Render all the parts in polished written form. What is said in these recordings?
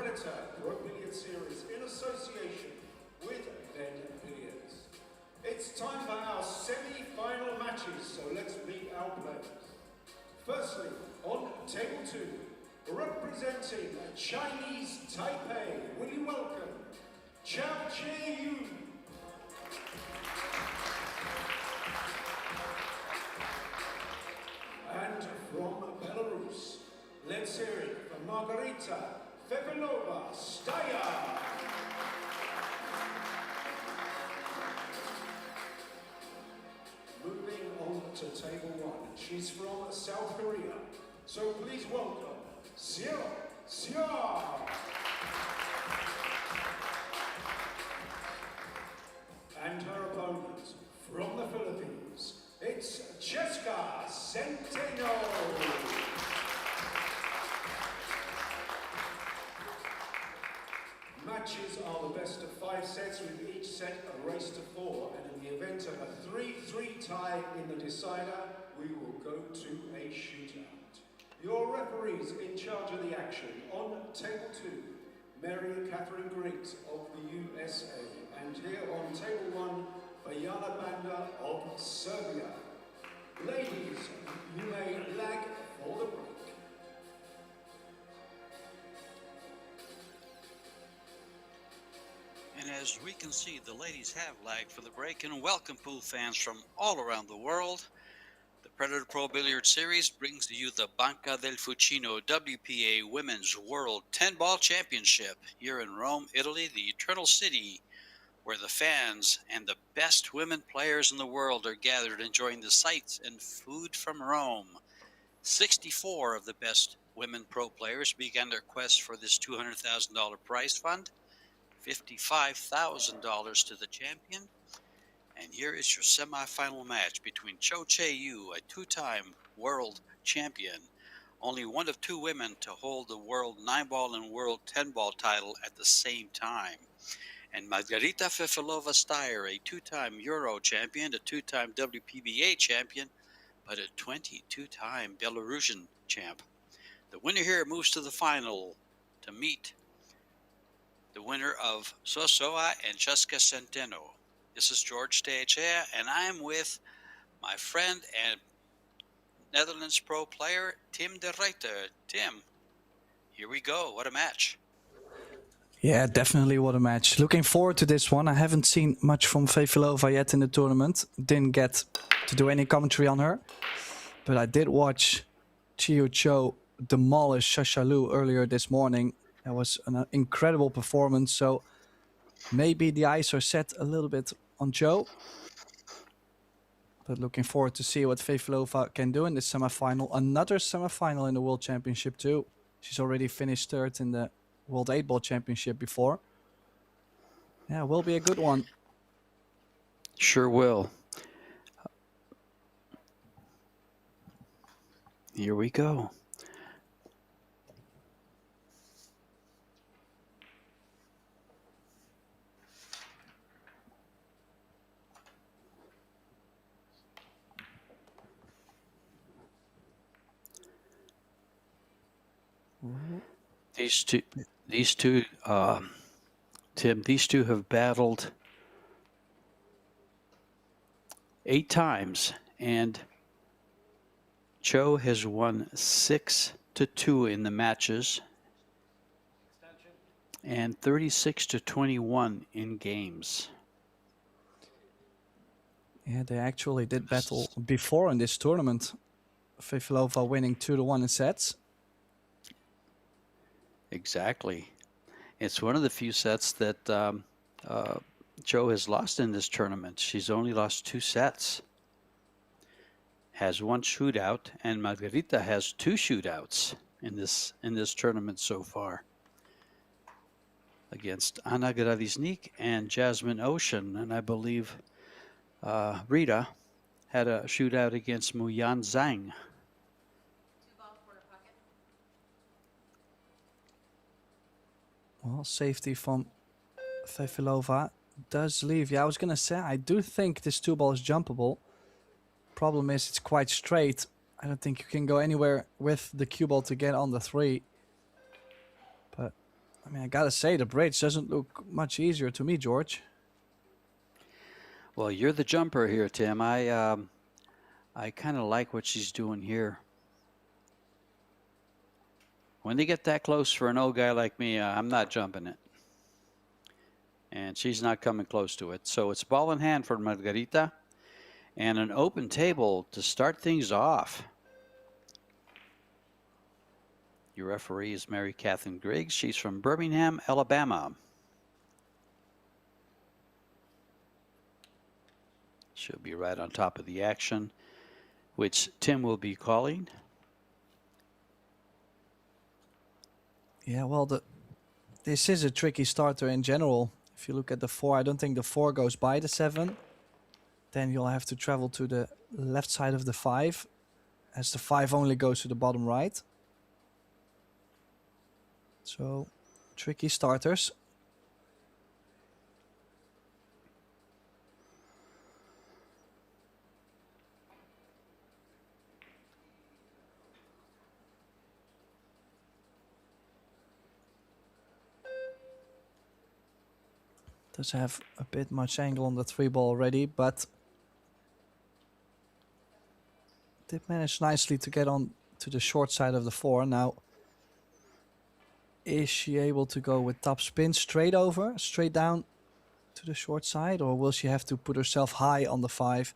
Predator Pro Billiard Series in association with Venbilliards. It's time for our semi-final matches, so let's meet our players. Firstly, on table 2, representing Chinese Taipei, will you welcome Chao Che-Yu. And from Belarus, let's hear it from Margarita Fefilova Staya. Moving on to table 1, she's from South Korea, so please welcome Xia. And her opponent from the Philippines, it's Cheska Centeno. Matches are the best of 5 sets, with each set a race to 4, and in the event of a 3-3 tie in the decider, we will go to a shootout. Your referees in charge of the action on table 2, Mary Catherine Griggs of the USA, and here on table 1, Bayana Banda of Serbia. Ladies, you may lag for the break. And as we can see, the ladies have lagged for the break, and welcome pool fans from all around the world. The Predator Pro Billiard Series brings to you the Banca del Fucino WPA Women's World 10-Ball Championship here in Rome, Italy, the Eternal City, where the fans and the best women players in the world are gathered enjoying the sights and food from Rome. 64 of the best women pro players began their quest for this $200,000 prize fund, $55,000 to the champion. And here is your semifinal match between Cho Che-Yu, a 2-time world champion, only one of 2 women to hold the world 9-ball and world 10-ball title at the same time, and Margarita Fefilova Steyr, a 2-time Euro champion, a 2-time WPBA champion, but a 22-time Belarusian champ. The winner here moves to the final to meet the winner of Sosoa and Cheska Centeno. This is George Teachea, and I'm with my friend and Netherlands pro player, Tim de Ruyter. Tim, here we go. What a match. Yeah, definitely what a match. Looking forward to this one. I haven't seen much from Fefilova yet in the tournament. Didn't get to do any commentary on her. But I did watch Chiyu Cho demolish Shashalu earlier this morning. That was an incredible performance. So maybe the eyes are set a little bit on Cho. But looking forward to see what Fefilova can do in this semifinal. Another semifinal in the World Championship too. She's already finished 3rd in the World 8-Ball Championship before. Yeah, will be a good one. Sure will. Here we go. These two, Tim, these two have battled 8 times, and Cho has won 6-2 in the matches and 36-21 in games. Yeah, they actually did battle before in this tournament. Fefilova winning 2-1 in sets. Exactly. It's one of the few sets that Cho has lost in this tournament. She's only lost 2 sets. Has 1 shootout, and Margarita has 2 shootouts in this tournament so far, against Anna Graviznik and Jasmine Ocean. And I believe Rita had a shootout against Muyan Zhang. Well, safety from Fefilova does leave. Yeah, I was going to say, I do think this 2-ball is jumpable. Problem is, it's quite straight. I don't think you can go anywhere with the cue ball to get on the 3. But I mean, I gotta say, the bridge doesn't look much easier to me, George. Well, you're the jumper here, Tim. I kind of like what she's doing here. When they get that close for an old guy like me, I'm not jumping it. And she's not coming close to it. So it's ball in hand for Margarita. And an open table to start things off. Your referee is Mary Catherine Griggs. She's from Birmingham, Alabama. She'll be right on top of the action, which Tim will be calling. Yeah, well, this is a tricky starter in general. If you look at the 4, I don't think the 4 goes by the 7. Then you'll have to travel to the left side of the 5, as the 5 only goes to the bottom right. So, tricky starters. Does have a bit much angle on the 3 ball already, but did manage nicely to get on to the short side of the 4. Now, is she able to go with top spin straight over, straight down to the short side, or will she have to put herself high on the 5?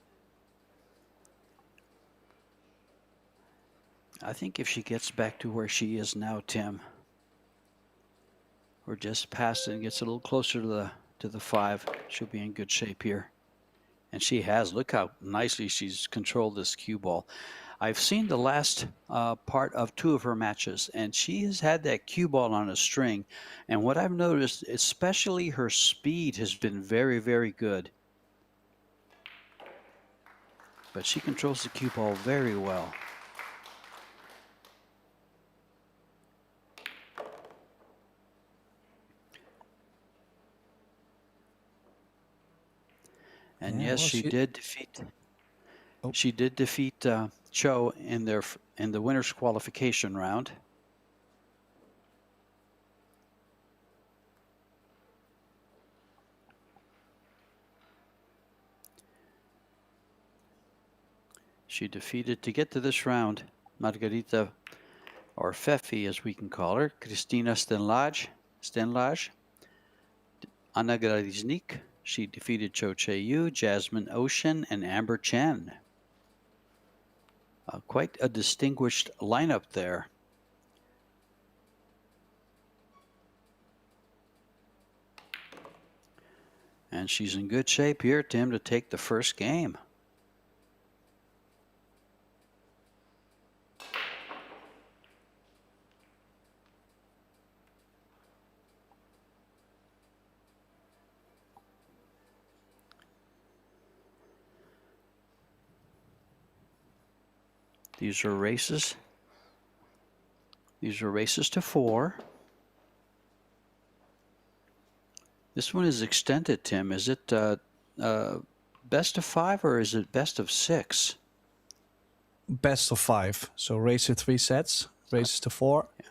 I think if she gets back to where she is now, Tim, or just past it and gets a little closer to the 5, she'll be in good shape here. And she has. Look how nicely she's controlled this cue ball. I've seen the last part of 2 of her matches, and she has had that cue ball on a string. And what I've noticed, especially her speed, has been very, very good. But she controls the cue ball very well. And Yeah, yes, well, she did defeat. Oh. She did defeat Cho in the winners qualification round. She defeated, to get to this round, Margarita, or Fefi as we can call her, Kristina Stenlage, Anna Gradiznik. She defeated Cho Che-yu, Jasmine Ocean, and Amber Chen. Quite a distinguished lineup there. And she's in good shape here, Tim, to take the first game. These are races. These are races to 4. This one is extended, Tim. Is it best of 5 or is it best of 6? Best of 5. So race to 3 sets, races to 4. Yeah.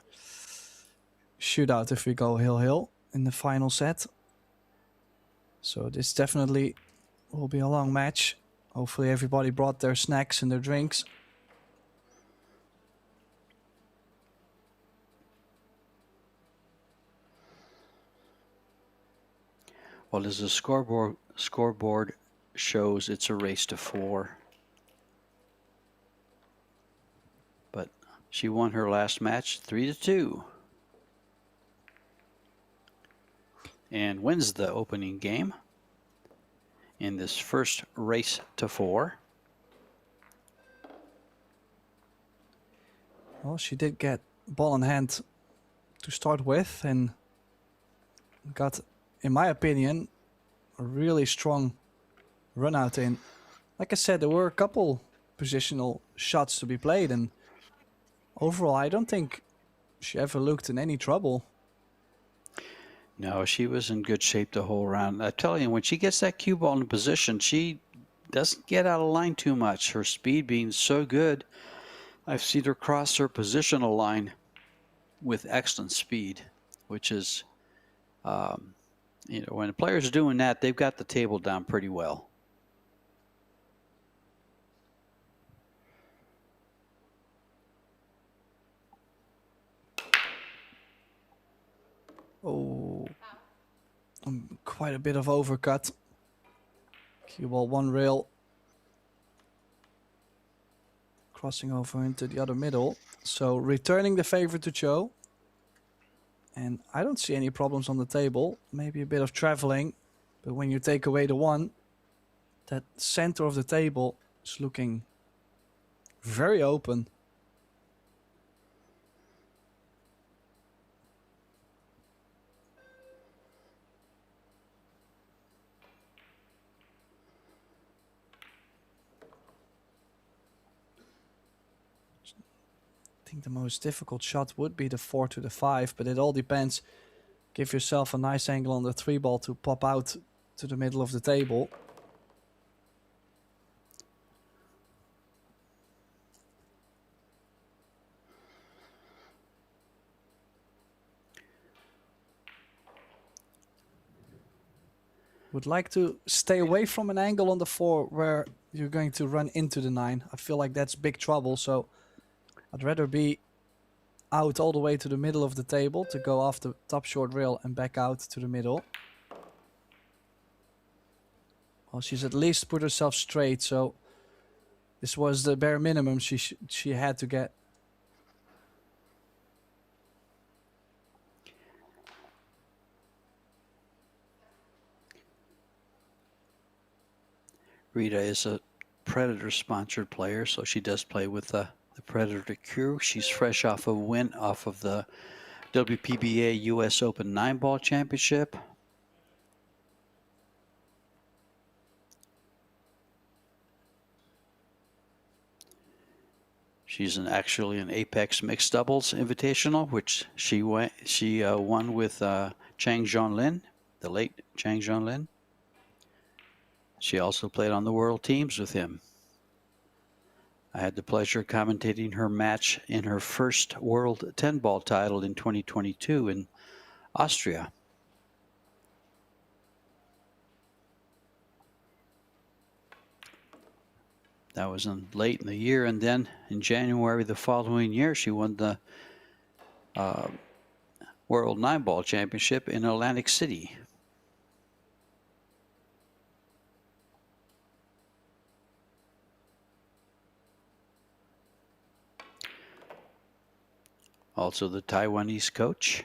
Shootout if we go hill in the final set. So this definitely will be a long match. Hopefully everybody brought their snacks and their drinks. Well, as the scoreboard shows, it's a race to 4. But she won her last match 3-2. And wins the opening game in this first race to 4. Well, she did get ball in hand to start with and got, in my opinion, a really strong run out in. Like I said, there were a couple positional shots to be played, and overall I don't think she ever looked in any trouble. No, she was in good shape the whole round. I tell you, when she gets that cue ball in position, she doesn't get out of line too much. Her speed being so good, I've seen her cross her positional line with excellent speed, which is You know, when a player's doing that, they've got the table down pretty well. Oh, quite a bit of overcut. Cue ball one rail. Crossing over into the other middle. So returning the favor to Cho. And I don't see any problems on the table. Maybe a bit of traveling. But when you take away the one, that center of the table is looking very open. I think the most difficult shot would be the 4 to the 5, but it all depends. Give yourself a nice angle on the 3 ball to pop out to the middle of the table. Would like to stay away from an angle on the 4 where you're going to run into the 9. I feel like that's big trouble, so I'd rather be out all the way to the middle of the table to go off the top short rail and back out to the middle. Well, she's at least put herself straight, so this was the bare minimum she had to get. Rita is a Predator-sponsored player, so she does play with the Predator crew. She's fresh off a win off of the WPBA US Open 9-ball championship. She's actually an Apex Mixed Doubles Invitational, which she won with Chang Zhonglin, the late Chang Zhonglin. She also played on the world teams with him. I had the pleasure of commentating her match in her first world 10-ball title in 2022 in Austria. That was late in the year, and then in January the following year, she won the World 9-ball Championship in Atlantic City. Also the Taiwanese coach.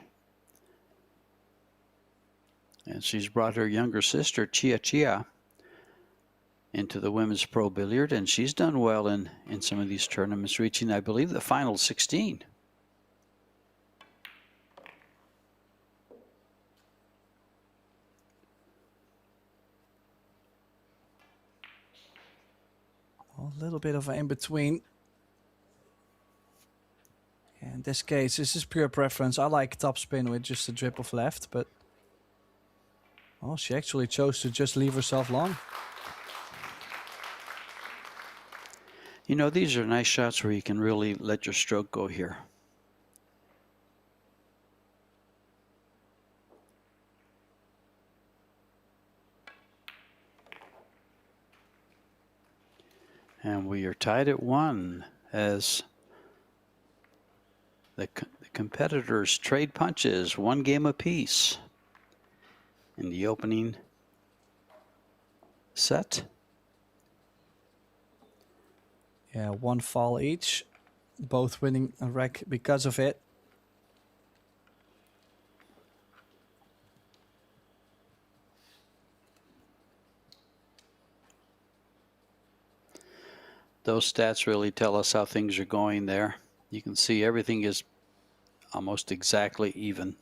And she's brought her younger sister, Chia, into the women's pro billiard, and she's done well in some of these tournaments, reaching, I believe, the final 16. A little bit of an in-between. In this case, this is pure preference. I like top spin with just a drip of left, but well, she actually chose to just leave herself long. You know, these are nice shots where you can really let your stroke go here. And we are tied at 1 as the competitors trade punches, 1 game apiece in the opening set. Yeah, 1 fall each, both winning a rack because of it. Those stats really tell us how things are going there. You can see everything is almost exactly even.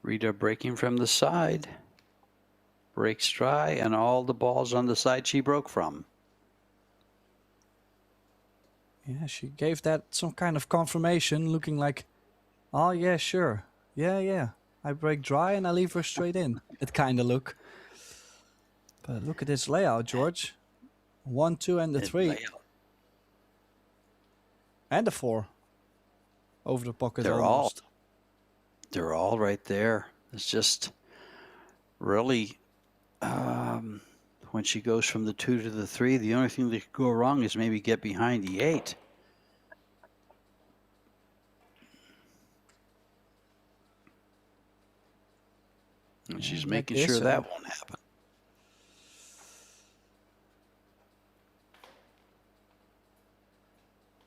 Rita breaking from the side. breaks dry, and all the balls on the side she broke from. Yeah, she gave that some kind of confirmation, looking like, oh yeah, sure. Yeah. I break dry and I leave her straight in. It kind of look. But look at this layout, George. 1, 2, and the 3. Layout. And the 4. Over the pocket They're almost. They're all right there. It's just really, when she goes from the 2 to the 3, the only thing that could go wrong is maybe get behind the 8. And she's making sure that won't happen.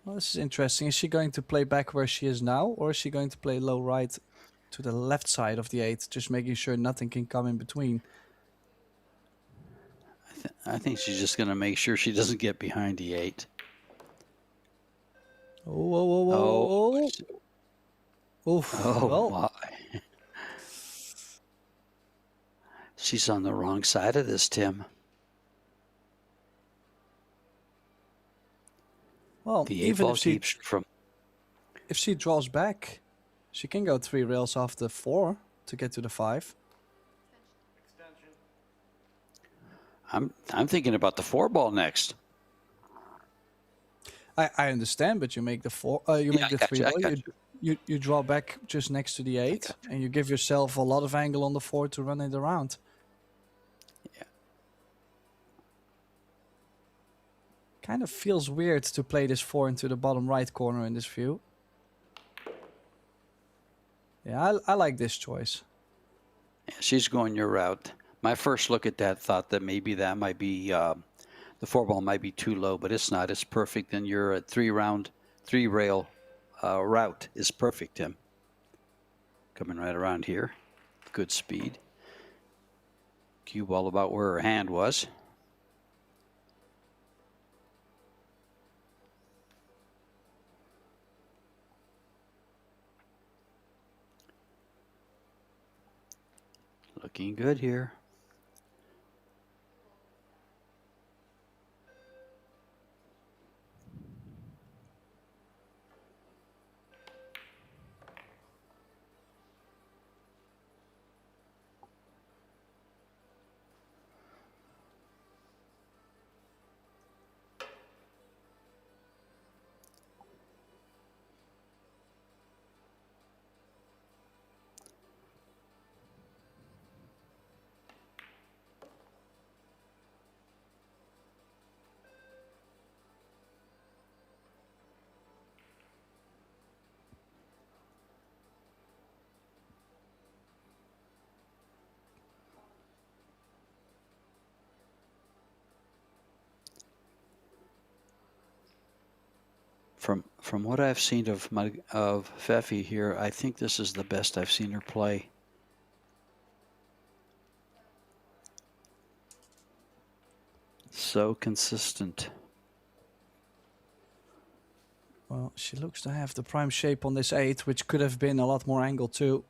Well, this is interesting. Is she going to play back where she is now, or is she going to play low right to the left side of the 8, just making sure nothing can come in between? I think she's just going to make sure she doesn't get behind the 8. Oh. Oof. Oh, well. my. She's on the wrong side of this, Tim. Well, The 8 even ball keeps from. if she draws back, she can go 3 rails off the 4 to get to the 5. I'm thinking about the 4 ball next. I understand, but you make the 4. You make the 3 ball. You draw back just next to the 8, and you give yourself a lot of angle on the 4 to run it around. Yeah. Kind of feels weird to play this 4 into the bottom right corner in this view. Yeah, I like this choice. Yeah, she's going your route. My first look at that thought that maybe that might be the 4 ball might be too low, but it's not. It's perfect, and your 3 rail route is perfect, Tim. Coming right around here, good speed. Cue ball about where her hand was. Looking good here. From what I've seen of Fefi here, I think this is the best I've seen her play. So consistent. Well, she looks to have the prime shape on this 8, which could have been a lot more angle too.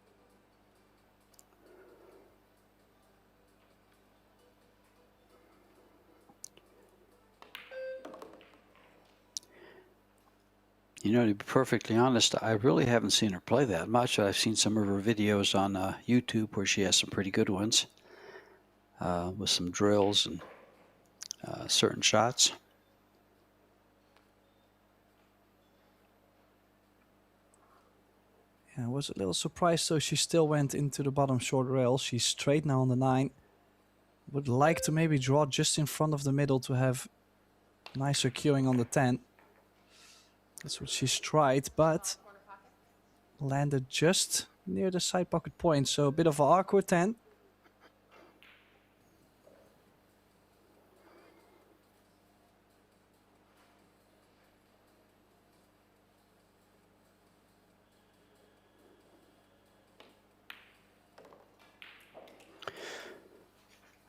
You know, to be perfectly honest, I really haven't seen her play that much. I've seen some of her videos on YouTube where she has some pretty good ones with some drills and certain shots. Yeah, I was a little surprised, so she still went into the bottom short rail. She's straight now on the 9. Would like to maybe draw just in front of the middle to have nicer queuing on the 10. That's what she's tried, but landed just near the side pocket point, so a bit of an awkward 10.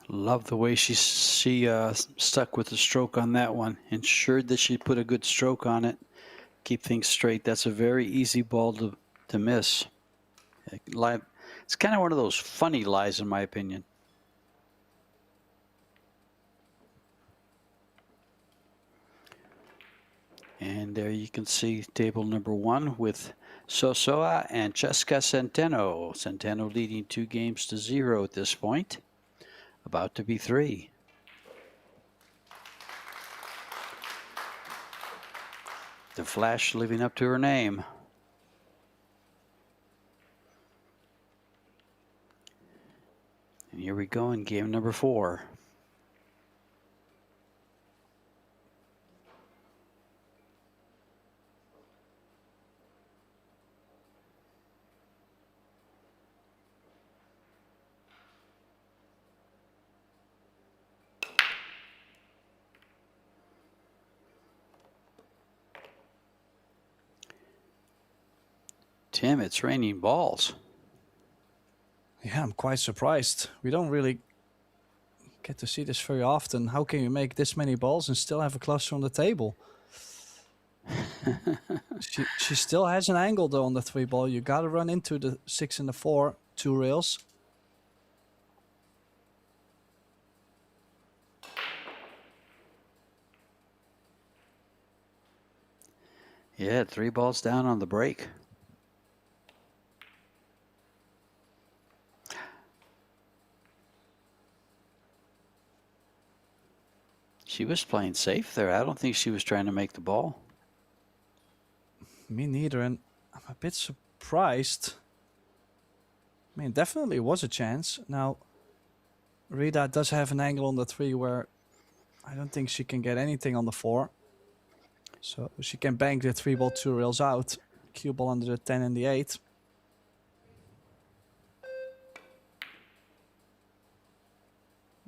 Love the way she stuck with the stroke on that one. Ensured that she put a good stroke on it. Keep things straight. That's a very easy ball to miss. It's kind of one of those funny lies, in my opinion. And there you can see table number 1 with Sosoa and Cheska Centeno. Centeno leading 2-0 at this point. About to be 3. The Flash living up to her name. And here we go in game number 4. Tim, it's raining balls. Yeah, I'm quite surprised. We don't really get to see this very often. How can you make this many balls and still have a cluster on the table? she still has an angle though on the 3 ball. You got to run into the 6 and the 4, 2 rails. Yeah, 3 balls down on the break. She was playing safe there. I don't think she was trying to make the ball. Me neither, and I'm a bit surprised. I mean, definitely was a chance. Now, Rita does have an angle on the 3 where I don't think she can get anything on the 4. So she can bank the 3 ball 2 rails out. Cue ball under the 10 and the 8.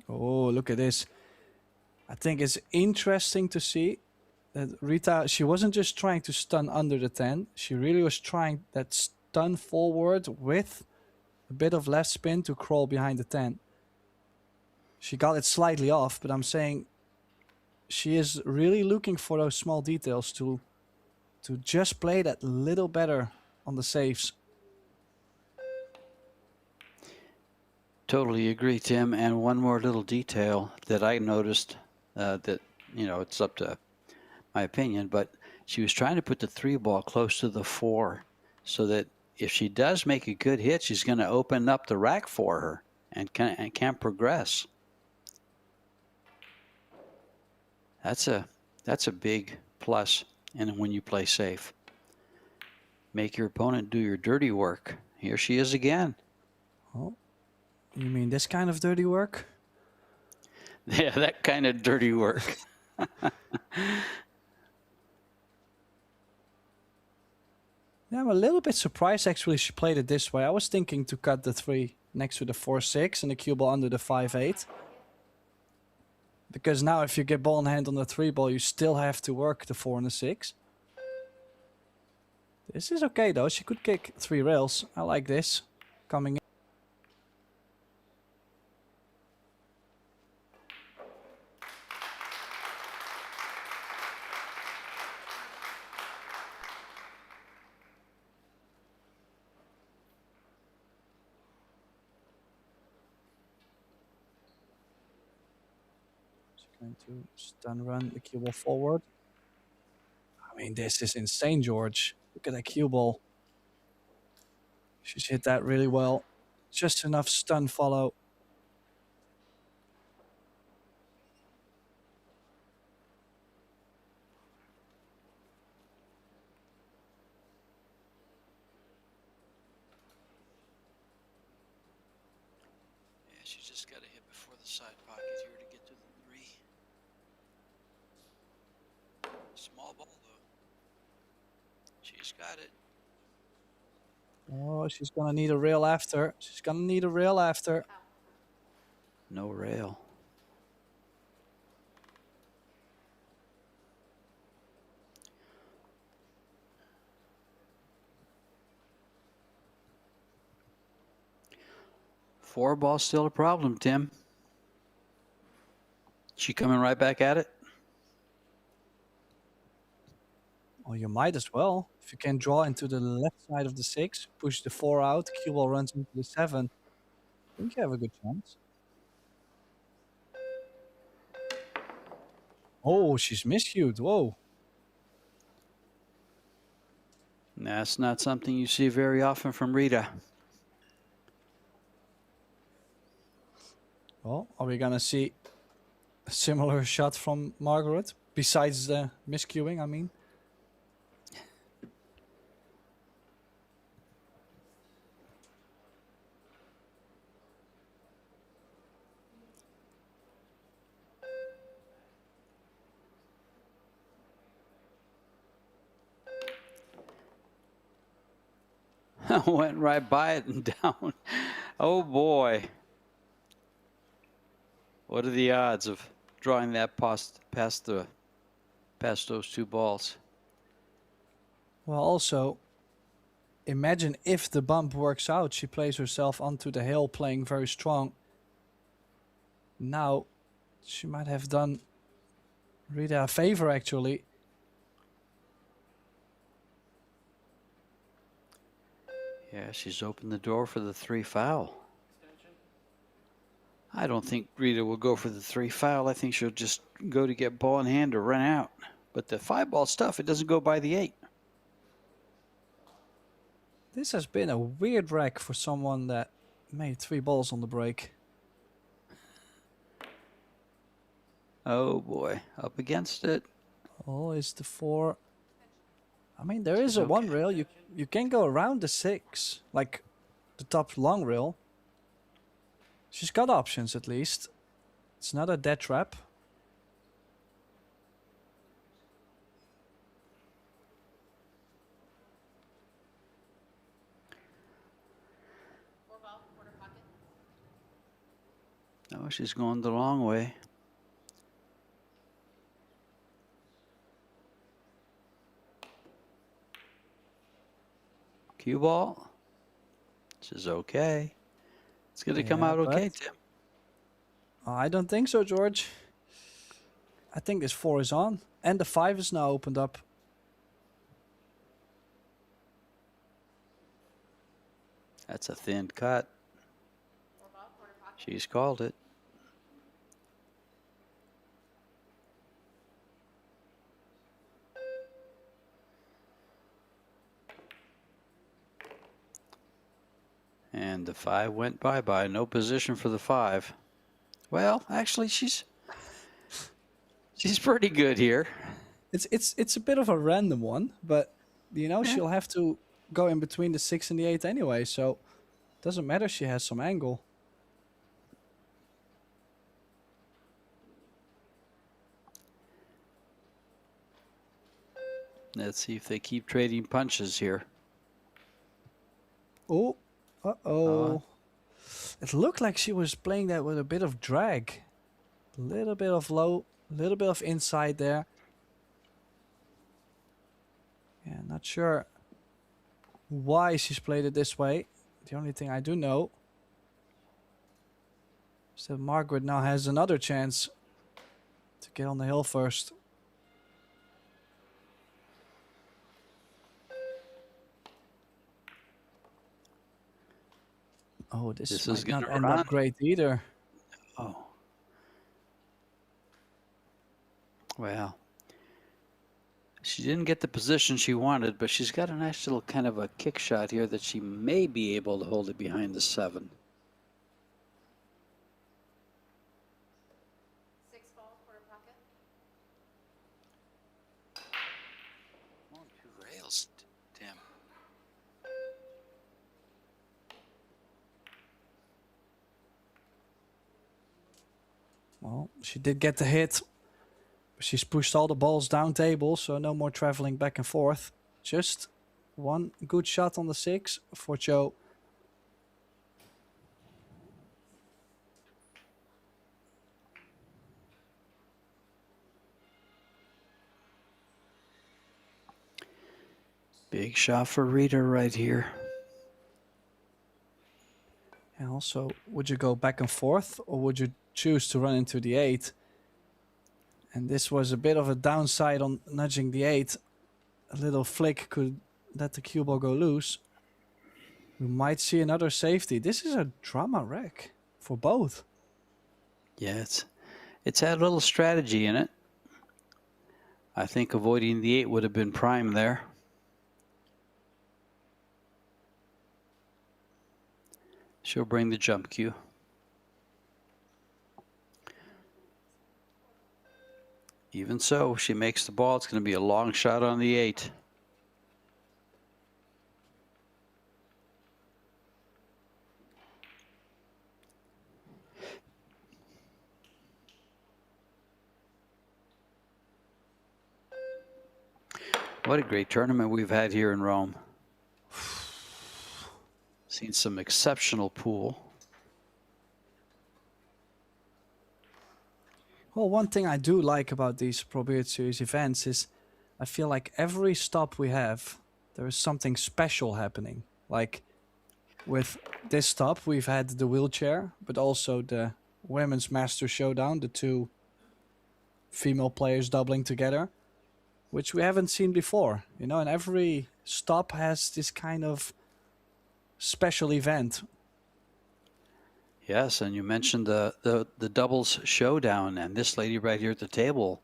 Oh, look at this. I think it's interesting to see that Rita, she wasn't just trying to stun under the 10. She really was trying that stun forward with a bit of left spin to crawl behind the 10. She got it slightly off, but I'm saying she is really looking for those small details to just play that little better on the saves. Totally agree, Tim. And one more little detail that I noticed that, you know, it's up to my opinion, but she was trying to put the 3 ball close to the 4 so that if she does make a good hit, she's going to open up the rack for her and can progress. That's a big plus. And when you play safe, make your opponent do your dirty work. Here she is again. Oh, you mean this kind of dirty work? Yeah, that kind of dirty work. Yeah, I'm a little bit surprised actually she played it this way. I was thinking to cut the 3 next to the 4-6 and the cue ball under the 5-8. Because now if you get ball in hand on the 3 ball, you still have to work the 4 and the 6. This is okay though. She could kick 3 rails. I like this. Coming in. Going to stun run the cue ball forward. I mean, this is insane, George. Look at that cue ball. She's hit that really well. Just enough stun follow. Yeah, she just got to hit before the side pocket here to get to the 3. Small ball, though. She's got it. Oh, she's going to need a rail after. She's going to need a rail after. No rail. Four ball still a problem, Tim. She coming right back at it? Well, you might as well. If you can draw into the left side of the 6, push the 4 out, cue ball runs into the 7. I think you have a good chance. Oh, she's miscued. Whoa. That's not something you see very often from Rita. Well, are we gonna see a similar shot from Margaret? Besides the miscuing, I mean. Went right by it and down. Oh boy. What are the odds of drawing that past those two balls? Well, also, imagine if the bump works out. She plays herself onto the hill, playing very strong. Now, she might have done Rita a favor, actually. Yeah, she's opened the door for the 3 foul. I don't think Rita will go for the 3 foul. I think she'll just go to get ball in hand or run out. But the 5-ball stuff, it doesn't go by the 8. This has been a weird rack for someone that made 3 balls on the break. Oh boy, up against it. Oh, is the 4. I mean, there is a 1 rail. You can go around the 6, like the top long rail. She's got options at least. It's not a dead trap. Oh, she's going the long way. Cue ball. This is okay. It's going to come out okay, Tim. I don't think so, George. I think this 4 is on. And the 5 is now opened up. That's a thin cut. She's called it. And the 5 went bye-bye. No position for the 5. Well, actually, she's pretty good here. It's a bit of a random one, but you know, she'll have to go in between the 6 and the 8 anyway, so doesn't matter. She has some angle. Let's see if they keep trading punches here. Oh, uh-oh. It looked like she was playing that with a bit of drag. A little bit of low, a little bit of inside there. Yeah, not sure why she's played it this way. The only thing I do know is that Margaret now has another chance to get on the hill first. Oh, this is not end up great either. Oh. Well, she didn't get the position she wanted, but she's got a nice little kind of a kick shot here that she may be able to hold it behind the 7. 6 ball, quarter pocket. Oh, 2 rails, Tim. Well, she did get the hit. She's pushed all the balls down table, so no more traveling back and forth. Just one good shot on the 6 for Cho. Big shot for Rita right here. And also, would you go back and forth, or would you choose to run into the 8? And this was a bit of a downside on nudging the 8. A little flick could let the cue ball go loose. We might see another safety. This is a drama wreck for both. Yeah, it's had a little strategy in it. I think avoiding the 8 would have been prime there. She'll bring the jump cue. Even so, she makes the ball. It's going to be a long shot on the 8. What a great tournament we've had here in Rome. Seen some exceptional pool. Well, one thing I do like about these Pro Billiard Series events is I feel like every stop we have, there is something special happening. Like with this stop, we've had the wheelchair, but also the Women's Master Showdown, the 2 female players doubling together, which we haven't seen before. You know, and every stop has this kind of special event. Yes, and you mentioned the doubles showdown, and this lady right here at the table,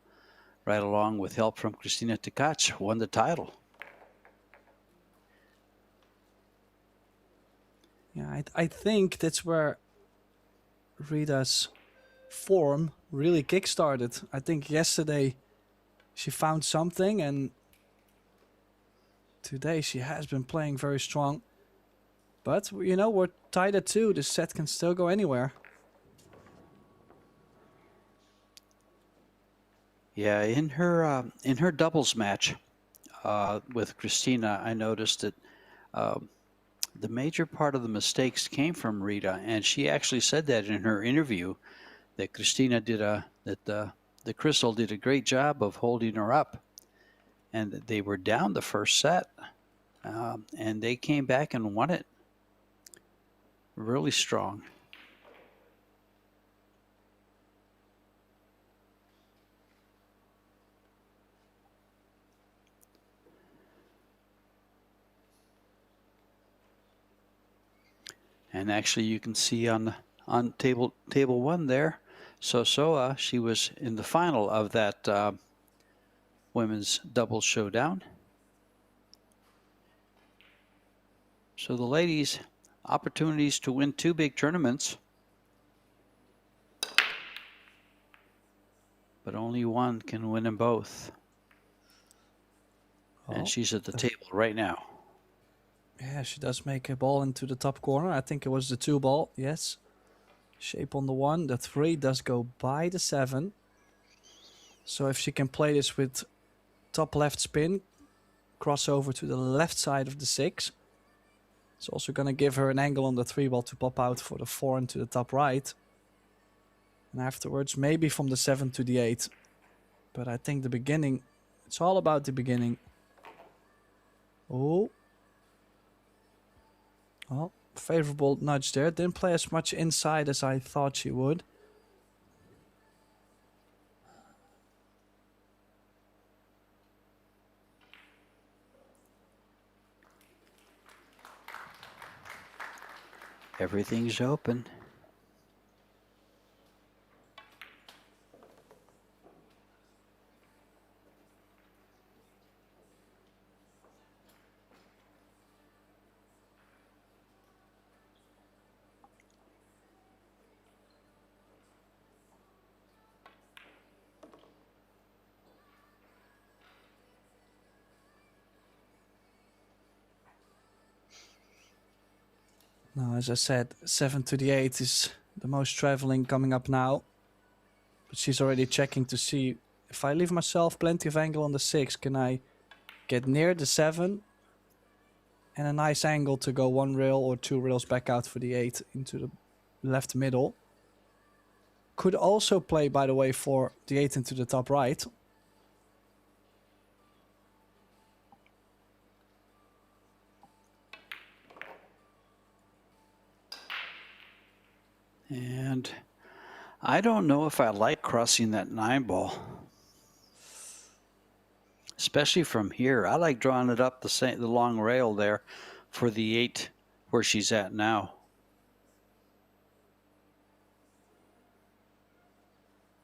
right along with help from Christina Tkach, won the title. Yeah, I think that's where Rita's form really kickstarted. I think yesterday she found something, and today she has been playing very strong. But, you know, we're tied at 2. This set can still go anywhere. Yeah, in her doubles match with Christina, I noticed that the major part of the mistakes came from Rita, and she actually said that in her interview, that Christina did the Crystal did a great job of holding her up, and that they were down the first set, and they came back and won it really strong. And actually, you can see on table 1 there, Sosoa, she was in the final of that women's doubles showdown. So the ladies, opportunities to win 2 big tournaments, but only one can win them both. Oh, and she's at the table right now. Yeah, she does make a ball into the top corner. I think it was the 2 ball. Yes. Shape on the 1. The 3 does go by the 7. So if she can play this with top left spin, cross over to the left side of the 6. It's also going to give her an angle on the 3 ball to pop out for the 4 into the top right. And afterwards, maybe from the 7 to the 8. But I think the beginning, it's all about the beginning. Oh. Well, favorable nudge there. Didn't play as much inside as I thought she would. Everything's open. Now, as I said, 7 to the 8 is the most traveling coming up now. But she's already checking to see if I leave myself plenty of angle on the 6, can I get near the 7 and a nice angle to go 1 rail or 2 rails back out for the 8 into the left middle. Could also play, by the way, for the 8 into the top right. And I don't know if I like crossing that 9 ball. Especially from here. I like drawing it up the long rail there for the 8 where she's at now.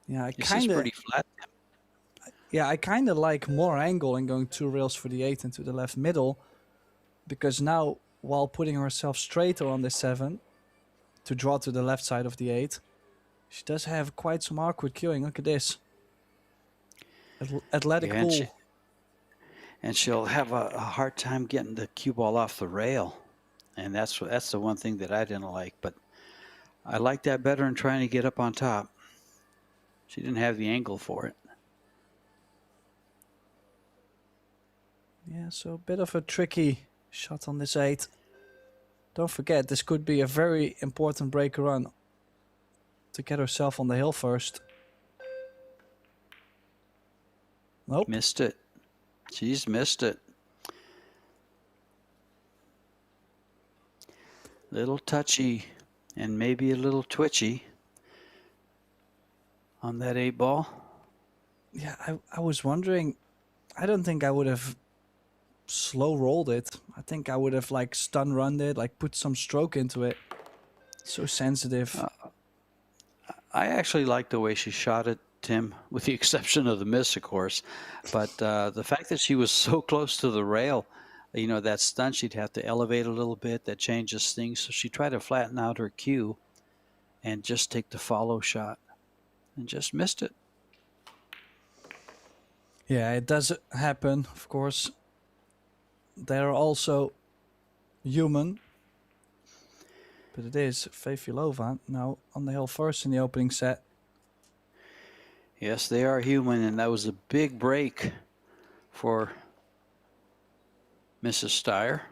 Yeah, I This is kind of pretty flat. Yeah, I kind of like more angle and going 2 rails for the 8 into the left middle, because now while putting herself straighter on the 7, to draw to the left side of the 8. She does have quite some awkward cueing. Look at this. Athletic Yeah, pull. and she'll have a hard time getting the cue ball off the rail. And that's the one thing that I didn't like. But I like that better than trying to get up on top. She didn't have the angle for it. Yeah, so a bit of a tricky shot on this 8. Don't forget, this could be a very important break run to get herself on the hill first. Nope. Missed it. She's missed it. Little touchy and maybe a little twitchy on that 8 ball. Yeah, I was wondering. I don't think I would have slow rolled it. I think I would have like stun runned it, like put some stroke into it. So sensitive. I actually like the way she shot it, Tim, with the exception of the miss, of course. But the fact that she was so close to the rail, you know, that stunt, she'd have to elevate a little bit. That changes things. So she tried to flatten out her cue and just take the follow shot and just missed it. Yeah, it does happen, of course. They're also human. But it is Fujifilm now on the hill first in the opening set. Yes, they are human, and that was a big break for Mrs. Steyer.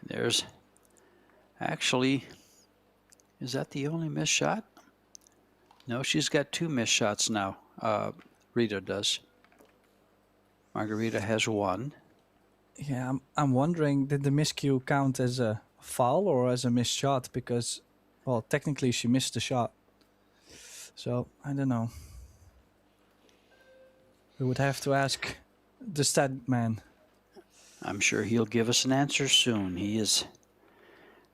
There's actually, is that the only missed shot? No, she's got 2 missed shots now. Rita does. Margarita has 1. Yeah, I'm wondering, did the miscue count as a foul or as a missed shot? Because, well, technically she missed the shot. So, I don't know. We would have to ask the stat man. I'm sure he'll give us an answer soon. He is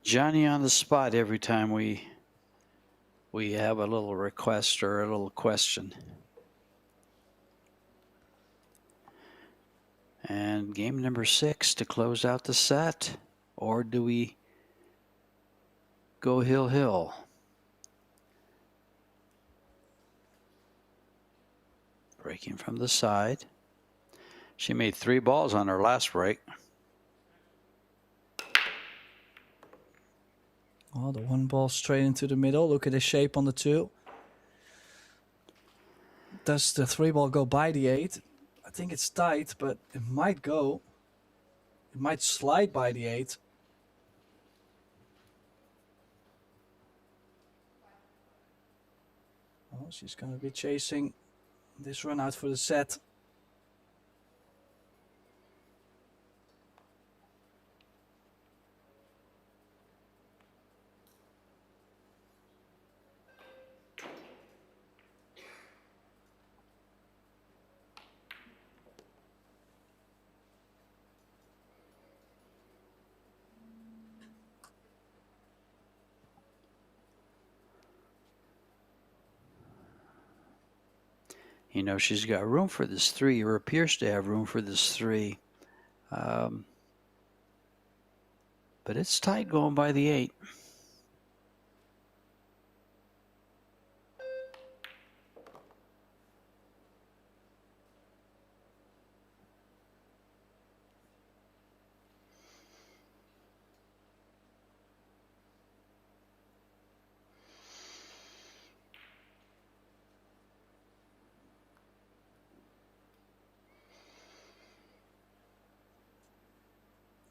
Johnny on the spot every time we have a little request or a little question. And game number 6 to close out the set. Or do we go hill? Breaking from the side. She made 3 balls on her last break. Oh, the 1 ball straight into the middle. Look at the shape on the 2. Does the 3 ball go by the 8? I think it's tight, but it might go. It might slide by the 8. Oh, she's going to be chasing this run out for the set. You know, she's got room for this 3, or appears to have room for this 3. But it's tight going by the 8.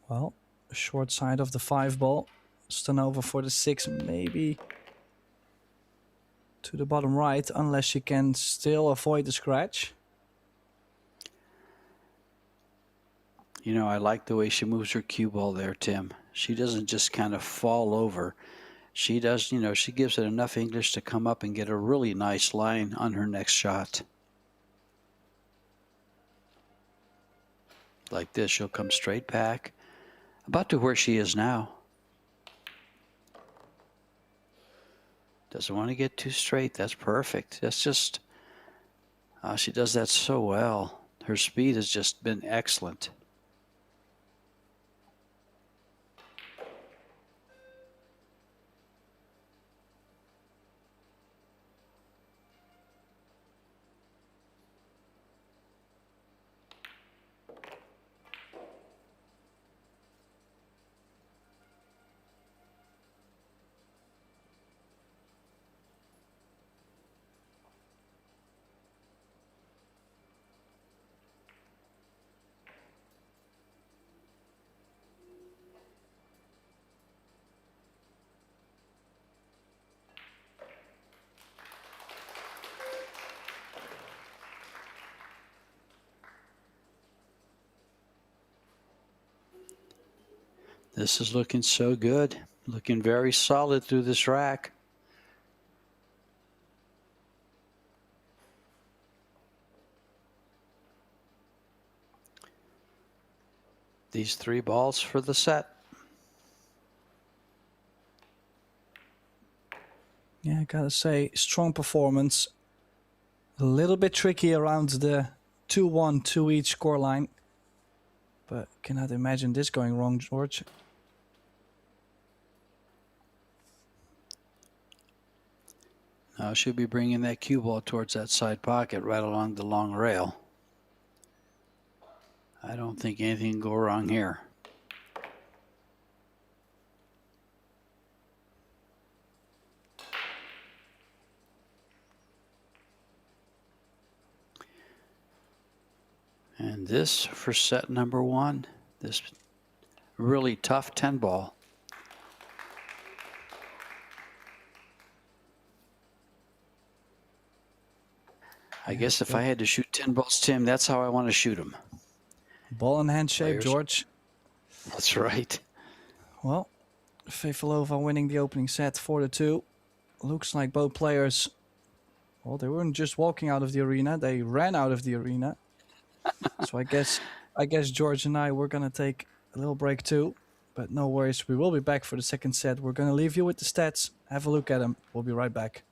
Well, short side of the 5 ball. Stun over for the 6, maybe to the bottom right, unless she can still avoid the scratch. You know, I like the way she moves her cue ball there, Tim. She doesn't just kind of fall over. She does, you know, she gives it enough English to come up and get a really nice line on her next shot. Like this, she'll come straight back, about to where she is now. Doesn't want to get too straight. That's perfect. That's just, she does that so well. Her speed has just been excellent. This is looking so good. Looking very solid through this rack. These 3 balls for the set. Yeah, I gotta say, strong performance. A little bit tricky around the 2-1, 2 each scoreline. But cannot imagine this going wrong, George. Now she'll be bringing that cue ball towards that side pocket right along the long rail. I don't think anything can go wrong here. And this for set number 1, this really tough 10 ball. I guess if I had to shoot 10 balls, Tim, that's how I want to shoot them. Ball in hand shape, Players. George. That's right. Well, Fefilova winning the opening set 4-2. Looks like both players, well, they weren't just walking out of the arena, they ran out of the arena. So I guess George and I, we're going to take a little break too. But no worries, we will be back for the second set. We're going to leave you with the stats. Have a look at them. We'll be right back.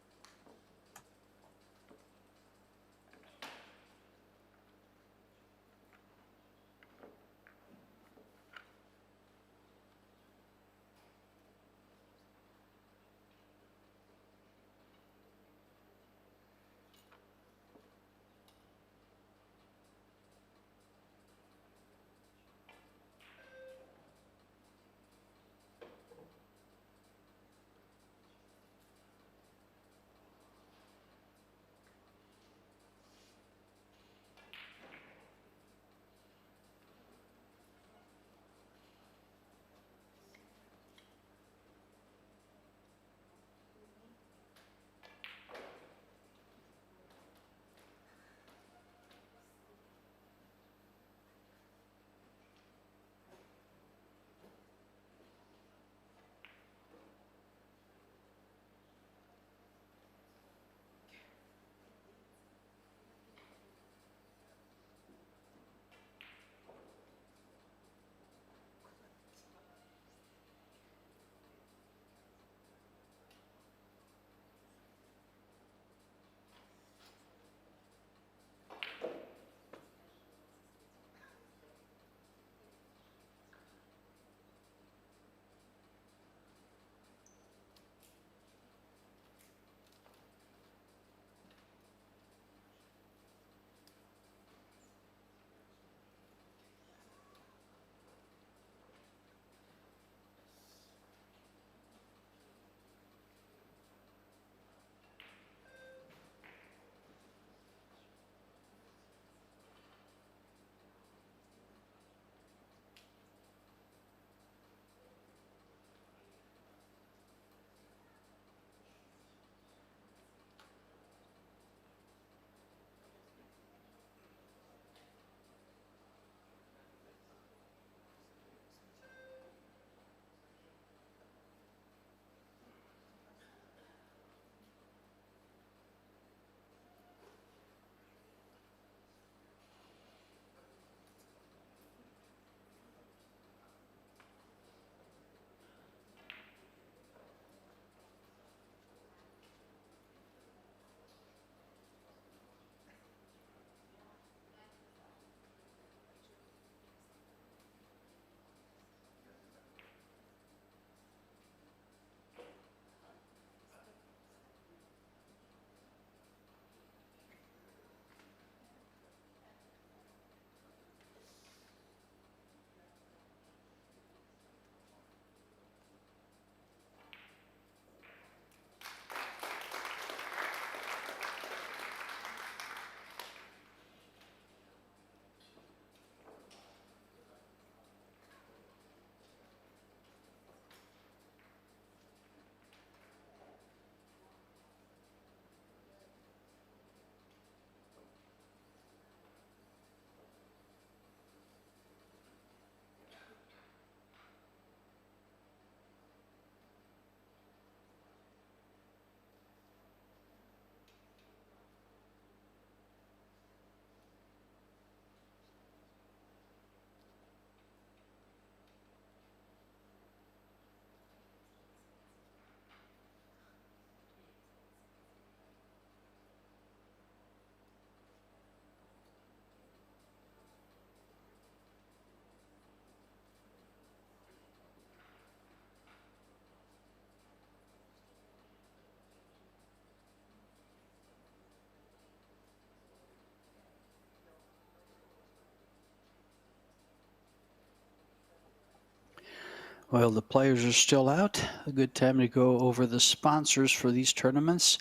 Well, the players are still out. A good time to go over the sponsors for these tournaments.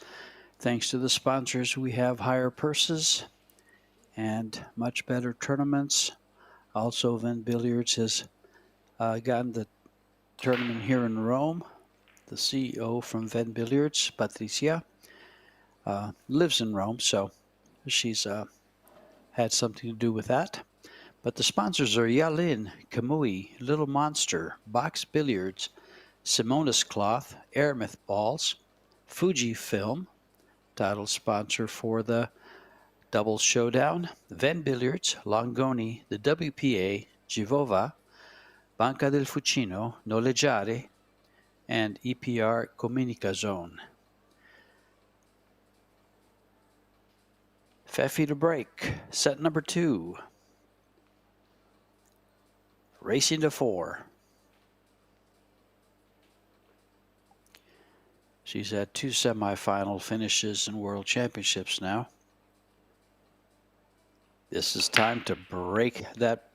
Thanks to the sponsors, we have higher purses and much better tournaments. Also, Venbilliards has gotten the tournament here in Rome. The CEO from Venbilliards, Patricia, lives in Rome, so she's had something to do with that. But the sponsors are Yalin, Kamui, Little Monster, Box Billiards, Simonis Cloth, Aramith Balls, Fujifilm, title sponsor for the Double Showdown, Venbilliards, Longoni, the WPA, Givova, Banca del Fucino, Noleggiare, and EPR Comunica Zone. Feffy to break, set number 2. Racing to 4. She's had 2 semifinal finishes in World Championships now. This is time to break that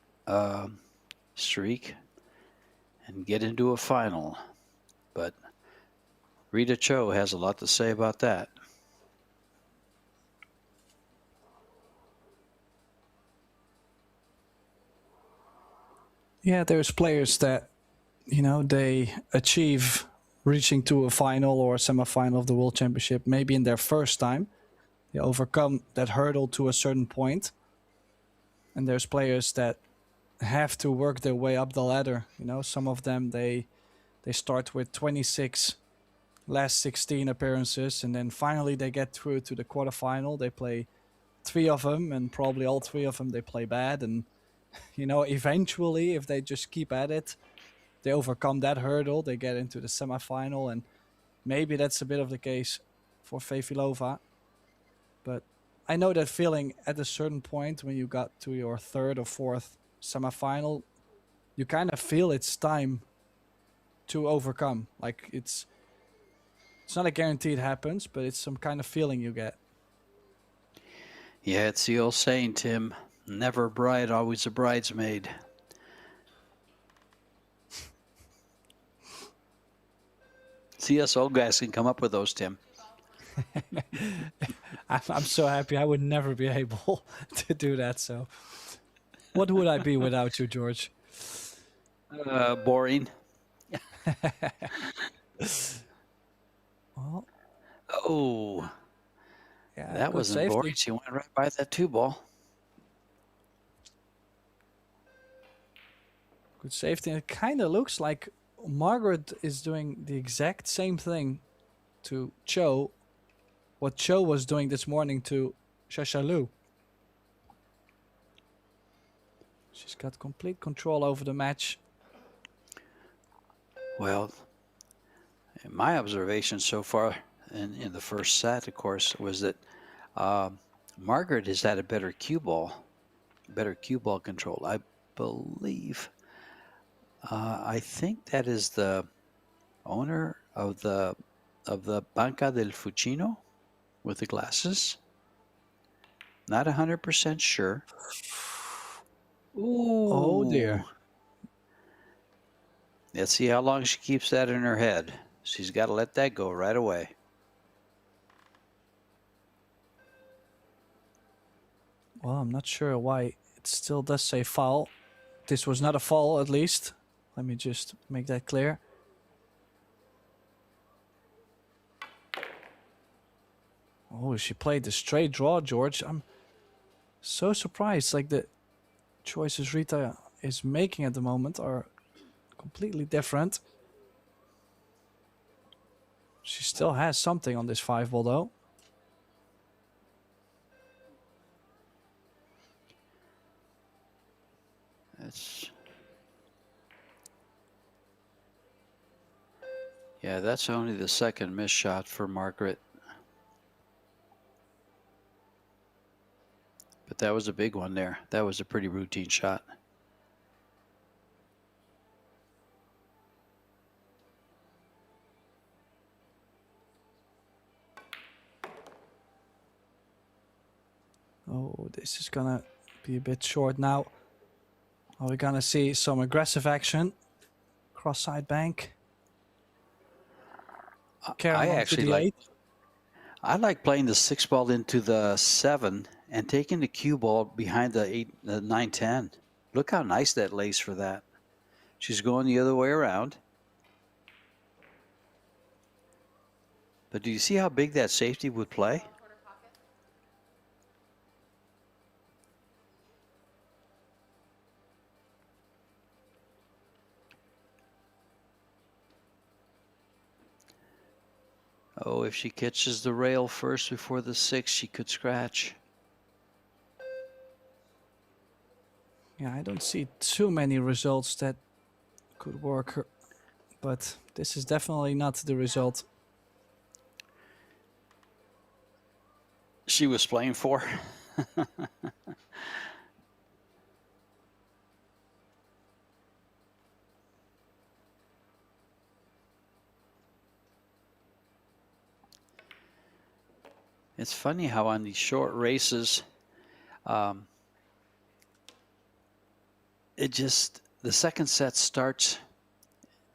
streak and get into a final. But Rita Cho has a lot to say about that. Yeah, there's players that, you know, they achieve reaching to a final or a semifinal of the World Championship maybe in their first time. They overcome that hurdle to a certain point. And there's players that have to work their way up the ladder. You know, some of them, they start with 26 last 16 appearances, and then finally they get through to the quarterfinal. They play 3 of them, and probably all 3 of them they play bad. And, you know, eventually, if they just keep at it, they overcome that hurdle, they get into the semifinal, and maybe that's a bit of the case for Fefilova. But I know that feeling at a certain point when you got to your 3rd or 4th semifinal, you kind of feel it's time to overcome. Like it's not a guarantee it happens, but it's some kind of feeling you get. Yeah, it's the old saying, Tim, never a bride, always a bridesmaid. See, us old guys can come up with those, Tim. I'm so happy. I would never be able to do that. So what would I be without you, George? Boring. Well, oh, yeah, that good wasn't safety. boring. She went right by that 2-ball. Good safety. And it kind of looks like Margaret is doing the exact same thing to Cho, what Cho was doing this morning to Shashalu. She's got complete control over the match. Well, my observation so far in the first set, of course, was that Margaret has had a better cue ball control. I believe, I think that is the owner of the Banca del Fucino with the glasses. Not 100% sure. Ooh. Oh dear. Let's see how long she keeps that in her head. She's got to let that go right away. Well, I'm not sure why it still does say foul. This was not a foul, at least. Let me just make that clear. Oh, she played the straight draw, George. I'm so surprised. Like, the choices Rita is making at the moment are completely different. She still has something on this 5-ball, though. That's only the second missed shot for Margaret. But that was a big one there. That was a pretty routine shot. Oh, this is gonna be a bit short now. Are we gonna see some aggressive action? cross-side bank. I Carrying on to actually the like 8. I like playing the 6 ball into the 7 and taking the cue ball behind the 9-10. Look how nice that lays for that. She's going the other way around. But do you see how big that safety would play? Quarter pocket. Oh, if she catches the rail first before the 6, she could scratch. Yeah, I don't see too many results that could work, but this is definitely not the result. She was playing for. It's funny how on these short races, the second set starts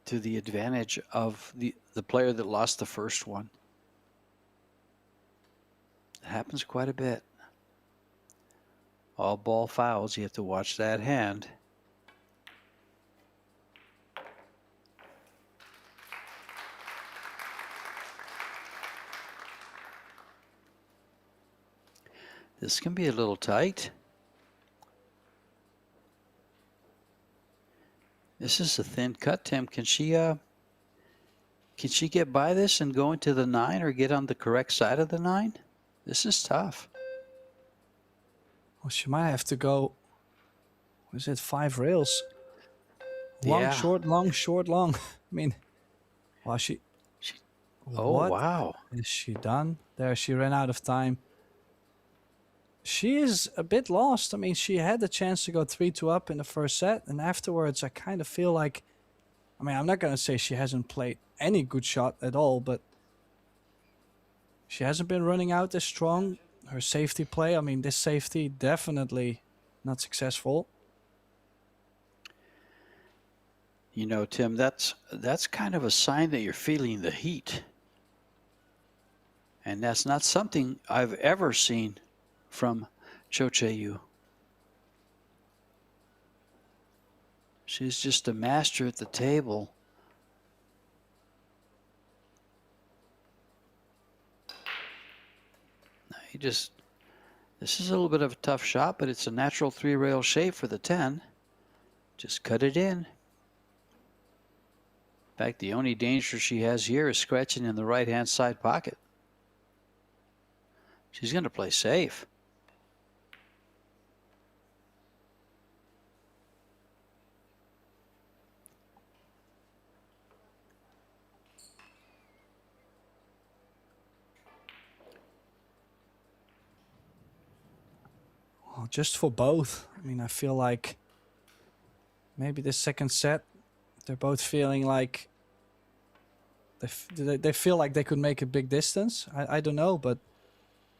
to the advantage of the player that lost the first one. It happens quite a bit. All ball fouls, you have to watch that hand. This can be a little tight. This is a thin cut, Tim. Can she get by this and go into the 9 or get on the correct side of the 9? This is tough. Well, she might have to go. Was it 5 rails? Long, Yeah. short, long, short, long. I mean, well, Oh, what wow. is she done? There, she ran out of time. She is a bit lost. I mean, she had the chance to go 3-2 up in the first set, and afterwards, I kind of feel like, I mean, I'm not going to say she hasn't played any good shot at all, but she hasn't been running out as strong. Her safety play, I mean, this safety definitely not successful. You know, Tim, that's kind of a sign that you're feeling the heat. And that's not something I've ever seen from Cho Che-yu. She's just a master at the table. This is a little bit of a tough shot, but it's a natural 3-rail shape for the 10. Just cut it in. In fact, the only danger she has here is scratching in the right-hand side pocket. She's going to play safe. Well, just for both. I mean, I feel like maybe the second set, they're both feeling like they feel like they could make a big distance. I don't know, but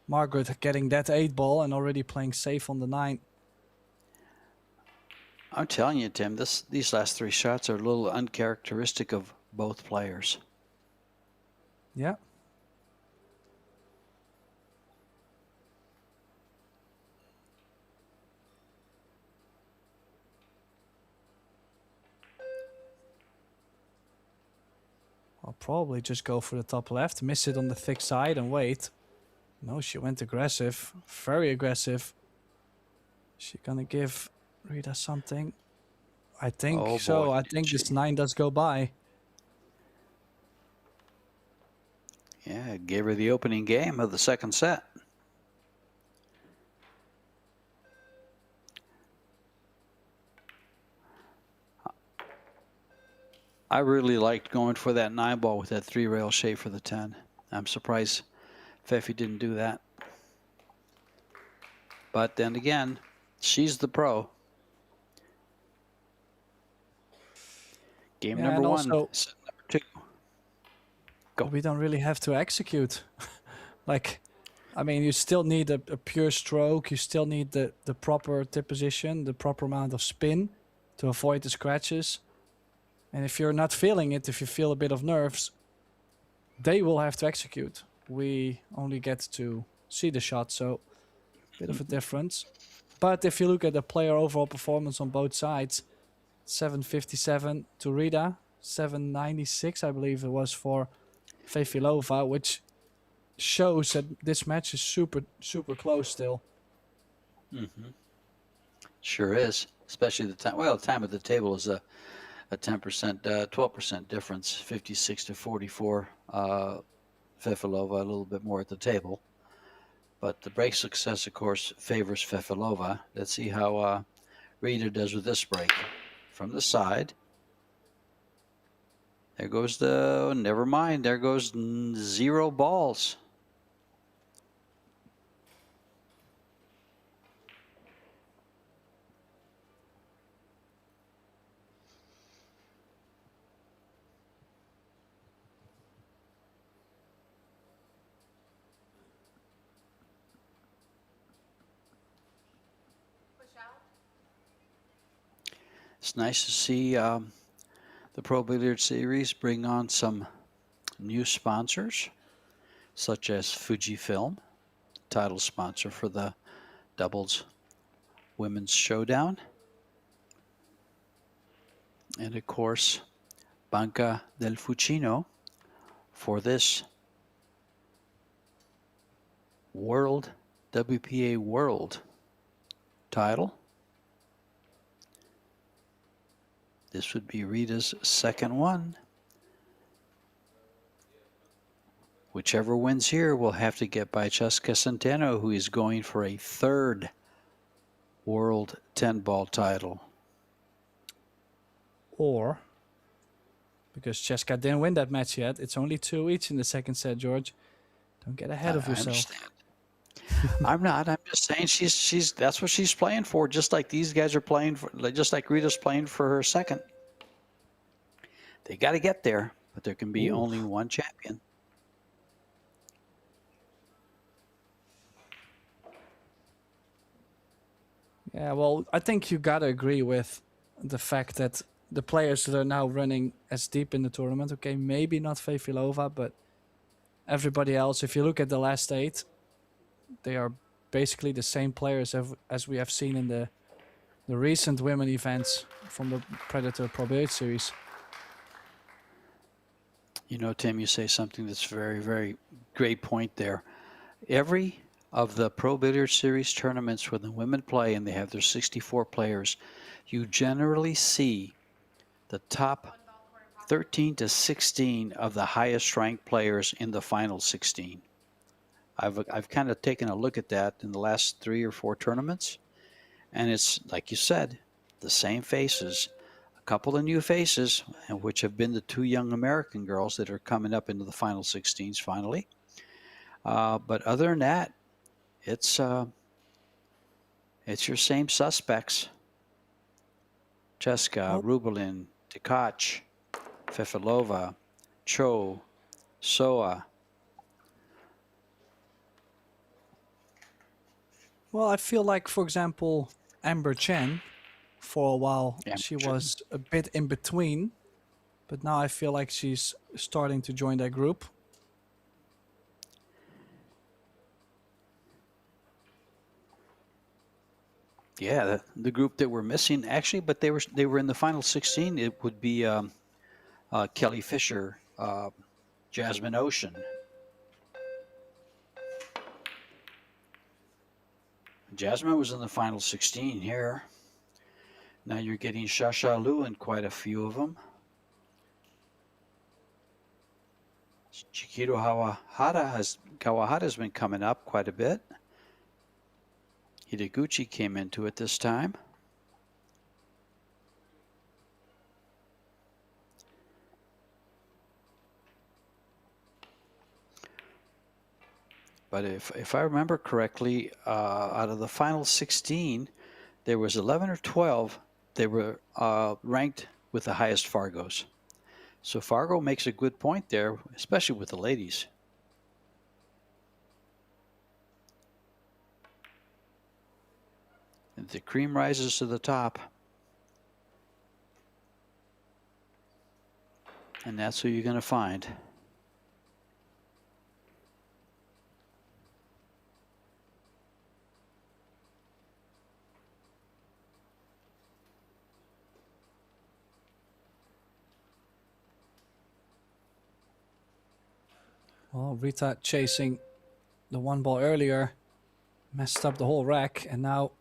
Margaret getting that 8 ball and already playing safe on the 9. I'm telling you, Tim, these last 3 shots are a little uncharacteristic of both players. Yeah. I'll probably just go for the top left, miss it on the thick side and wait. No, she went aggressive, very aggressive. She gonna give Rita something? I think so. Boy, I think this 9 does go by. Yeah, gave her the opening game of the second set. I really liked going for that 9 ball with that 3-rail shape for the 10. I'm surprised Pfeffi didn't do that. But then again, she's the pro. Game number 1, set number 2. Go. We don't really have to execute. Like, I mean, you still need a pure stroke. You still need the proper tip position, the proper amount of spin to avoid the scratches. And if you're not feeling it, if you feel a bit of nerves, they will have to execute. We only get to see the shot, so a bit of a difference. But if you look at the player overall performance on both sides, 757 to Rita, 796, I believe it was for Fefilova, which shows that this match is super, super close still. Sure is, especially the time. Well, the time of the table is a 10%, 12% difference, 56 to 44. Fefilova a little bit more at the table. But the break success, of course, favors Fefilova. Let's see how Rita does with this break. From the side. There goes the, never mind, there goes 0 balls. It's nice to see the Pro Billiard Series bring on some new sponsors, such as Fujifilm, title sponsor for the doubles women's showdown. And of course, Banca del Fucino for this World WPA World title. This would be Rita's second one. Whichever wins here will have to get by Cesca Centeno, who is going for a third World 10-ball title. Or, because Cesca didn't win that match yet, it's only 2 each in the second set, George. Don't get ahead of yourself. I understand. I'm not. I'm just saying she's that's what she's playing for. Just like these guys are playing for. Just like Rita's playing for her second. They got to get there, but there can be only one champion. Yeah, well, I think you gotta agree with the fact that the players that are now running as deep in the tournament, okay, maybe not Fefilova, but everybody else, if you look at the last 8, they are basically the same players as we have seen in the recent women events from the Predator Pro Billiard Series. You know, Tim, you say something that's very, very great point there. Every of the Pro Billiard Series tournaments where the women play and they have their 64 players, you generally see the top 13 to 16 of the highest ranked players in the final 16. I've kind of taken a look at that in the last 3 or 4 tournaments, and it's, like you said, the same faces. A couple of new faces, which have been the 2 young American girls that are coming up into the final 16s finally. But other than that, it's your same suspects. Cesca, Rubelin, Tkach, Fefilova, Cho, Soa. Well, I feel like, for example, Amber Chen, for a while, she was a bit in between, but now I feel like she's starting to join that group. Yeah, the group that we're missing, actually, but they were in the final 16. It would be Kelly Fisher, Jasmine Ocean. Jasmine was in the final 16 here. Now you're getting Shasha Lu and quite a few of them. Chiquito Kawahara has been coming up quite a bit. Hideguchi came into it this time. But if I remember correctly, out of the final 16, there was 11 or 12 they were ranked with the highest Fargos. So Fargo makes a good point there, especially with the ladies. And the cream rises to the top. And that's who you're going to find. Well, Rita chasing the one ball earlier. Messed up the whole rack. And now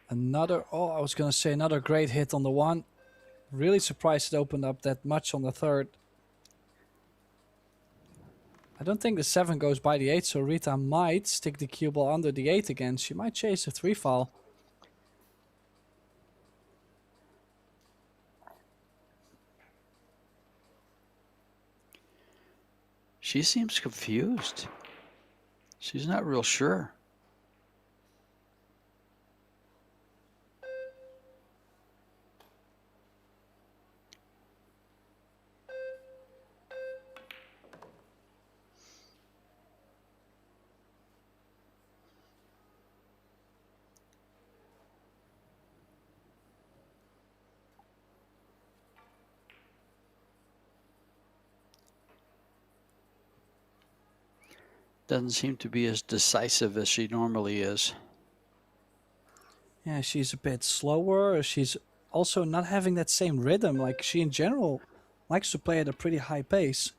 another, I was going to say another great hit on the one. Really surprised it opened up that much on the third. I don't think the 7 goes by the 8, so Rita might stick the cue ball under the 8 again. She might chase a 3 foul. She seems confused. She's not real sure. Doesn't seem to be as decisive as she normally is. Yeah, she's a bit slower. She's also not having that same rhythm. Like, she in general likes to play at a pretty high pace.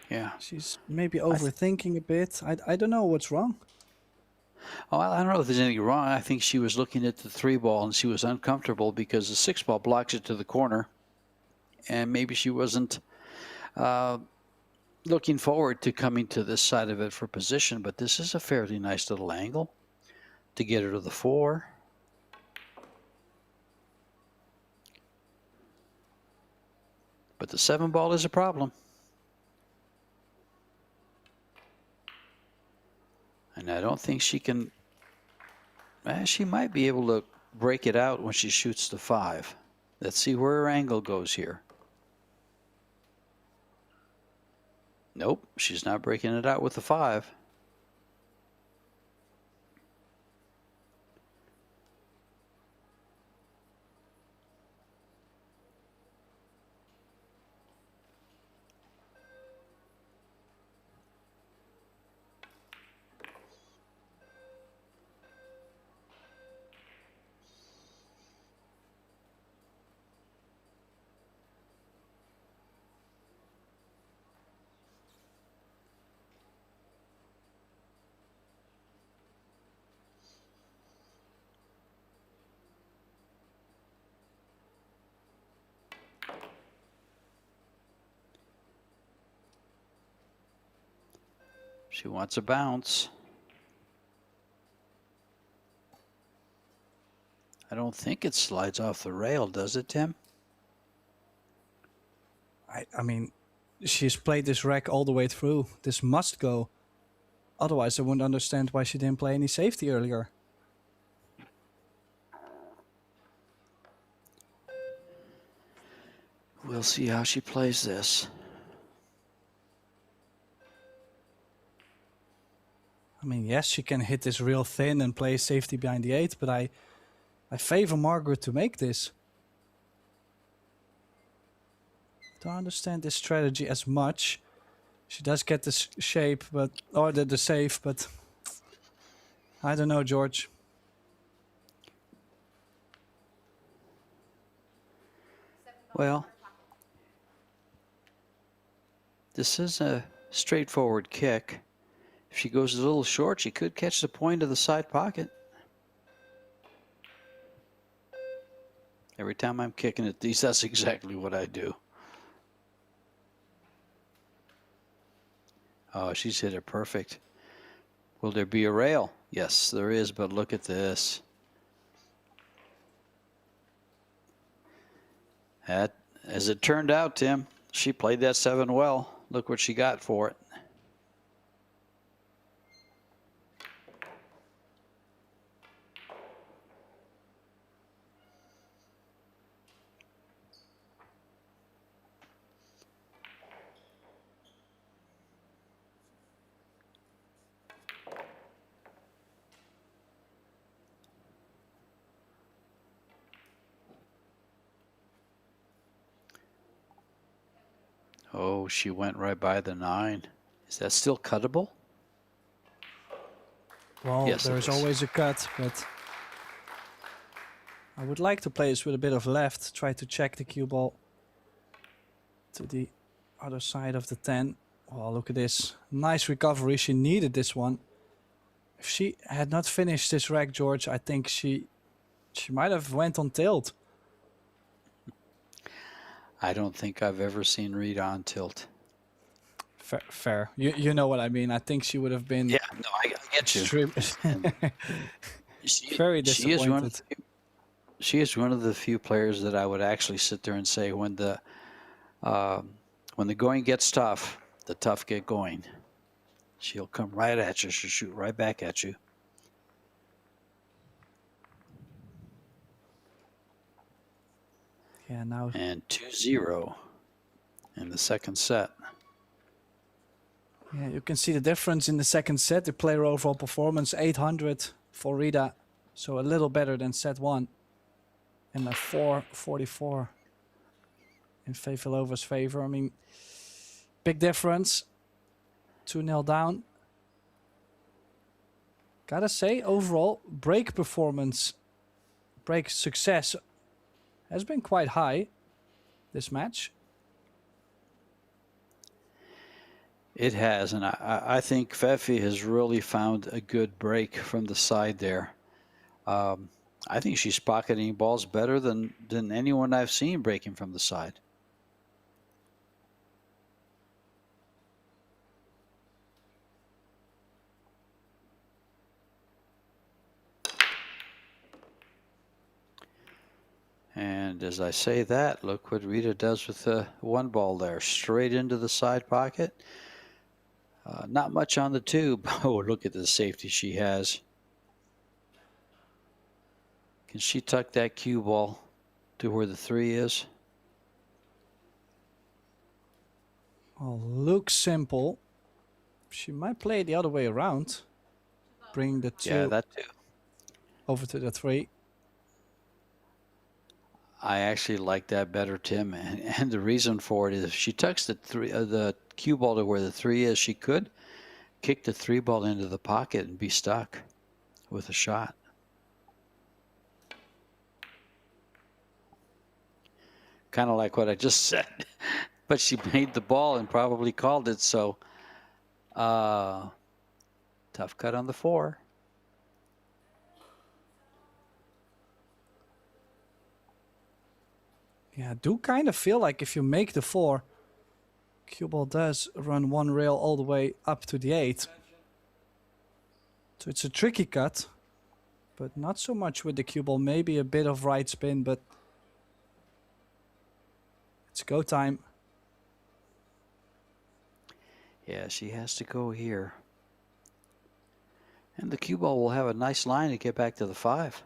Yeah. She's maybe overthinking a bit. I don't know what's wrong. Oh, I don't know if there's anything wrong. I think she was looking at the 3 ball and she was uncomfortable because the 6 ball blocks it to the corner. And maybe she wasn't looking forward to coming to this side of it for position, but this is a fairly nice little angle to get her to the 4. But the 7 ball is a problem. And I don't think she can, she might be able to break it out when she shoots the 5. Let's see where her angle goes here. Nope, she's not breaking it out with the 5. She wants a bounce. I don't think it slides off the rail, does it, Tim? I mean, she's played this rack all the way through. This must go. Otherwise, I wouldn't understand why she didn't play any safety earlier. We'll see how she plays this. I mean, yes, she can hit this real thin and play safety behind the 8, but I favor Margaret to make this. Don't understand this strategy as much. She does get the shape, but or the save, but I don't know, George. Well, this is a straightforward kick. If she goes a little short, she could catch the point of the side pocket. Every time I'm kicking at these, that's exactly what I do. Oh, she's hit it perfect. Will there be a rail? Yes, there is, but look at this. As it turned out, Tim, she played that 7 well. Look what she got for it. Oh, she went right by the 9. Is that still cuttable? Well, Yes, it there's is. always a cut, but I would like to play this with a bit of left. Try to check the cue ball to the other side of the 10. Oh, look at this. Nice recovery. She needed this one. If she had not finished this rack, George, I think she might have went on tilt. I don't think I've ever seen Rita on tilt. Fair. You know what I mean. I think she would have been Yeah, no, I get you. extreme. Very disappointed. She is one of the few players that I would actually sit there and say, when the going gets tough, the tough get going. She'll come right at you. She'll shoot right back at you. Yeah, now. And 2-0 in the second set. Yeah, you can see the difference in the second set. The player overall performance 800 for Rita, so a little better than set 1, and a 444 in Fefilova's favor. I mean, big difference. 2-0 down. Gotta say, overall, break performance, break success has been quite high this match. It has, and I think Fefi has really found a good break from the side there. I think she's pocketing balls better than anyone I've seen breaking from the side. And as I say that, look what Rita does with the 1 ball there. Straight into the side pocket. Not much on the 2. Oh, look at the safety she has. Can she tuck that cue ball to where the 3 is? Well, looks simple. She might play it the other way around. Bring the 2 Yeah, that too. over to the 3. I actually like that better, Tim, and the reason for it is if she tucks the cue ball to where the 3 is, she could kick the 3 ball into the pocket and be stuck with a shot. Kind of like what I just said, but she made the ball and probably called it, so tough cut on the 4. Yeah, I do kind of feel like if you make the 4, cue ball does run 1 rail all the way up to the 8. So it's a tricky cut, but not so much with the cue ball. Maybe a bit of right spin, but it's go time. Yeah, she has to go here. And the cue ball will have a nice line to get back to the 5.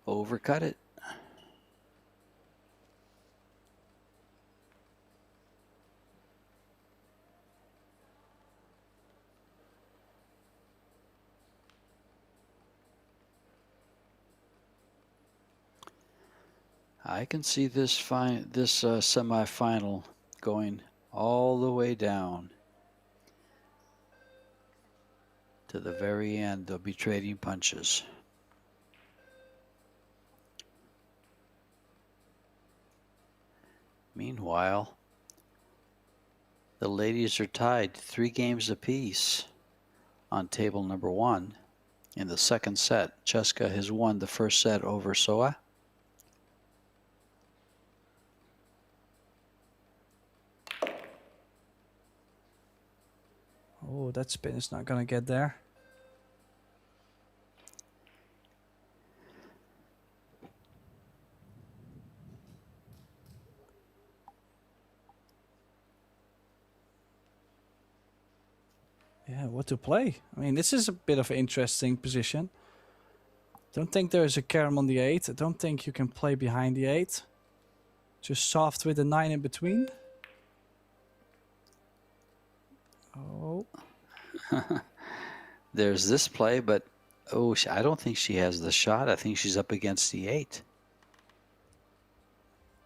Overcut it. I can see this semifinal going all the way down to the very end. They'll be trading punches. Meanwhile, the ladies are tied 3 games apiece on table number 1. In the second set, Cheska has won the first set over Soa. Oh, that spin is not going to get there. Yeah, what to play? I mean, this is a bit of an interesting position. Don't think there's a carom on the 8. I don't think you can play behind the 8. Just soft with the 9 in between. Oh. There's this play, but Oh, I don't think she has the shot. I think she's up against the 8.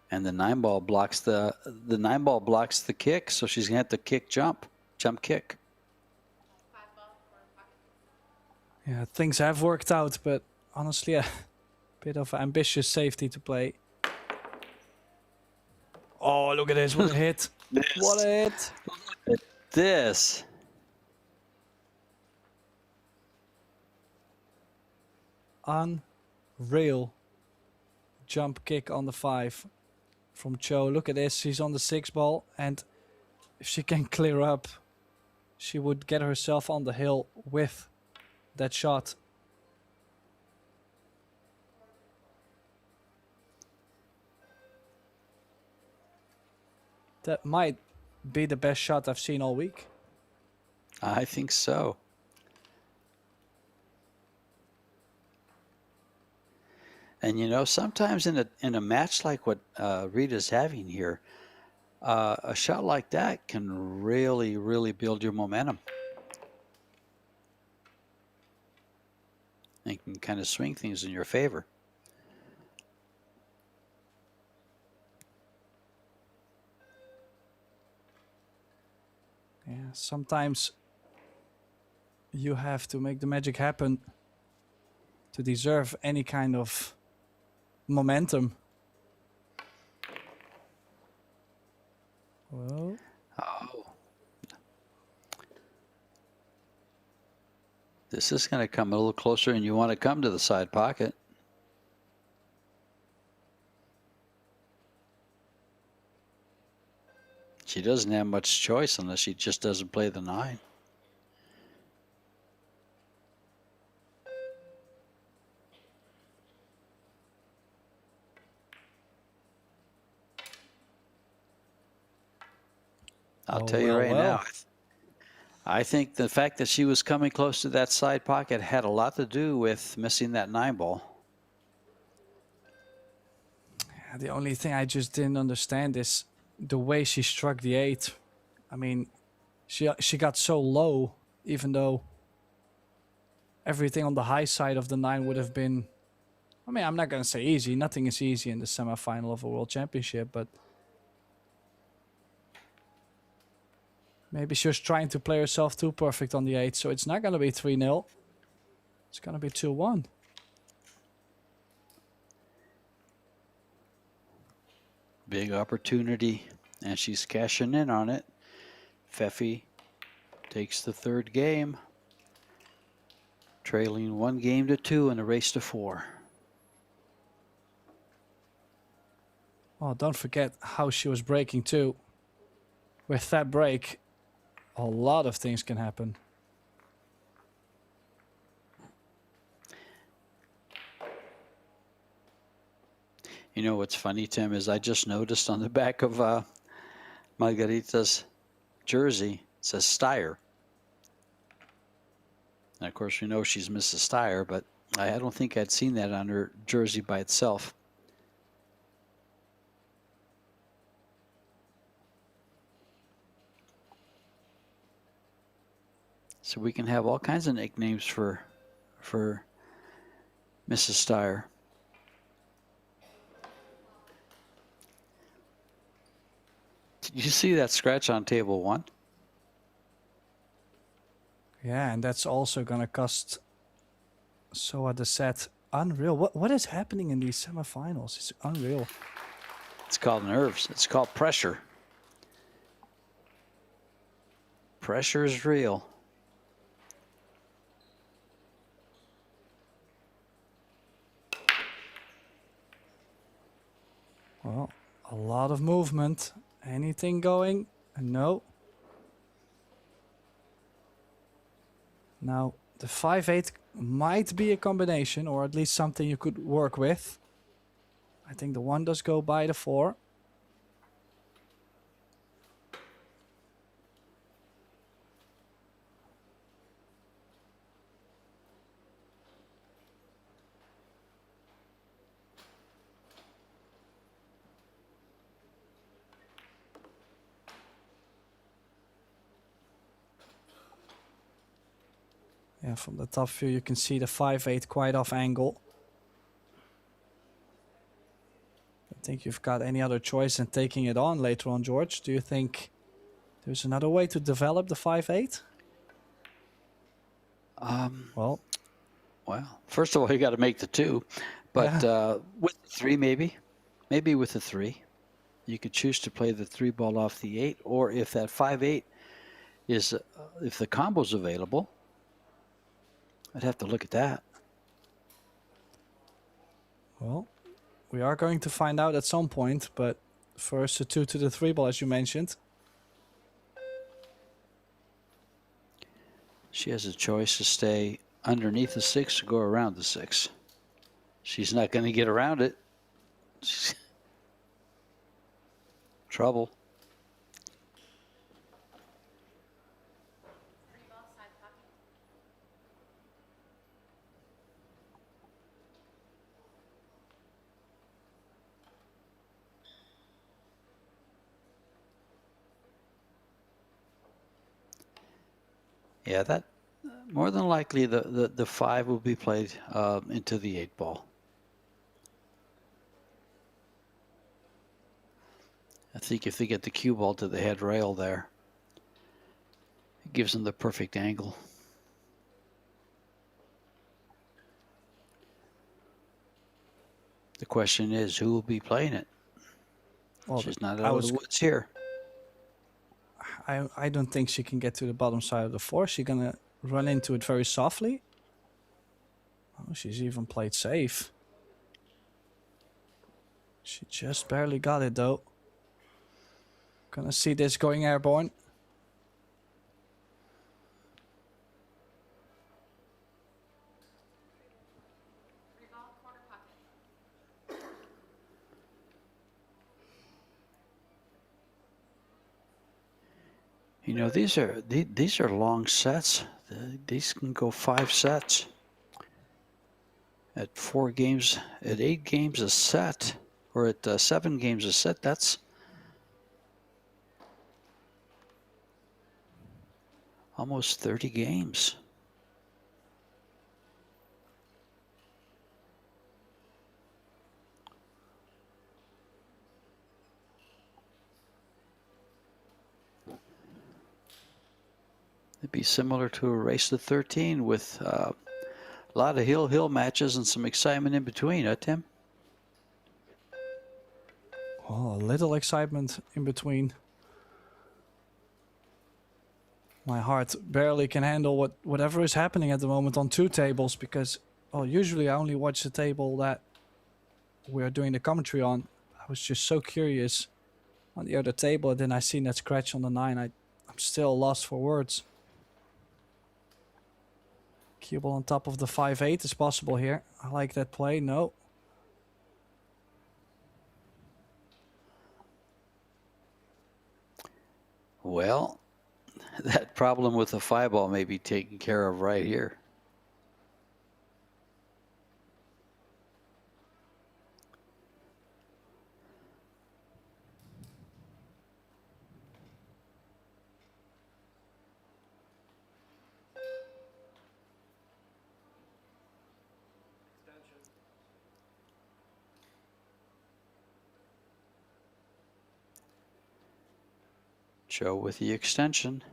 And the 9 ball blocks the 9 ball blocks the kick, so she's gonna have to jump kick. 5 ball for pocket. Yeah, things have worked out, but honestly, a bit of ambitious safety to play. Oh, look at this! What a hit! What a hit! Look at this. Unreal jump kick on the 5 from Cho. Look at this. She's on the 6 ball, and if she can clear up, she would get herself on the hill with that shot. That might be the best shot I've seen all week. I think so. And you know, sometimes in a match like what Rita's having here, a shot like that can really build your momentum. And can kind of swing things in your favor. Yeah, sometimes you have to make the magic happen to deserve any kind of momentum. Whoa. Oh. This is going to come a little closer, and you want to come to the side pocket. She doesn't have much choice unless she just doesn't play the 9. I'll tell you right now, I think the fact that she was coming close to that side pocket had a lot to do with missing that 9 ball. Yeah, the only thing I just didn't understand is the way she struck the 8. I mean, she got so low, even though everything on the high side of the 9 would have been, I mean, I'm not going to say easy. Nothing is easy in the semifinal of a world championship, but maybe she was trying to play herself too perfect on the 8, so it's not going to be 3-0. It's going to be 2-1. Big opportunity, and she's cashing in on it. Pfeffi takes the 3rd game, trailing 1 game to 2 in a race to 4. Oh, don't forget how she was breaking too. With that break, a lot of things can happen. You know what's funny, Tim, is I just noticed on the back of Margarita's jersey, it says Steyer. And of course, we know she's Mrs. Steyer, but I don't think I'd seen that on her jersey by itself. So we can have all kinds of nicknames for Mrs. Steyer. Did you see that scratch on table 1? Yeah, and that's also going to cost Soa the set. Unreal. What is happening in these semifinals? It's unreal. It's called nerves. It's called pressure. Pressure is real. Well, a lot of movement. Anything going? No. Now, the 5-8 might be a combination, or at least something you could work with. I think the 1 does go by the 4. Yeah, from the top view, you can see the 5-8 quite off angle. I think you've got any other choice in taking it on later on, George. Do you think there's another way to develop the 5-8? Well, first of all, you got to make the 2, but with the 3, maybe with the 3, you could choose to play the 3 ball off the 8, or if that 5-8 is, if the combo's available, I'd have to look at that. Well, we are going to find out at some point, but first the 2 to the 3 ball, as you mentioned. She has a choice to stay underneath the 6 or go around the 6. She's not going to get around it. Trouble. Yeah, that more than likely the 5 will be played into the 8 ball. I think if they get the cue ball to the head rail there, it gives them the perfect angle. The question is, who will be playing it? Well, she's not out of the woods here. I don't think she can get to the bottom side of the 4. She's going to run into it very softly. Oh, she's even played safe. She just barely got it, though. Gonna see this going airborne. You know, these are long sets. These can go 5 sets. At 4 games, at 8 games a set, or at 7 games a set, that's almost 30 games. It'd be similar to a race to 13 with a lot of hill matches and some excitement in between, huh, Tim? Oh, a little excitement in between. My heart barely can handle whatever is happening at the moment on 2 tables because, well, usually I only watch the table that we're doing the commentary on. I was just so curious on the other table, and then I seen that scratch on the 9. I'm still lost for words. Cue ball on top of the 5-8 is possible here. I like that play. No. Well, that problem with the 5 ball may be taken care of right here. Joe with the extension.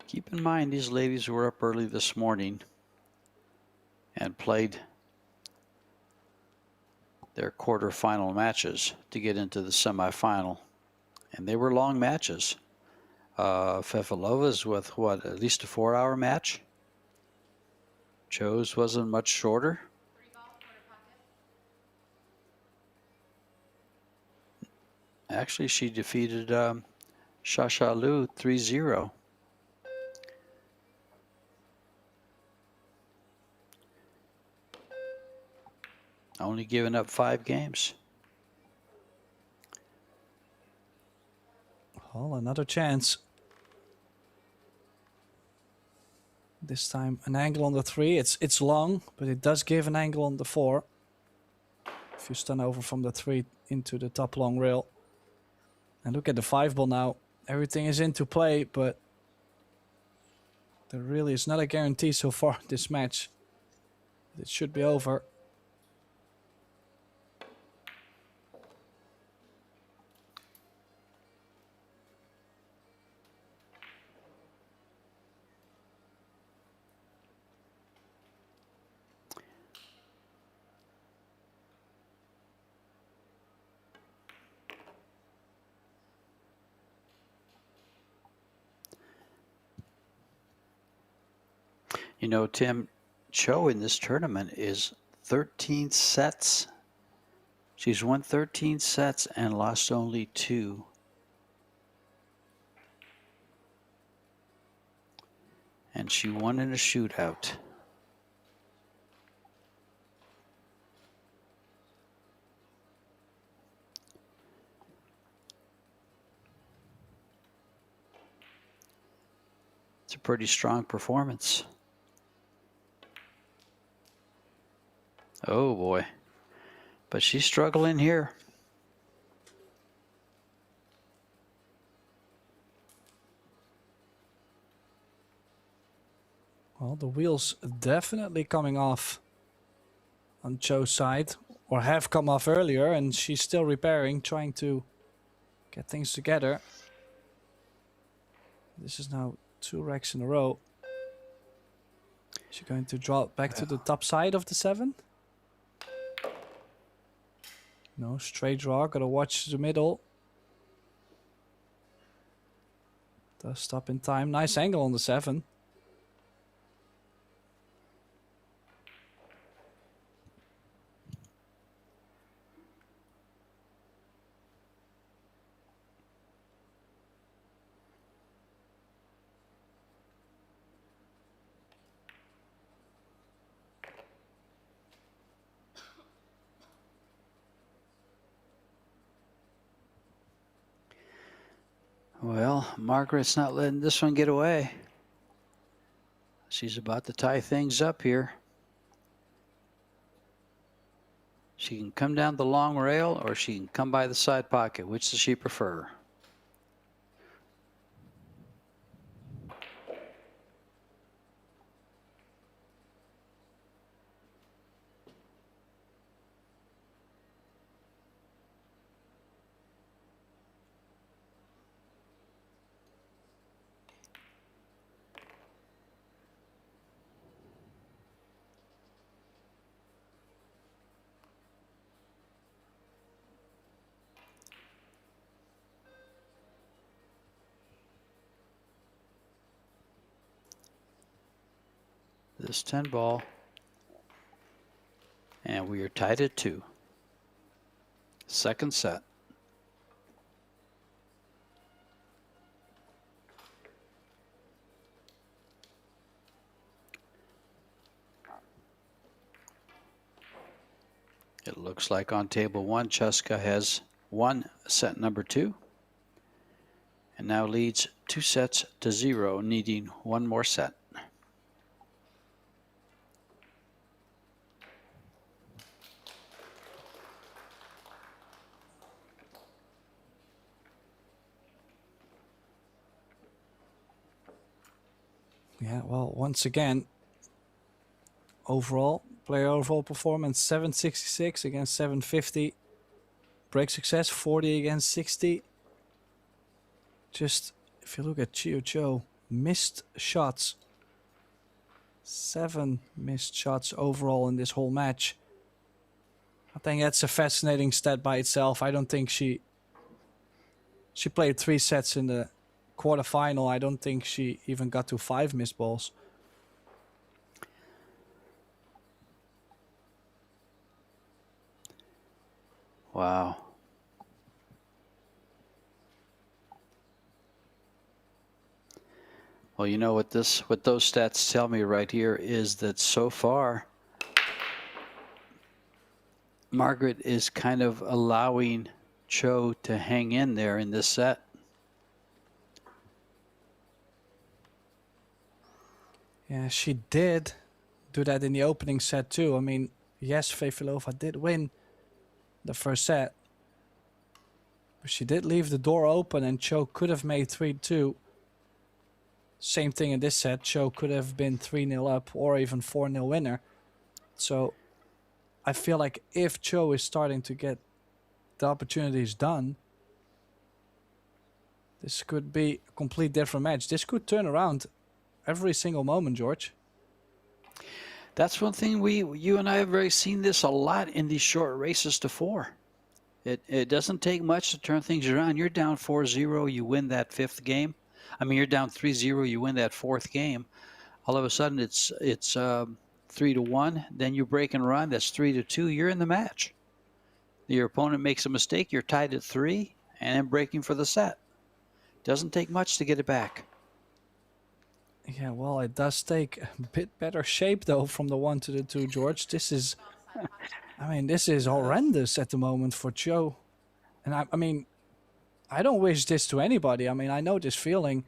Keep in mind, these ladies were up early this morning and played their quarterfinal matches to get into the semifinal. And they were long matches. Fefilova's with, what, at least a 4-hour match? Joe's wasn't much shorter. Actually, she defeated Shasha Lu 3-0. Only giving up 5 games. Well, another chance. This time an angle on the 3. It's long, but it does give an angle on the 4. If you stun over from the 3 into the top long rail. And look at the 5 ball now. Everything is into play, but there really is not a guarantee so far this match. It should be over. You know, Tim, Cho in this tournament is 13 sets. She's won 13 sets and lost only 2. And she won in a shootout. It's a pretty strong performance. Oh boy, but she's struggling here. Well, the wheels definitely coming off on Cho's side, or have come off earlier, and she's still repairing, trying to get things together. This is now 2 racks in a row. Is she going to draw it back to the top side of the 7? No, straight draw, gotta watch the middle. Does stop in time. Nice angle on the 7. Well, Margaret's not letting this one get away. She's about to tie things up here. She can come down the long rail or she can come by the side pocket. Which does she prefer? This 10 ball, and we are tied at 2. Second set. It looks like on table 1, Cheska has won set number 2 and now leads 2 sets to 0, needing 1 more set. Yeah, well, once again, player overall performance 766 against 750. Break success 40 against 60. Just, if you look at Cho, missed shots. 7 missed shots overall in this whole match. I think that's a fascinating stat by itself. I don't think she played 3 sets in the quarterfinal. I don't think she even got to 5 missed balls. Wow. Well, you know what those stats tell me right here is that so far Margaret is kind of allowing Cho to hang in there in this set. Yeah, she did do that in the opening set too. I mean, yes, Fefilova did win the first set, but she did leave the door open, and Cho could have made 3-2. Same thing in this set. Cho could have been 3-0 up or even 4-0 winner. So I feel like if Cho is starting to get the opportunities done, this could be a complete different match. This could turn around every single moment, George. That's one thing you and I have really seen this a lot in these short races to 4. It doesn't take much to turn things around. You're down 4-0, you win that 5th game. I mean, you're down 3-0, you win that 4th game. All of a sudden, it's 3-1. Then you break and run. That's 3-2. You're in the match. Your opponent makes a mistake. You're tied at 3, and then breaking for the set. Doesn't take much to get it back. Yeah, well, it does take a bit better shape though from the 1 to the 2, George. This is, I mean, this is horrendous at the moment for Cho. And I mean, I don't wish this to anybody. I mean, I know this feeling,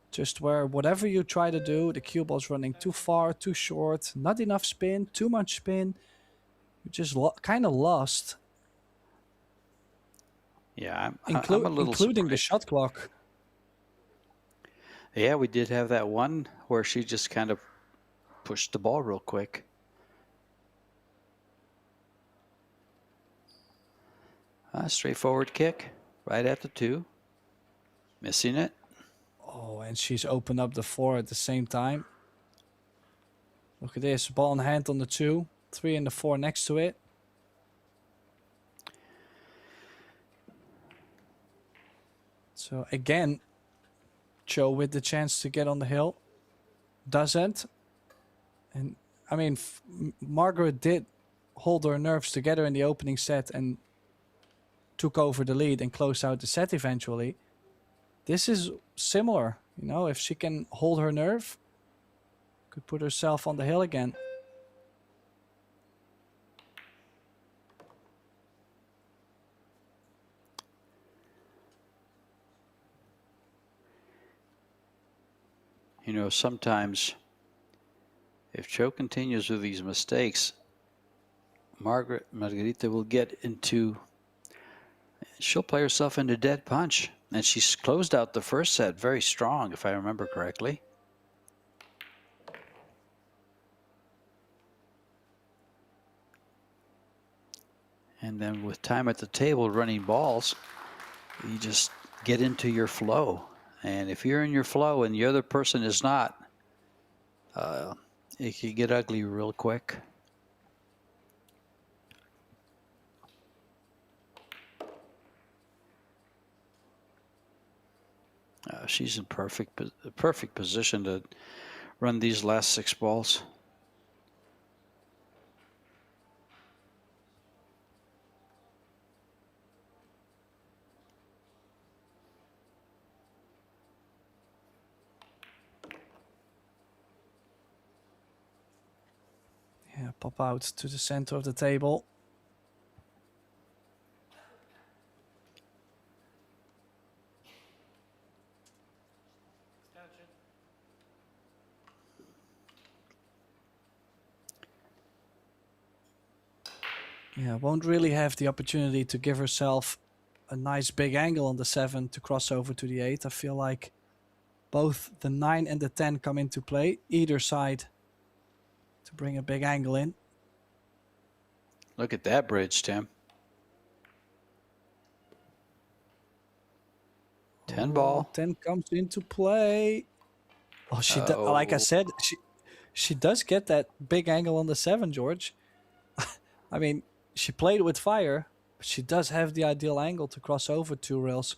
just where whatever you try to do, the cue ball's running too far, too short, not enough spin, too much spin. You just kind of lost. Yeah, I'm a little including the surprised. shot clock. Yeah, we did have that one where she just kind of pushed the ball real quick. Straightforward kick, right at the 2. Missing it. Oh, and she's opened up the 4 at the same time. Look at this, ball in hand on the 2, 3 and the 4 next to it. So again, Cho with the chance to get on the hill. Doesn't. And I mean, Margaret did hold her nerves together in the opening set and took over the lead and closed out the set eventually. This is similar, you know, if she can hold her nerve, could put herself on the hill again. You know, sometimes if Cho continues with these mistakes, Margarita will get into, she'll play herself into dead punch. And she's closed out the first set very strong, if I remember correctly. And then with time at the table, running balls, you just get into your flow. And if you're in your flow and the other person is not, it can get ugly real quick. She's in perfect position to run these last 6 balls. Yeah, pop out to the center of the table. Yeah, won't really have the opportunity to give herself a nice big angle on the 7 to cross over to the 8. I feel like both the 9 and the 10 come into play, either side, to bring a big angle in. Look at that bridge, Tim. 10 ball. 10 comes into play. Oh, like I said, she does get that big angle on the 7, George. I mean, she played with fire, but she does have the ideal angle to cross over 2 rails.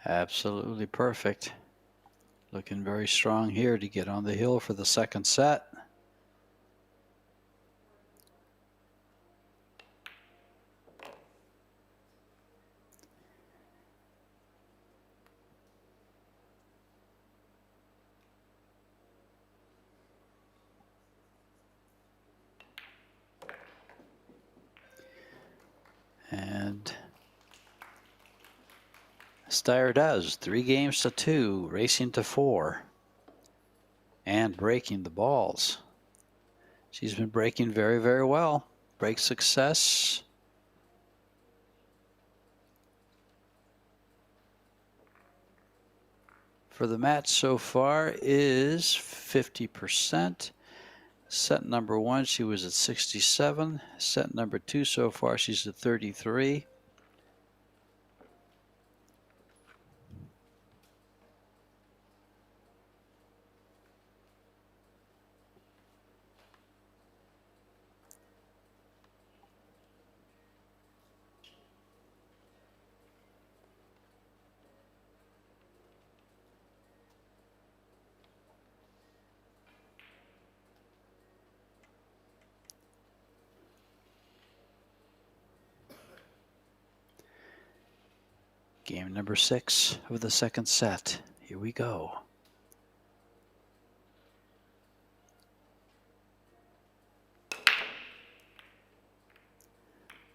Absolutely perfect. Looking very strong here to get on the hill for the second set. And Steyer does 3-2, racing to 4, and breaking the balls. She's been breaking very, very well. Break success. For the match so far is 50%. Set number 1, she was at 67. Set number 2 so far, she's at 33. Game number 6 of the second set. Here we go.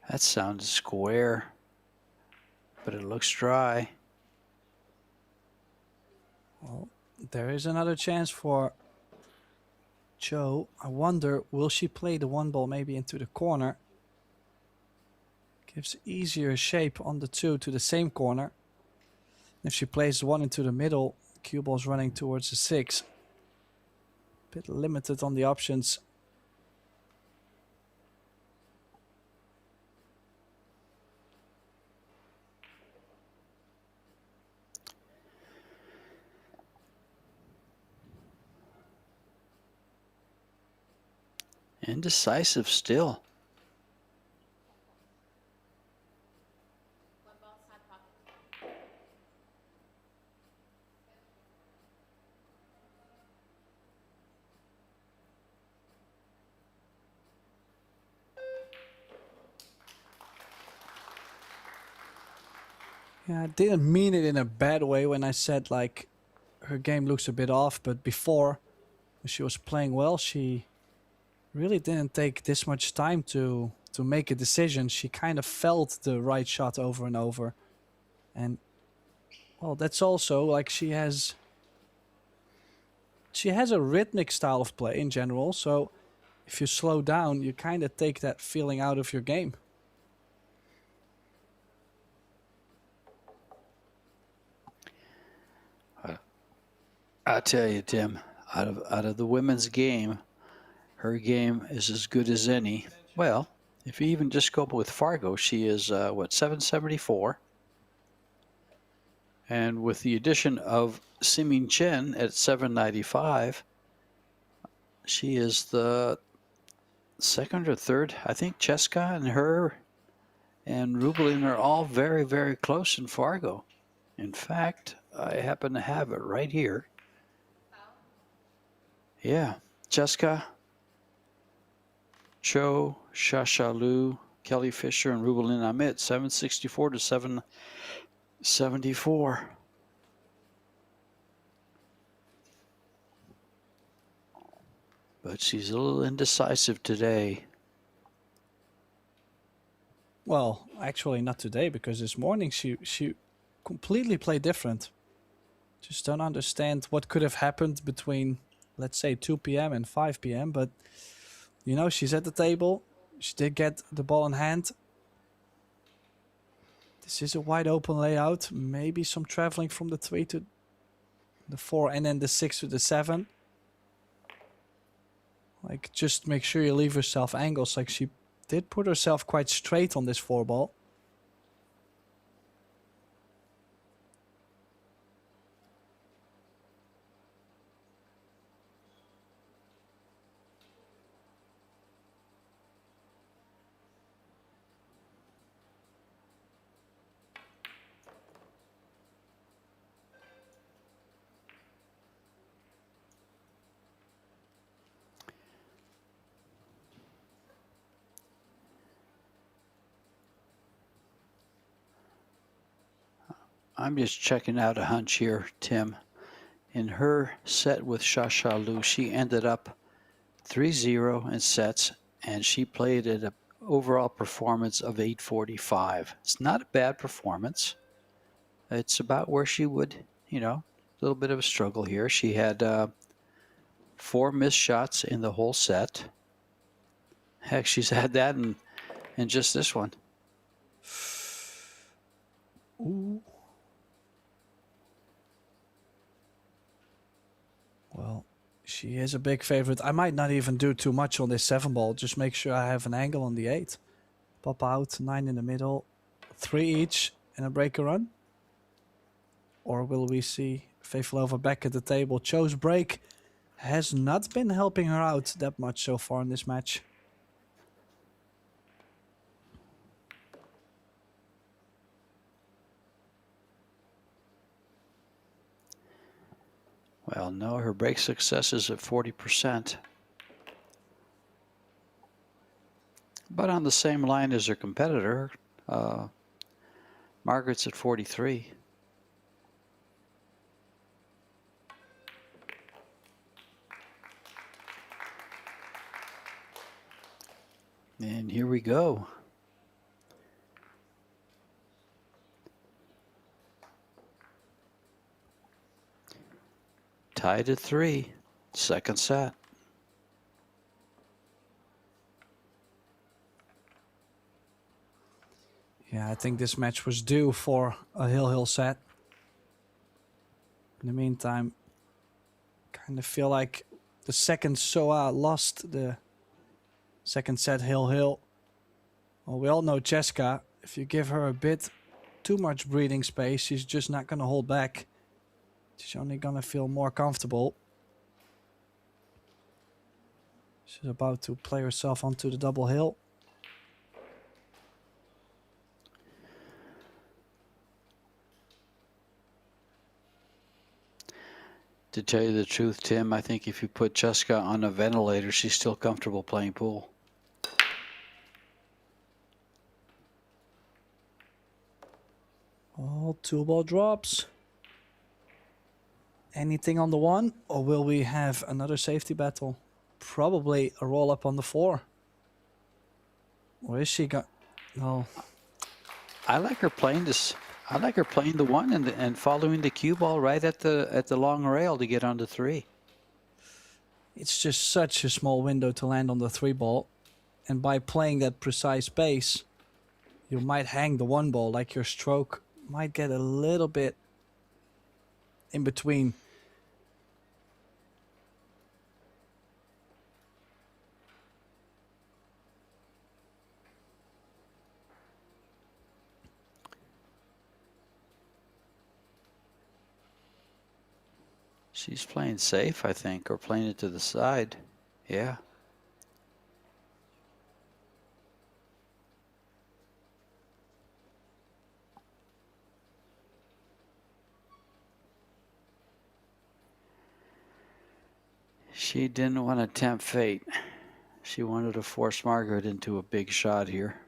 That sounds square, but it looks dry. Well, there is another chance for Cho. I wonder, will she play the one ball maybe into the corner? Gives easier shape on the 2 to the same corner. If she plays the 1 into the middle, cue ball's running towards the 6. Bit limited on the options. Indecisive still. One ball, side pocket. Yeah, I didn't mean it in a bad way when I said like her game looks a bit off, but before when she was playing well, she really didn't take this much time to make a decision. She kind of felt the right shot over and over. And well, that's also like she has a rhythmic style of play in general, so if you slow down, you kind of take that feeling out of your game. I tell you, Tim, out of the women's game, her game is as good as any. Well, if you even just go with Fargo, she is, 774? And with the addition of Simin Chen at 795, she is the second or third. I think Cheska and her and Rubelin are all very, very close in Fargo. In fact, I happen to have it right here. Yeah, Cheska, Cho, Shashalu, Kelly Fisher, and Rubelin Amit, 764 to 774. But she's a little indecisive today. Well, actually not today, because this morning she completely played different. Just don't understand what could have happened between, let's say, 2 p.m. and 5 p.m. But, you know, she's at the table. She did get the ball in hand. This is a wide open layout. Maybe some traveling from the 3 to the 4 and then the 6 to the 7. Like, just make sure you leave yourself angles. Like, she did put herself quite straight on this 4 ball. I'm just checking out a hunch here, Tim. In her set with Shasha Lu, she ended up 3-0 in sets, and she played at an overall performance of 845. It's not a bad performance. It's about where she would, a little bit of a struggle here. She had 4 missed shots in the whole set. Heck, she's had that in just this one. Ooh. Well, she is a big favorite. I might not even do too much on this 7 ball. Just make sure I have an angle on the 8. Pop out, 9 in the middle, 3 each, and a breaker run. Or will we see Fefilova back at the table? Cho's break has not been helping her out that much so far in this match. Well, no, her break success is at 40%. But on the same line as her competitor, Margaret's at 43. And here we go. Tied at 3, second set. Yeah, I think this match was due for a hill set. In the meantime, kind of feel like the second Soa lost the second set hill. Well, we all know Cheska. If you give her a bit too much breathing space, she's just not going to hold back. She's only going to feel more comfortable. She's about to play herself onto the double hill. To tell you the truth, Tim, I think if you put Cheska on a ventilator, she's still comfortable playing pool. Oh, 2 ball drops. Anything on the 1, or will we have another safety battle? Probably a roll up on the 4. Or is she got? No. I like her playing this. I like her playing the 1 and following the cue ball right at the long rail to get onto 3. It's just such a small window to land on the 3 ball, and by playing that precise pace, you might hang the 1 ball. Like your stroke might get a little bit in between. She's playing safe, I think, or playing it to the side. Yeah. She didn't want to tempt fate. She wanted to force Margaret into a big shot here.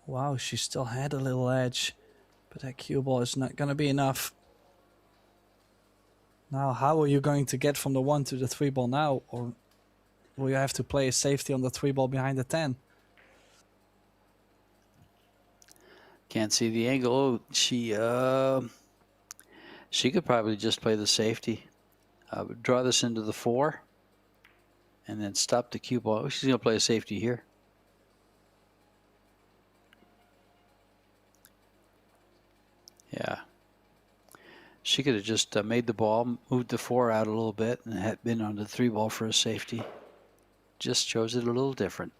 Wow, she still had a little edge, but that cue ball is not going to be enough. Now, how are you going to get from the 1 to the 3 ball now? Or will you have to play a safety on the 3 ball behind the 10? Can't see the angle. Oh, she could probably just play the safety. Draw this into the 4 and then stop the cue ball. She's going to play a safety here. Yeah. She could have just made the ball, moved the 4 out a little bit, and had been on the 3 ball for a safety. Just chose it a little different.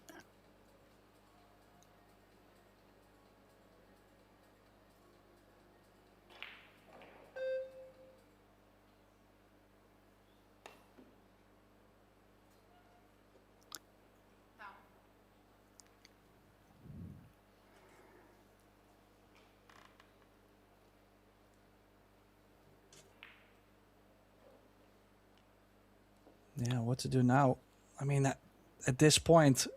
Yeah, what to do now? I mean, at this point,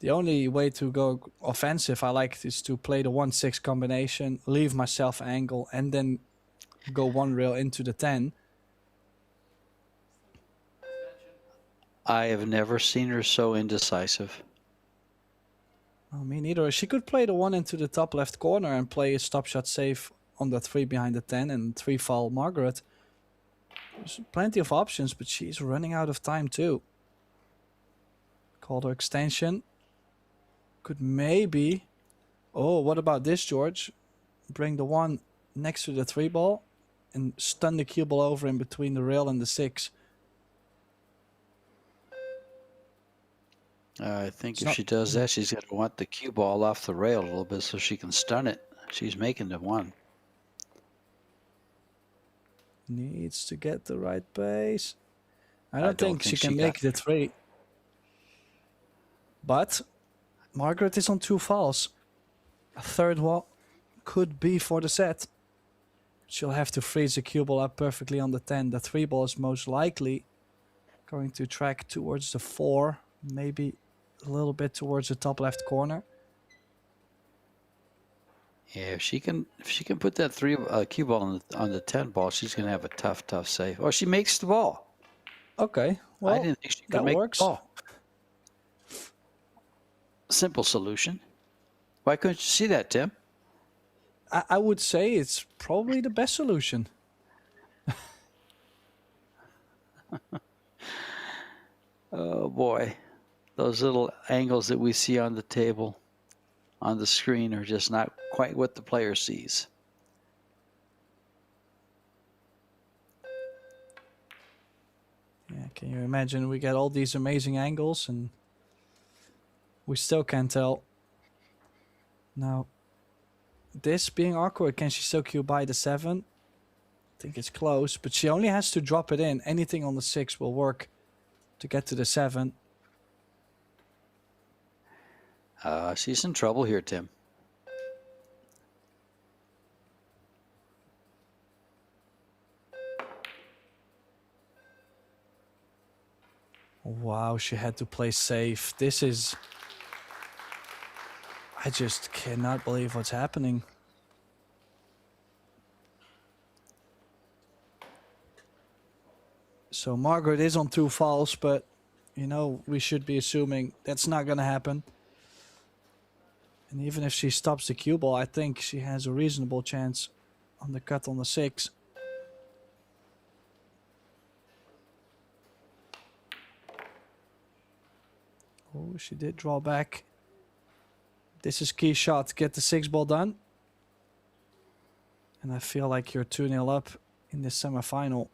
the only way to go offensive I like is to play the 1-6 combination, leave myself angle, and then go one rail into the 10. I have never seen her so indecisive. Oh, me neither. She could play the 1 into the top left corner and play a stop shot save on the 3 behind the 10 and 3 fall Margaret. There's plenty of options, but she's running out of time too. Called her extension. Could maybe... Oh, what about this, George? Bring the 1 next to the 3 ball and stun the cue ball over in between the rail and the 6. I think if she does that, she's going to want the cue ball off the rail a little bit so she can stun it. She's making the 1. Needs to get the right pace. I don't think she can make the 3. But Margaret is on 2 falls. A third wall could be for the set. She'll have to freeze the cue ball up perfectly on the 10. The 3 ball is most likely going to track towards the 4. Maybe a little bit towards the top left corner. Yeah, if she can put that 3 cue ball on the 10 ball, she's going to have a tough save. Oh, she makes the ball. Okay, well, I didn't think she could make works. the ball. Simple solution. Why couldn't you see that, Tim? I would say it's probably the best solution. Oh boy, those little angles that we see on the table, on the screen, are just not quite what the player sees. Yeah, can you imagine we get all these amazing angles and we still can't tell. Now, this being awkward, can she still cue by the 7? I think it's close, but she only has to drop it in. Anything on the 6 will work to get to the 7. She's in trouble here, Tim. Wow, she had to play safe. This is... I just cannot believe what's happening. So Margaret is on 2 falls, but, you know, we should be assuming that's not going to happen. And even if she stops the cue ball, I think she has a reasonable chance on the cut on the 6. Oh, she did draw back. This is key shot. Get the 6 ball done. And I feel like you're 2-0 up in this semifinal.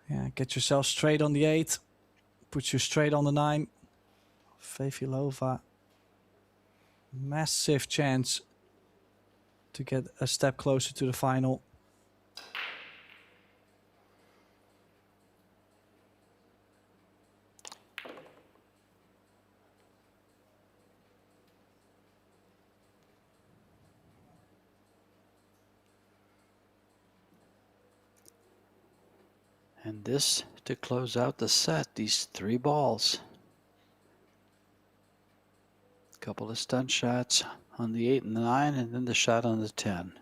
Yeah, get yourself straight on the 8. Put you straight on the 9. Fujifilm. Massive chance to get a step closer to the final. And this to close out the set, these 3 balls. Couple of stun shots on the 8 and the 9, and then the shot on the 10.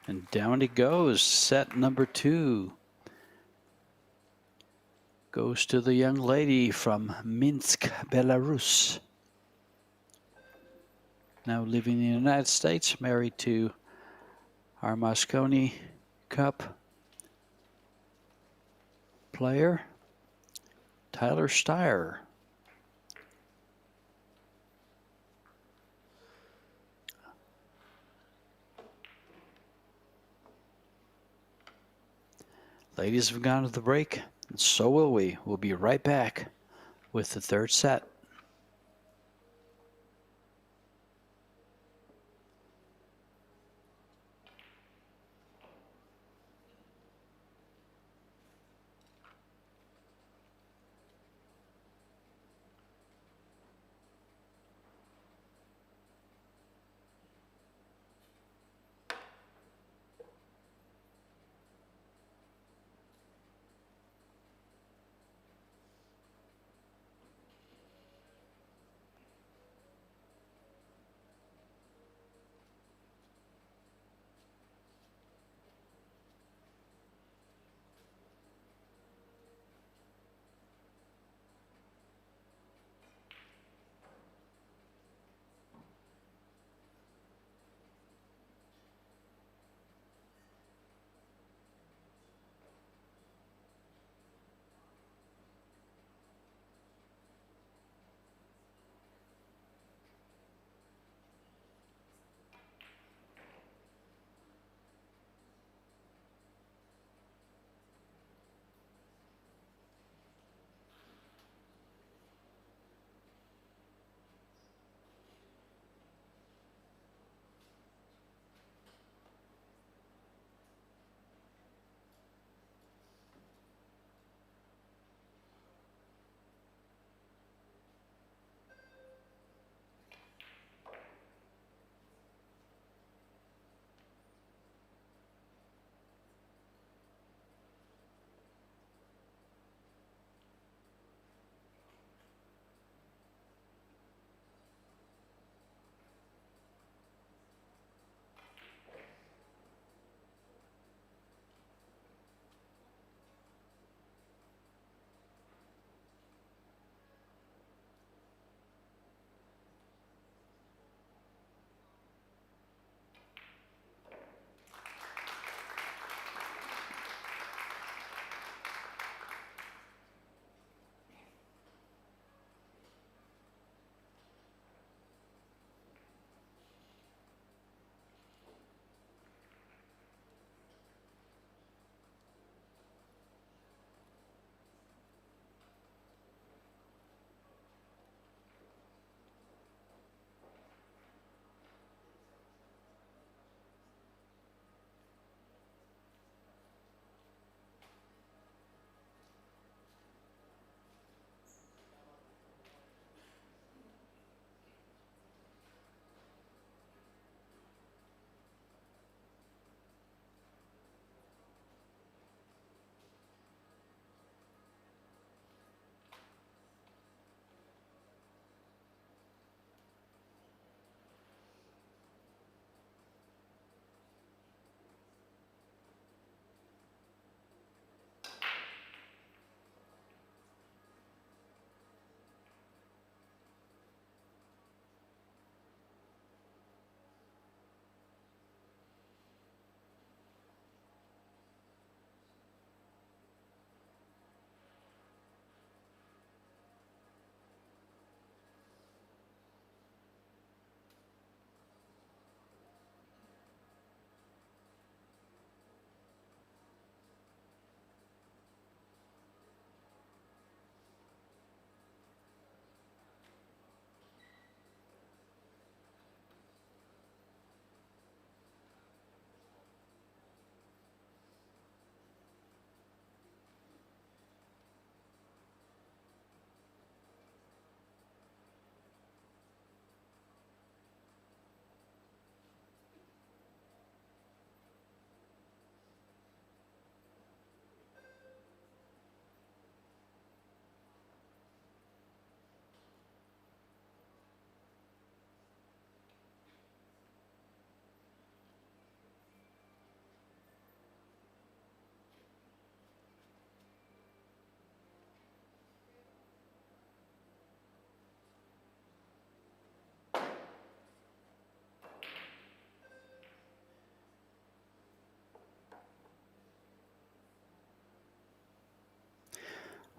And down he goes. Set number 2 goes to the young lady from Minsk, Belarus. now living in the United States, married to our Mosconi Cup player, Tyler Steyer. Ladies have gone to the break, and so will we. We'll be right back with the third set.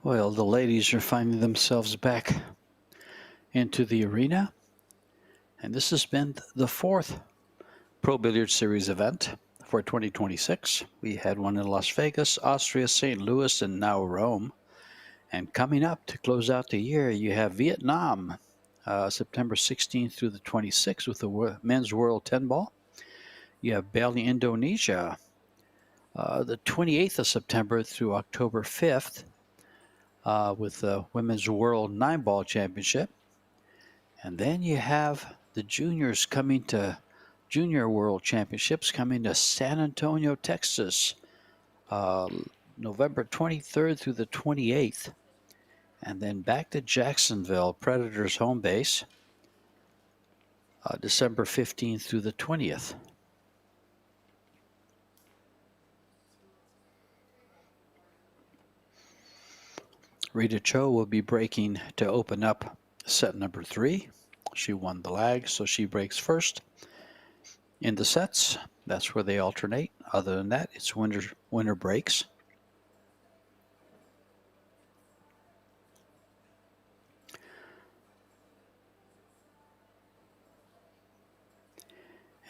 Well, the ladies are finding themselves back into the arena. And this has been the fourth Pro Billiard Series event for 2026. We had one in Las Vegas, Austria, St. Louis, and now Rome. And coming up to close out the year, you have Vietnam, September 16th through the 26th with the Men's World 10 Ball. You have Bali, Indonesia, the 28th of September through October 5th with the Women's World 9 Ball Championship. And then you have the juniors coming to Junior World Championships coming to San Antonio, Texas, November 23rd through the 28th. And then back to Jacksonville, Predators home base, December 15th through the 20th. Rita Cho will be breaking to open up set number 3. She won the lag, so she breaks first. In the sets, that's where they alternate. Other than that, it's winner breaks.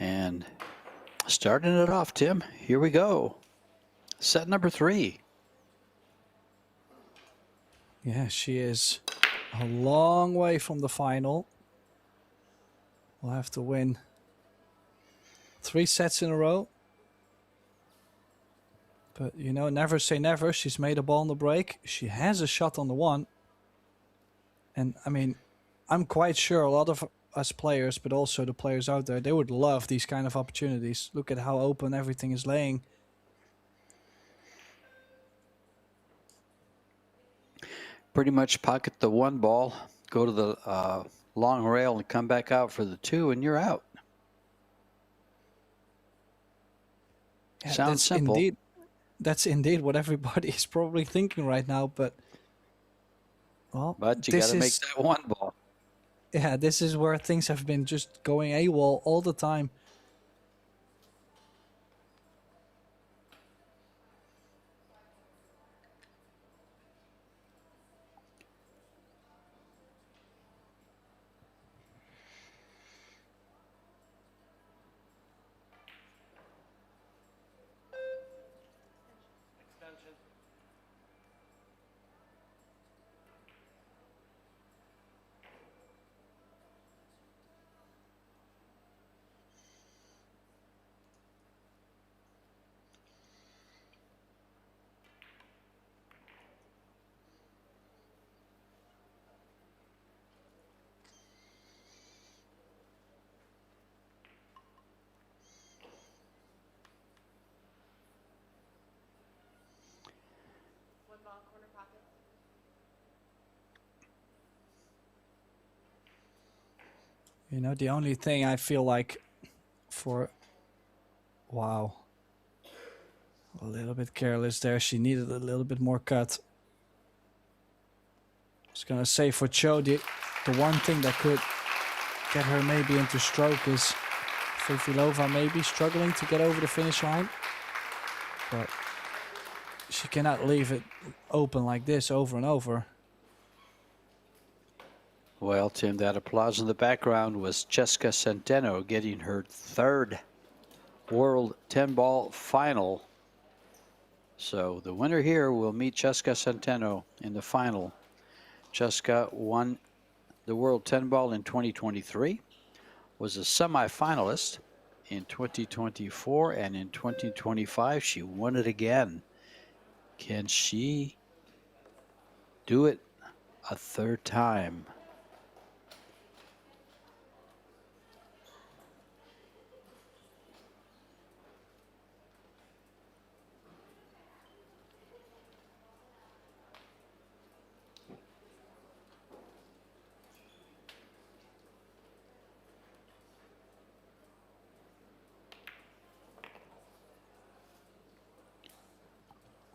And starting it off, Tim, here we go. Set number 3. Yeah, she is a long way from the final. We'll have to win 3 sets in a row. But, you know, never say never. She's made a ball on the break. She has a shot on the 1. And, I mean, I'm quite sure a lot of us players, but also the players out there, they would love these kind of opportunities. Look at how open everything is laying. Pretty much pocket the 1 ball, go to the long rail and come back out for the 2, and you're out. Yeah, Sounds simple. That's indeed what everybody is probably thinking right now, but well, but you got to make that 1 ball. Yeah, this is where things have been just going AWOL all the time. You know, the only thing I feel like for... Wow. A little bit careless there. She needed a little bit more cut. I was going to say for Cho, the one thing that could get her maybe into stroke is Fujifilm maybe struggling to get over the finish line. But she cannot leave it open like this over and over. Well, Tim, that applause in the background was Cesca Centeno getting her 3rd World 10-ball final. So the winner here will meet Cesca Centeno in the final. Cesca won the World 10-ball in 2023, was a semifinalist in 2024, and in 2025 she won it again. Can she do it a 3rd time?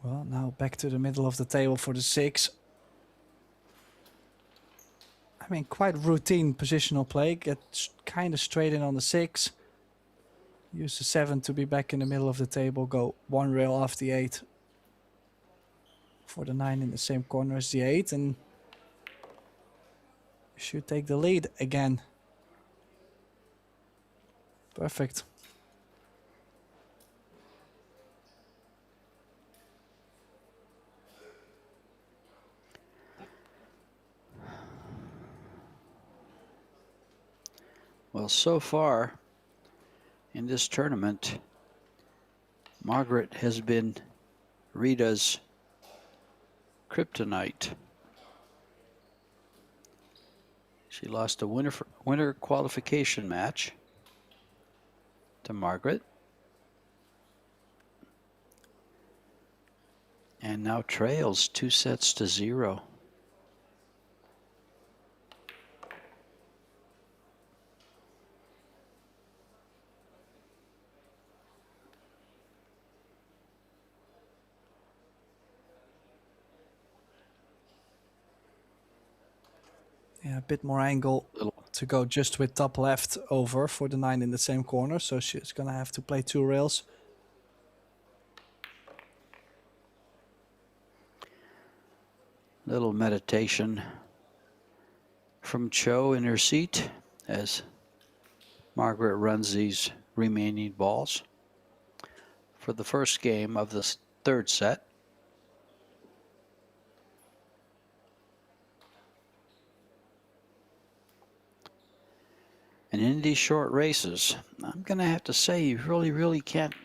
Well, now back to the middle of the table for the 6. I mean, quite routine positional play. Get kind of straight in on the 6. Use the 7 to be back in the middle of the table. Go 1 rail off the 8 for the 9 in the same corner as the 8, and should take the lead again. Perfect. Well, so far in this tournament, Margaret has been Rita's kryptonite. She lost a winter qualification match to Margaret. And now trails 2-0. Yeah, a bit more angle to go just with top left over for the 9 in the same corner. So she's going to have to play 2 rails. Little meditation from Cho in her seat as Margaret runs these remaining balls for the first game of the third set. And in these short races, I'm going to have to say you really can't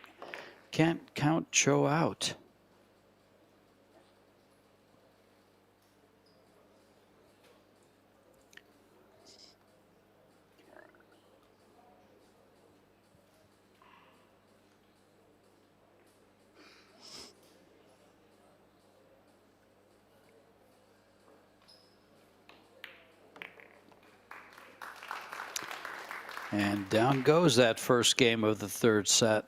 count Cho out. And down goes that first game of the third set.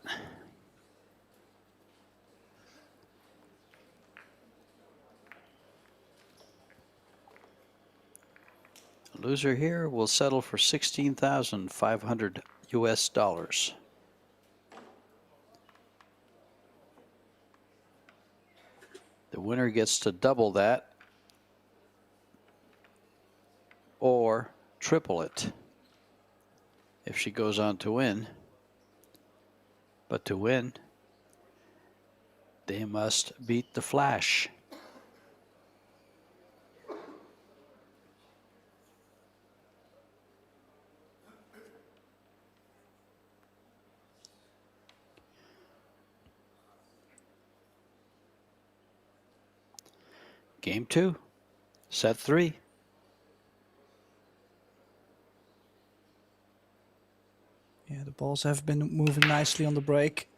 The loser here will settle for $16,500 US. The winner gets to double that or triple it if she goes on to win. But to win, they must beat the Flash. Game 2, set 3. Yeah, the balls have been moving nicely on the break.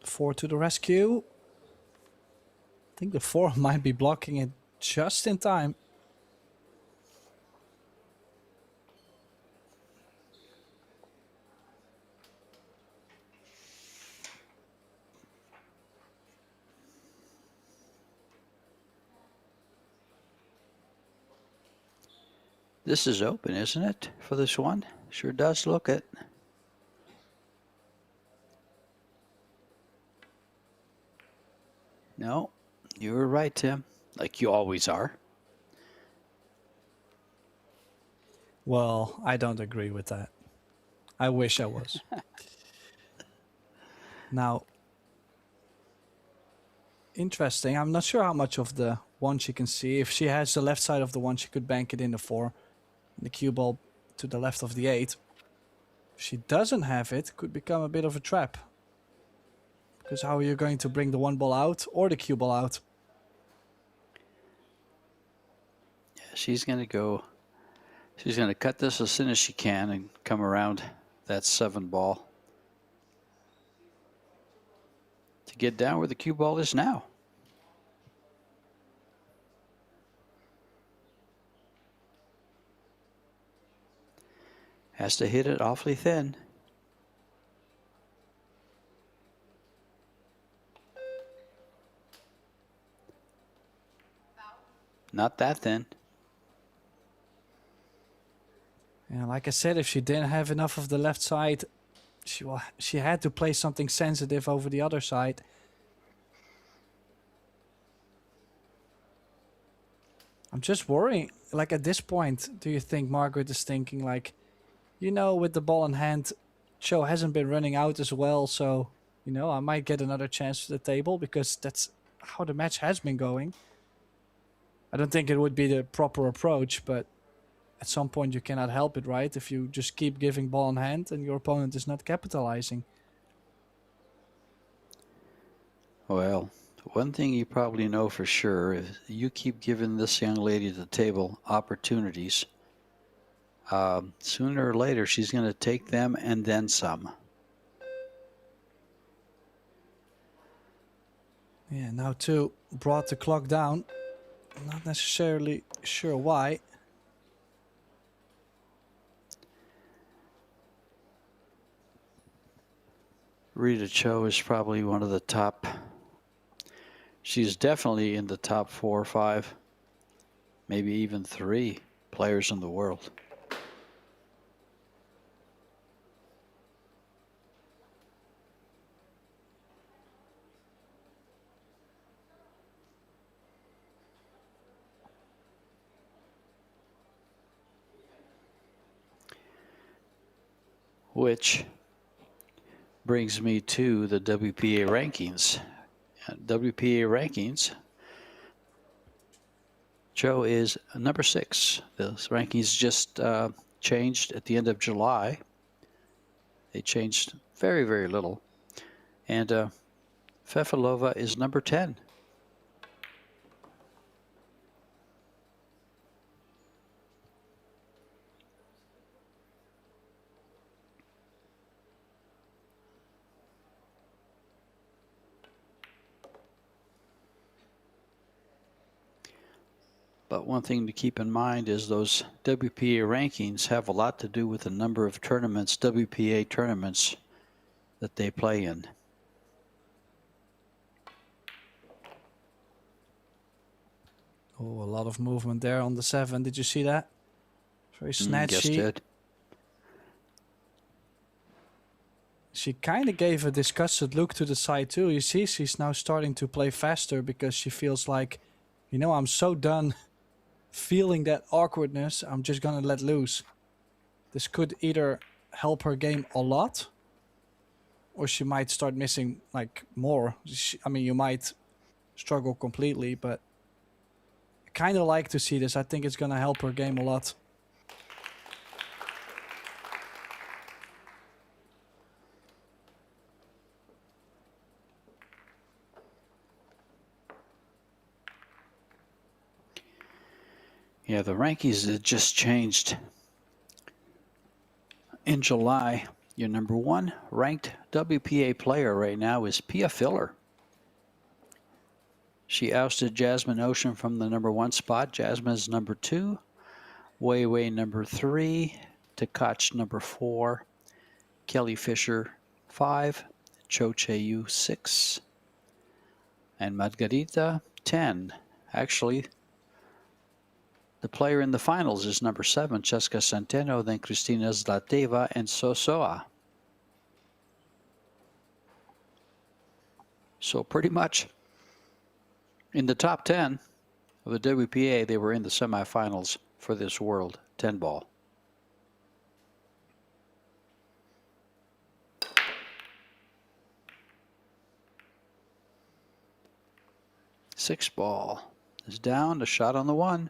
Four to the rescue. I think the 4 might be blocking it just in time. This is open, isn't it, for this one? Sure does look it. No, you were right, Tim, like you always are. Well, I don't agree with that. I wish I was. Now, interesting. I'm not sure how much of the 1 she can see. If she has the left side of the 1, she could bank it in the 4. The cue ball to the left of the 8. If she doesn't have it, could become a bit of a trap. Because how are you going to bring the 1 ball out or the cue ball out? Yeah, she's going to go. She's going to cut this as soon as she can and come around that 7 ball to get down where the cue ball is now. Has to hit it awfully thin. Not that thin. Yeah, like I said, if she didn't have enough of the left side, she had to play something sensitive over the other side. I'm just worrying. Like at this point, do you think Margaret is thinking like, you know, with the ball in hand, Cho hasn't been running out as well, so you know I might get another chance to the table because that's how the match has been going. I don't think it would be the proper approach, but at some point you cannot help it, right? If you just keep giving ball in hand and your opponent is not capitalizing. Well, one thing you probably know for sure is you keep giving this young lady at the table opportunities. Sooner or later, she's going to take them and then some. Yeah, now too brought the clock down. Not necessarily sure why. Rita Cho is probably one of the top. She's definitely in the top 4 or 5, maybe even 3 players in the world. Which brings me to the WPA rankings. WPA rankings, Cho is number 6. The rankings just changed at the end of July. They changed very, very little. And Fefilova is number 10. But one thing to keep in mind is those WPA rankings have a lot to do with the number of tournaments, WPA tournaments, that they play in. Oh, a lot of movement there on the 7. Did you see that? Very snatchy. Guessed it. She kind of gave a disgusted look to the side too. You see, she's now starting to play faster because she feels like, you know, I'm so done feeling that awkwardness, I'm just gonna let loose. This could either help her game a lot, or she might start missing like more. I mean, you might struggle completely, but I kind of like to see this. I think it's gonna help her game a lot. Yeah, the rankings had just changed. In July, your number 1 ranked WPA player right now is Pia Filler. She ousted Jasmine Ocean from the number 1 spot. Jasmine is number 2. Wei Wei number 3. Tkach number 4. Kelly Fisher 5. Cho Che-Yu 6. And Margarita 10. Actually, the player in the finals is number 7, Cheska Centeno, then Kristina Zlateva and Sosoa. So pretty much in the top 10 of the WPA, they were in the semifinals for this World 10 ball. Six ball is down, a shot on the 1.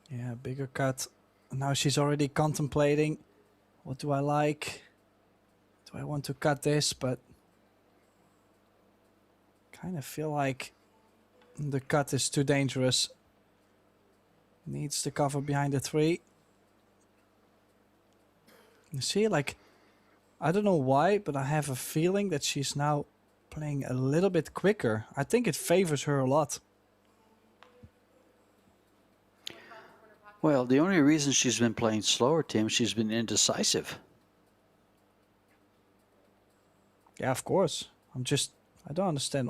Yeah, bigger cut. Now she's already contemplating, what do I like? Do I want to cut this? But kind of feel like the cut is too dangerous. Needs the cover behind the 3. You see, like, I don't know why, but I have a feeling that she's now playing a little bit quicker. I think it favors her a lot. Well, the only reason she's been playing slower, Tim, she's been indecisive. Yeah, of course. I don't understand.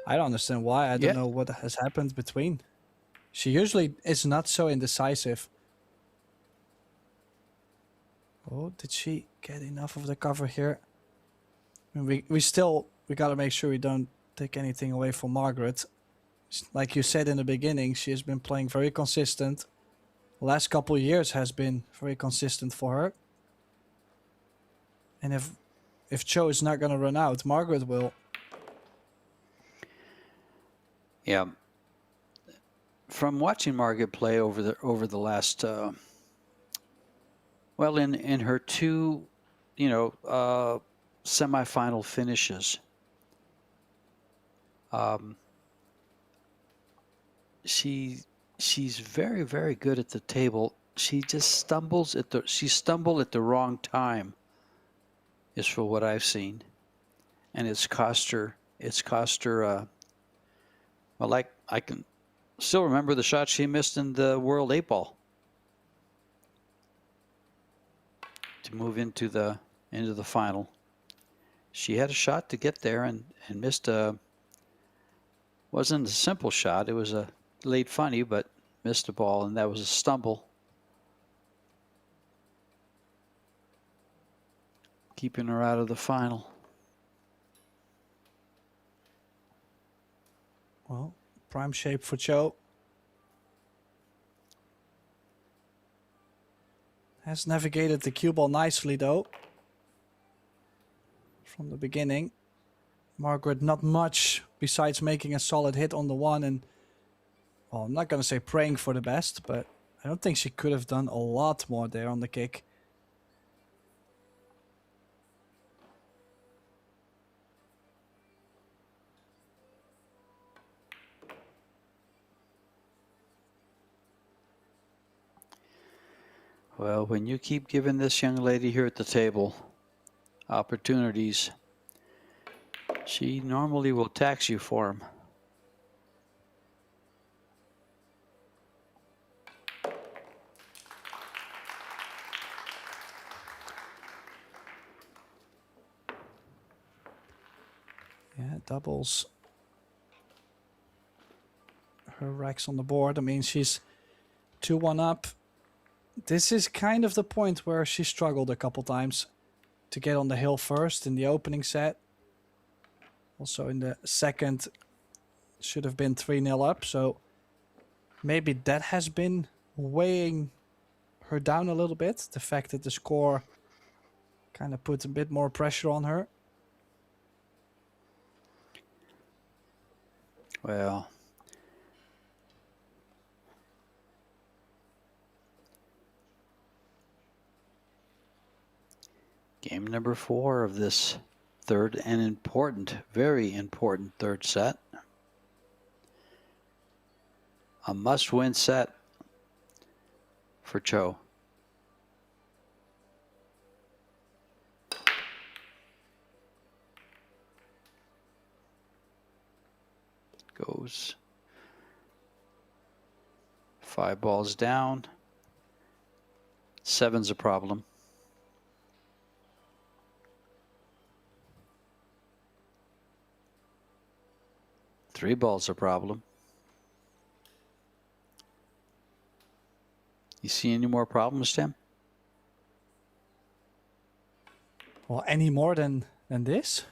I don't understand why. I don't Yeah. know what has happened between. She usually is not so indecisive. Oh, did she get enough of the cover here? I mean, we gotta make sure we don't take anything away from Margaret. Like you said in the beginning, she has been playing very consistent. The last couple of years has been very consistent for her. And if Cho is not gonna run out, Margaret will. Yeah. From watching Margaret play over the last, well, in her two, semifinal finishes, she's very, very good at the table. She just stumbled at the wrong time, is for what I've seen, and it's cost her. Well, like I can still remember the shot she missed in the World 8-ball to move into the final. She had a shot to get there and missed a. Wasn't a simple shot. It was a late funny, but missed a ball, and that was a stumble, keeping her out of the final. Well, prime shape for Cho. Has navigated the cue ball nicely though. From the beginning. Margaret not much besides making a solid hit on the one and, well, I'm not going to say praying for the best, but I don't think she could have done a lot more there on the kick. Well, when you keep giving this young lady here at the table opportunities, she normally will tax you for them. Yeah, doubles her racks on the board. I mean, she's 2-1 up. This is kind of the point where she struggled a couple times to get on the hill first in the opening set. Also in the second, should have been 3-0 up. So maybe that has been weighing her down a little bit. The fact that the score kind of put a bit more pressure on her. Well, game number 4 of this third and important, very important third set. A must-win set for Cho. Goes 5 balls down. 7's a problem. Three balls a problem. You see any more problems, Tim? Well, any more than this?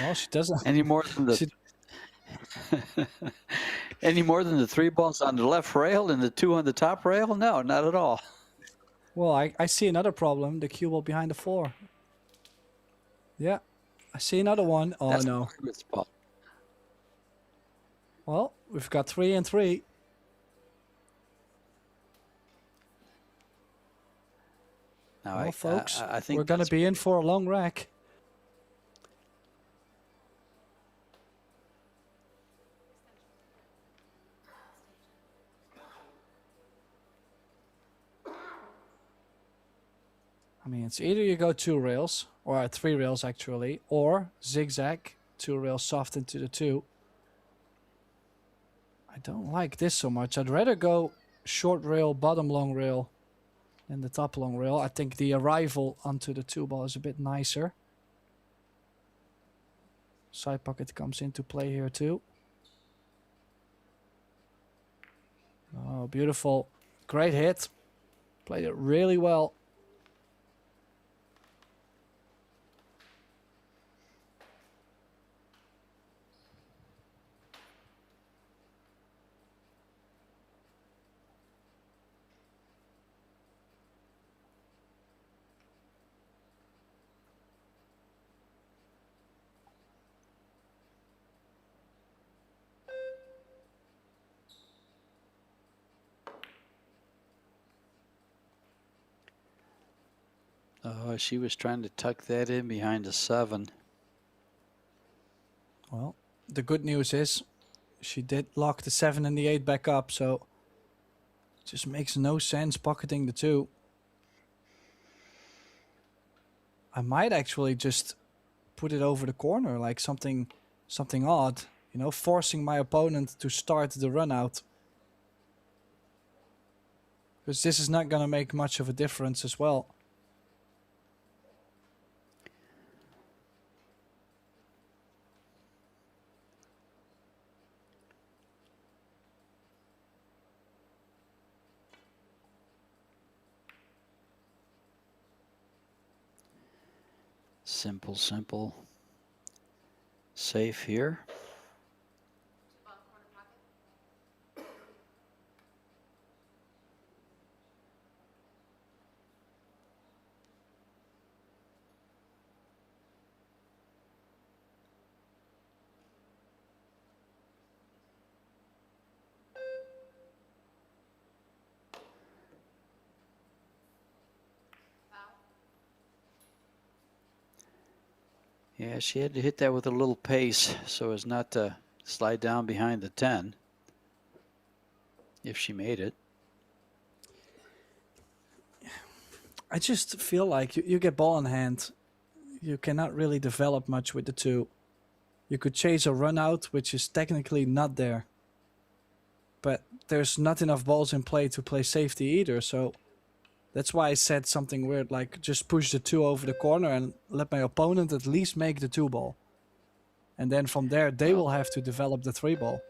Well, she doesn't. Any more than the any more than the 3 balls on the left rail and the 2 on the top rail? No, not at all. Well, I see another problem. The cue ball behind the 4. Yeah, I see another one. Oh, That's no. Margaret's ball. Well, we've got 3 and 3. Now, Well, folks, I think we're going to be in for a long rack. I mean, it's either you go 2 rails, or 3 rails actually, or zigzag, 2 rails soft into the 2. I don't like this so much. I'd rather go short rail, bottom long rail than the top long rail. I think the arrival onto the 2-ball is a bit nicer. Side pocket comes into play here too. Oh, beautiful. Great hit. Played it really well. Oh, she was trying to tuck that in behind a 7. Well, the good news is she did lock the 7 and the 8 back up, so it just makes no sense pocketing the 2. I might actually just put it over the corner, like something odd, you know, forcing my opponent to start the run out. Because this is not going to make much of a difference as well. Simple, simple. Safe here. Bottom corner pocket. Foul. Yeah, she had to hit that with a little pace so as not to slide down behind the 10 if she made it. I just feel like you get ball in hand. You cannot really develop much with the 2. You could chase a run out, which is technically not there. But there's not enough balls in play to play safety either, so that's why I said something weird, like just push the 2 over the corner and let my opponent at least make the 2-ball. And then from there, they will have to develop the 3-ball.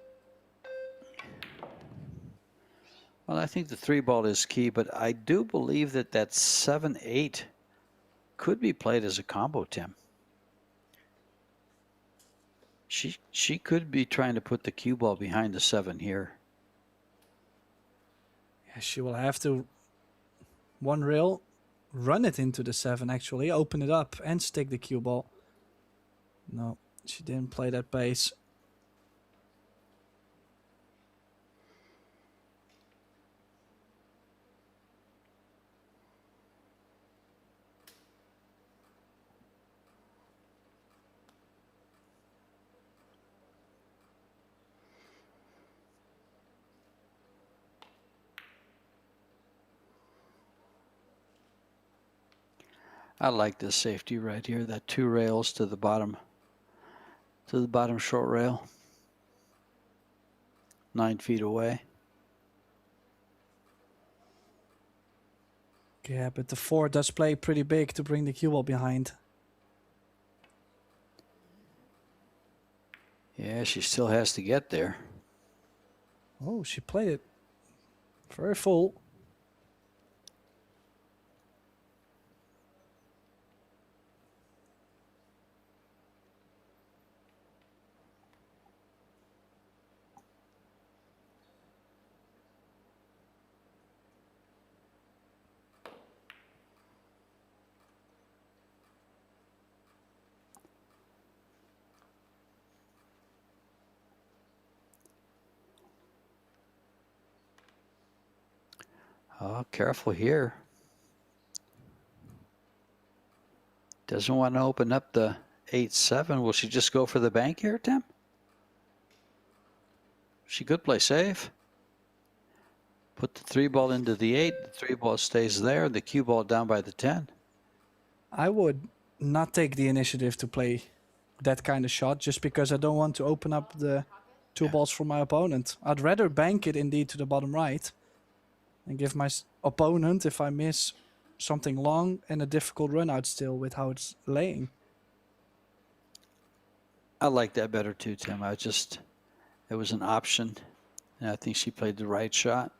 Well, I think the 3-ball is key, but I do believe that that 7-8 could be played as a combo, Tim. She could be trying to put the cue ball behind the 7 here. Yeah, she will have to one rail, run it into the 7 actually, open it up and stick the cue ball. No, she didn't play that base. I like this safety right here, that 2 rails to the bottom short rail. 9 feet away. Yeah, but the 4 does play pretty big to bring the cue ball behind. Yeah, she still has to get there. Oh, she played it very full. Oh, careful here. Doesn't want to open up the 8-7. Will she just go for the bank here, Tim? She could play safe. Put the 3-ball into the 8. The 3-ball stays there. The cue ball down by the 10. I would not take the initiative to play that kind of shot just because I don't want to open up the 2 balls for my opponent. I'd rather bank it indeed to the bottom right. and give my opponent, if I miss something long, and a difficult run out still with how it's laying. I like that better too, Tim. It was an option, and I think she played the right shot.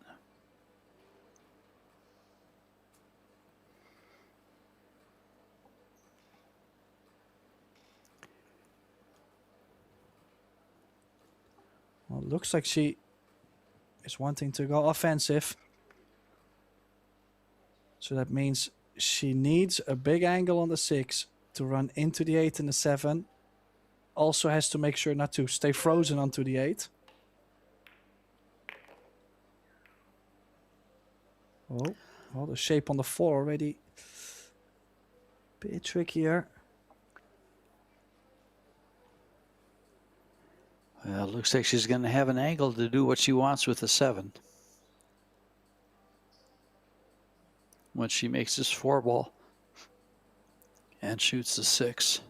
Well, it looks like she is wanting to go offensive. So that means she needs a big angle on the 6 to run into the 8 and the 7. Also has to make sure not to stay frozen onto the 8. Oh, well, the shape on the 4 already a bit trickier. Well, it looks like she's going to have an angle to do what she wants with the 7. When she makes this 4 ball and shoots the 6.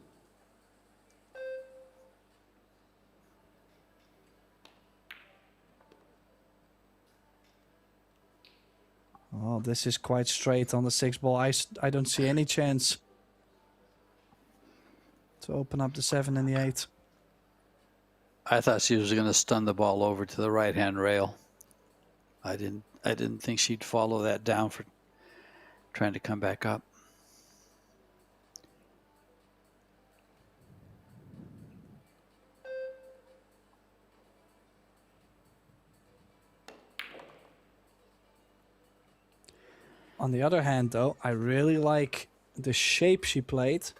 Oh, this is quite straight on the 6 ball. I don't see any chance to open up the 7 and the 8. I thought she was going to stun the ball over to the right-hand rail. I didn't think she'd follow that down for trying to come back up. On the other hand, though, I really like the shape she played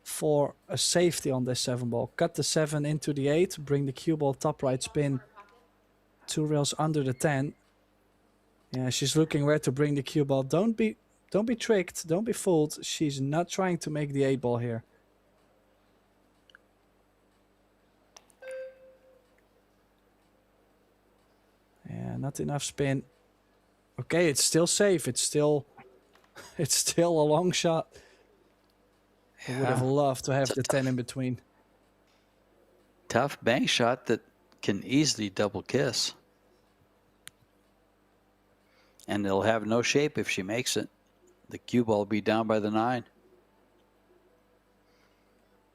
for a safety on this 7 ball. Cut the 7 into the 8, bring the cue ball top right spin 2 rails under the 10. Yeah, she's looking where to bring the cue ball. Don't be tricked, don't be fooled. She's not trying to make the 8 ball here. Yeah, not enough spin. Okay, it's still safe. It's still a long shot. I would have loved to have the 10 in between. Tough bank shot that can easily double kiss. And it'll have no shape if she makes it. The cue ball will be down by the 9.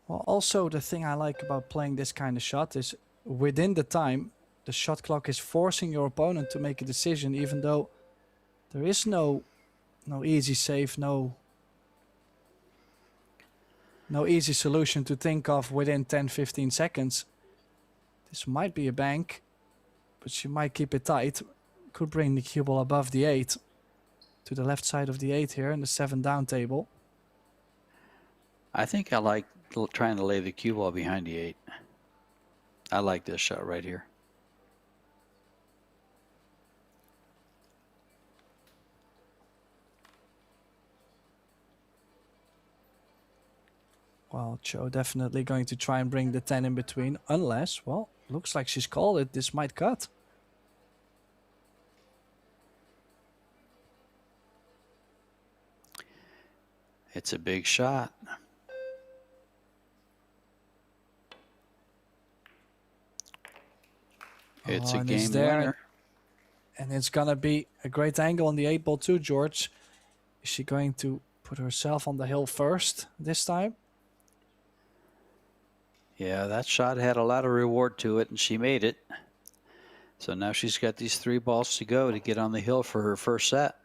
Well, also the thing I like about playing this kind of shot is within the time, the shot clock is forcing your opponent to make a decision, even though there is no easy save, no easy solution to think of within 10-15 seconds. This might be a bank, but she might keep it tight. Could bring the cue ball above the 8 to the left side of the 8 here in the 7 down table. I think I like trying to lay the cue ball behind the 8. I like this shot right here. Well, Cho definitely going to try and bring the 10 in between, unless, well, looks like she's called it. This might cut. It's a big shot. It's a game winner. And it's going to be a great angle on the 8 ball too, George. Is she going to put herself on the hill first this time? Yeah, that shot had a lot of reward to it, and she made it. So now she's got these 3 balls to go to get on the hill for her first set.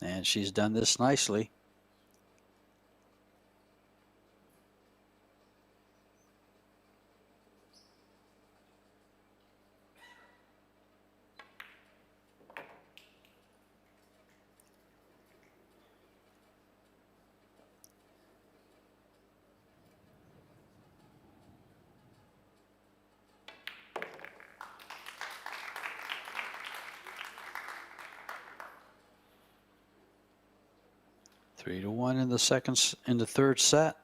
And she's done this nicely. Three to one in the third set.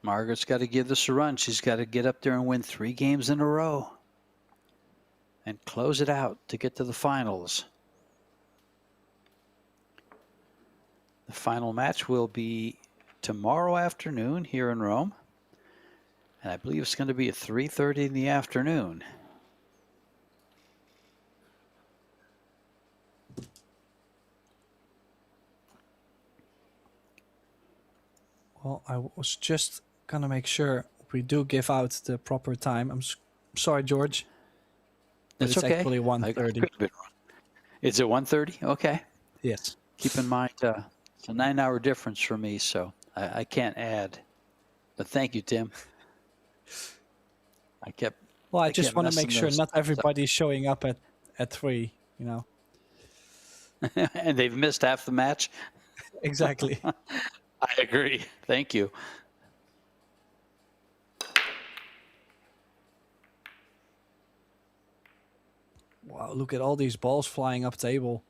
Margaret's got to give this a run. She's got to get up there and win 3 games in a row and close it out to get to the finals. The final match will be tomorrow afternoon here in Rome. And I believe it's going to be at 3:30 in the afternoon. Well, I was just gonna make sure we do give out the proper time. I'm sorry, George. But It's it's okay. actually I 1:30. could have been wrong. Is it 1:30? Okay. Yes. Keep in mind, it's a 9-hour difference for me, so I can't add. But thank you, Tim. Well, I I just kept want to make messing sure those not times up. everybody's showing up at 3, you know. And they've missed half the match. Exactly. I agree. Thank you. Wow, look at all these balls flying up table.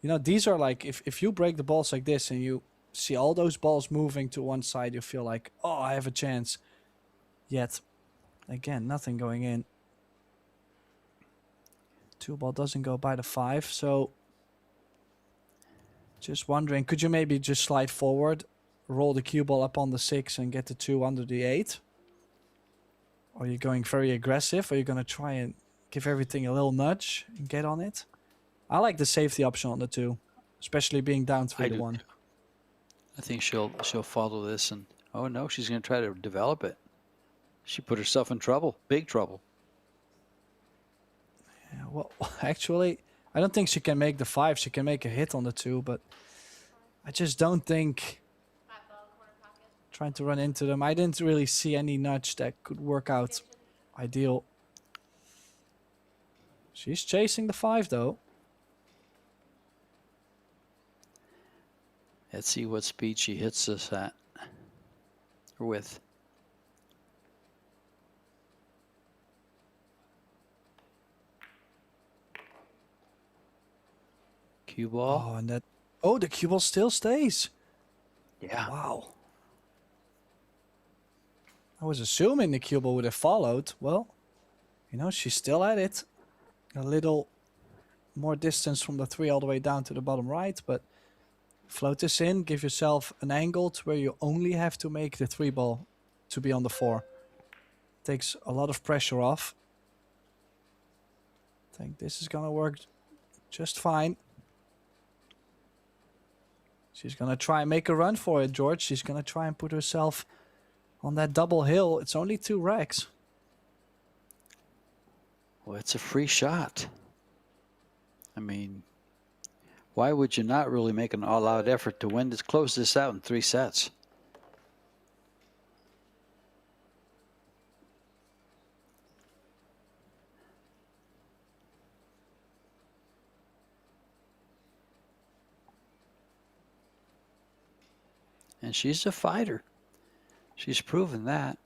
You know, these are like, if you break the balls like this and you see all those balls moving to one side, you feel like, oh, I have a chance. Yet, again, nothing going in. 2 ball doesn't go by the 5, so just wondering, could you maybe just slide forward, roll the cue ball up on the 6 and get the 2 under the 8? Or are you going very aggressive? Or are you going to try and give everything a little nudge and get on it? I like the safety option on the 2, especially being down 3 to 1. I think she'll follow this, and oh no, she's going to try to develop it. She put herself in trouble, big trouble. Yeah, well, actually, I don't think she can make the 5. She can make a hit on the 2, but I just don't think 5 ball, corner pocket. trying to run into them. I didn't really see any nudge that could work out ideal. She's chasing the 5 though. Let's see what speed she hits this at or with. Cue ball. Oh, and that. Oh, the cue ball still stays. Yeah. Wow. I was assuming the cue ball would have followed. Well, you know, she's still at it. A little more distance from the 3 all the way down to the bottom right, but float this in, give yourself an angle to where you only have to make the 3 ball to be on the 4. Takes a lot of pressure off. I think this is gonna work just fine. She's gonna try and make a run for it, George. She's gonna try and put herself on that double hill. It's only 2 racks. Well, it's a free shot. I mean, why would you not really make an all-out effort to win this, close this out in 3 sets? And she's a fighter. She's proven that.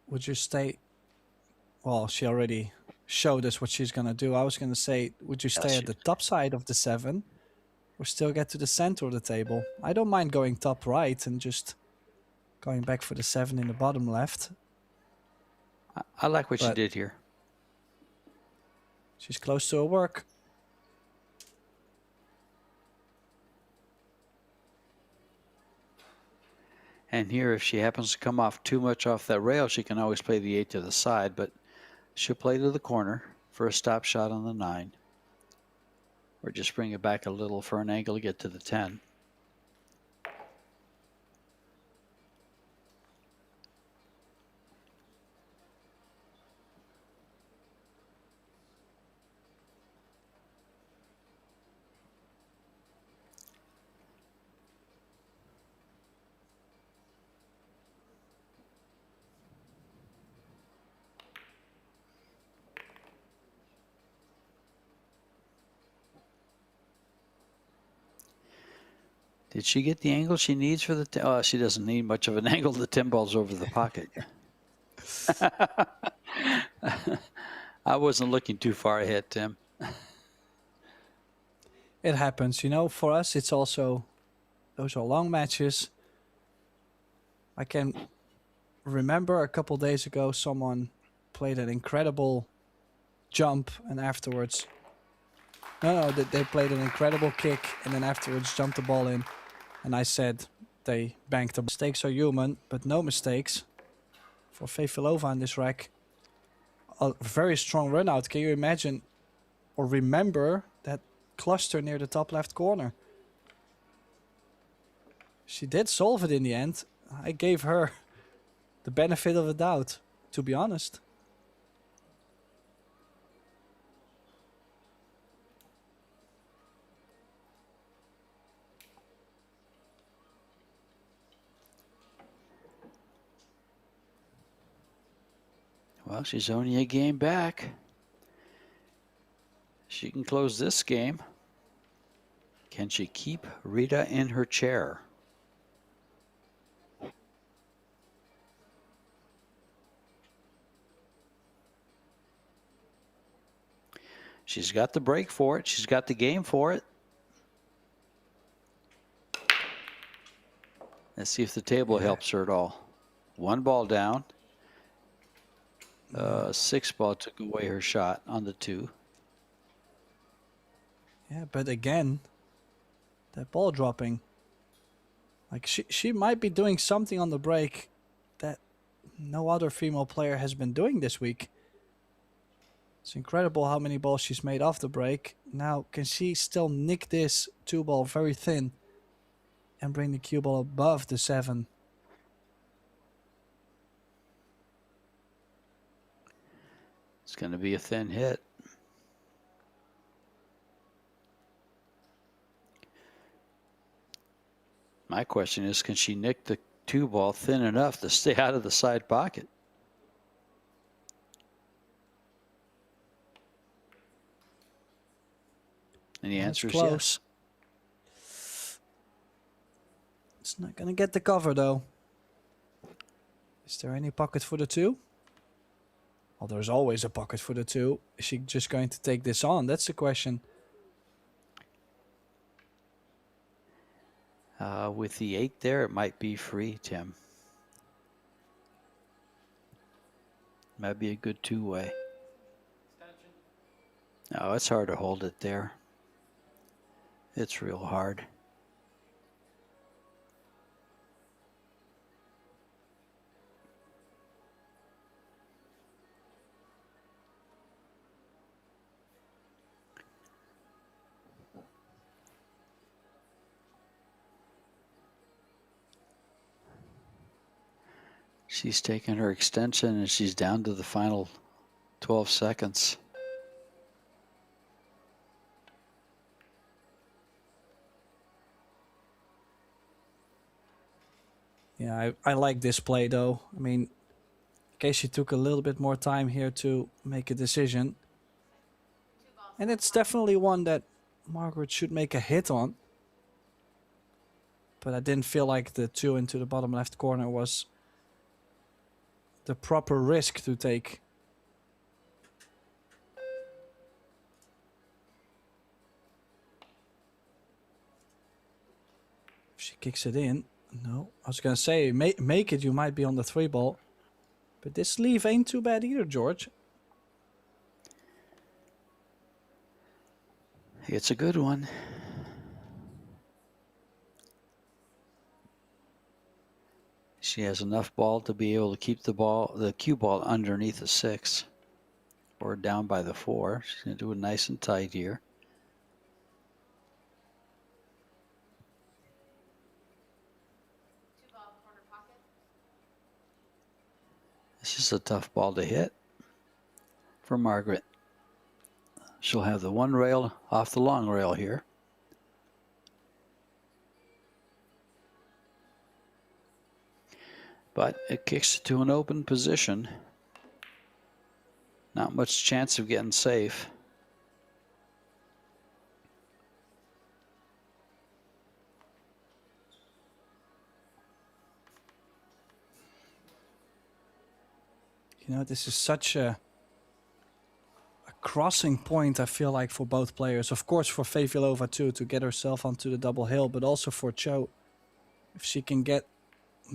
Would you stay? Well, she already showed us what she's gonna do. I was gonna say, would you stay at the top side of the 7 or still get to the center of the table? I don't mind going top right and just going back for the 7 in the bottom left. I like what she did here. She's close to her work. And here, if she happens to come off too much off that rail, she can always play the 8 to the side, but she'll play to the corner for a stop shot on the 9. Or just bring it back a little for an angle to get to the 10. Did she get the angle she needs for the... Oh, she doesn't need much of an angle. The 10 ball's over the pocket. I wasn't looking too far ahead, Tim. It happens, you know. For us, it's also, those are long matches. I can remember a couple days ago, someone played an incredible jump, and afterwards, no, they played an incredible kick, and then afterwards jumped the ball in, and I said they banked the mistakes are human, but no mistakes for Fefilova in this rack. A very strong run out. Can you imagine or remember that cluster near the top left corner? She did solve it in the end. I gave her the benefit of the doubt, to be honest. Well, she's only a game back. She can close this game. Can she keep Rita in her chair? She's got the break for it. She's got the game for it. Let's see if the table helps her at all. 1 ball down. 6 ball took away her shot on the 2. Yeah, but again, that ball dropping. Like she might be doing something on the break that no other female player has been doing this week. It's incredible how many balls she's made off the break. Now, can she still nick this 2 ball very thin and bring the cue ball above the 7? It's going to be a thin hit. My question is, can she nick the 2 ball thin enough to stay out of the side pocket? And the answer is yes. It's not going to get the cover, though. Is there any pocket for the 2? Well, there's always a pocket for the 2. Is she just going to take this on? That's the question. With the 8 there, it might be free, Tim. Might be a good 2-way. No, it's hard to hold it there. It's real hard. She's taken her extension and she's down to the final 12 seconds. Yeah, I like this play, though. I mean, in case she took a little bit more time here to make a decision. And it's definitely one that Margaret should make a hit on. But I didn't feel like the 2 into the bottom left corner was the proper risk to take. If she kicks it in, no. I was going to say, make it, you might be on the 3 ball. But this leave ain't too bad either, George. It's a good one. She has enough ball to be able to keep the cue ball underneath the 6 or down by the 4. She's going to do it nice and tight here. This is a tough ball to hit for Margaret. She'll have the 1 rail off the long rail here. But it kicks it to an open position. Not much chance of getting safe. You know, this is such a crossing point, I feel like, for both players. Of course, for Fevylova too, to get herself onto the double hill, but also for Cho. If she can get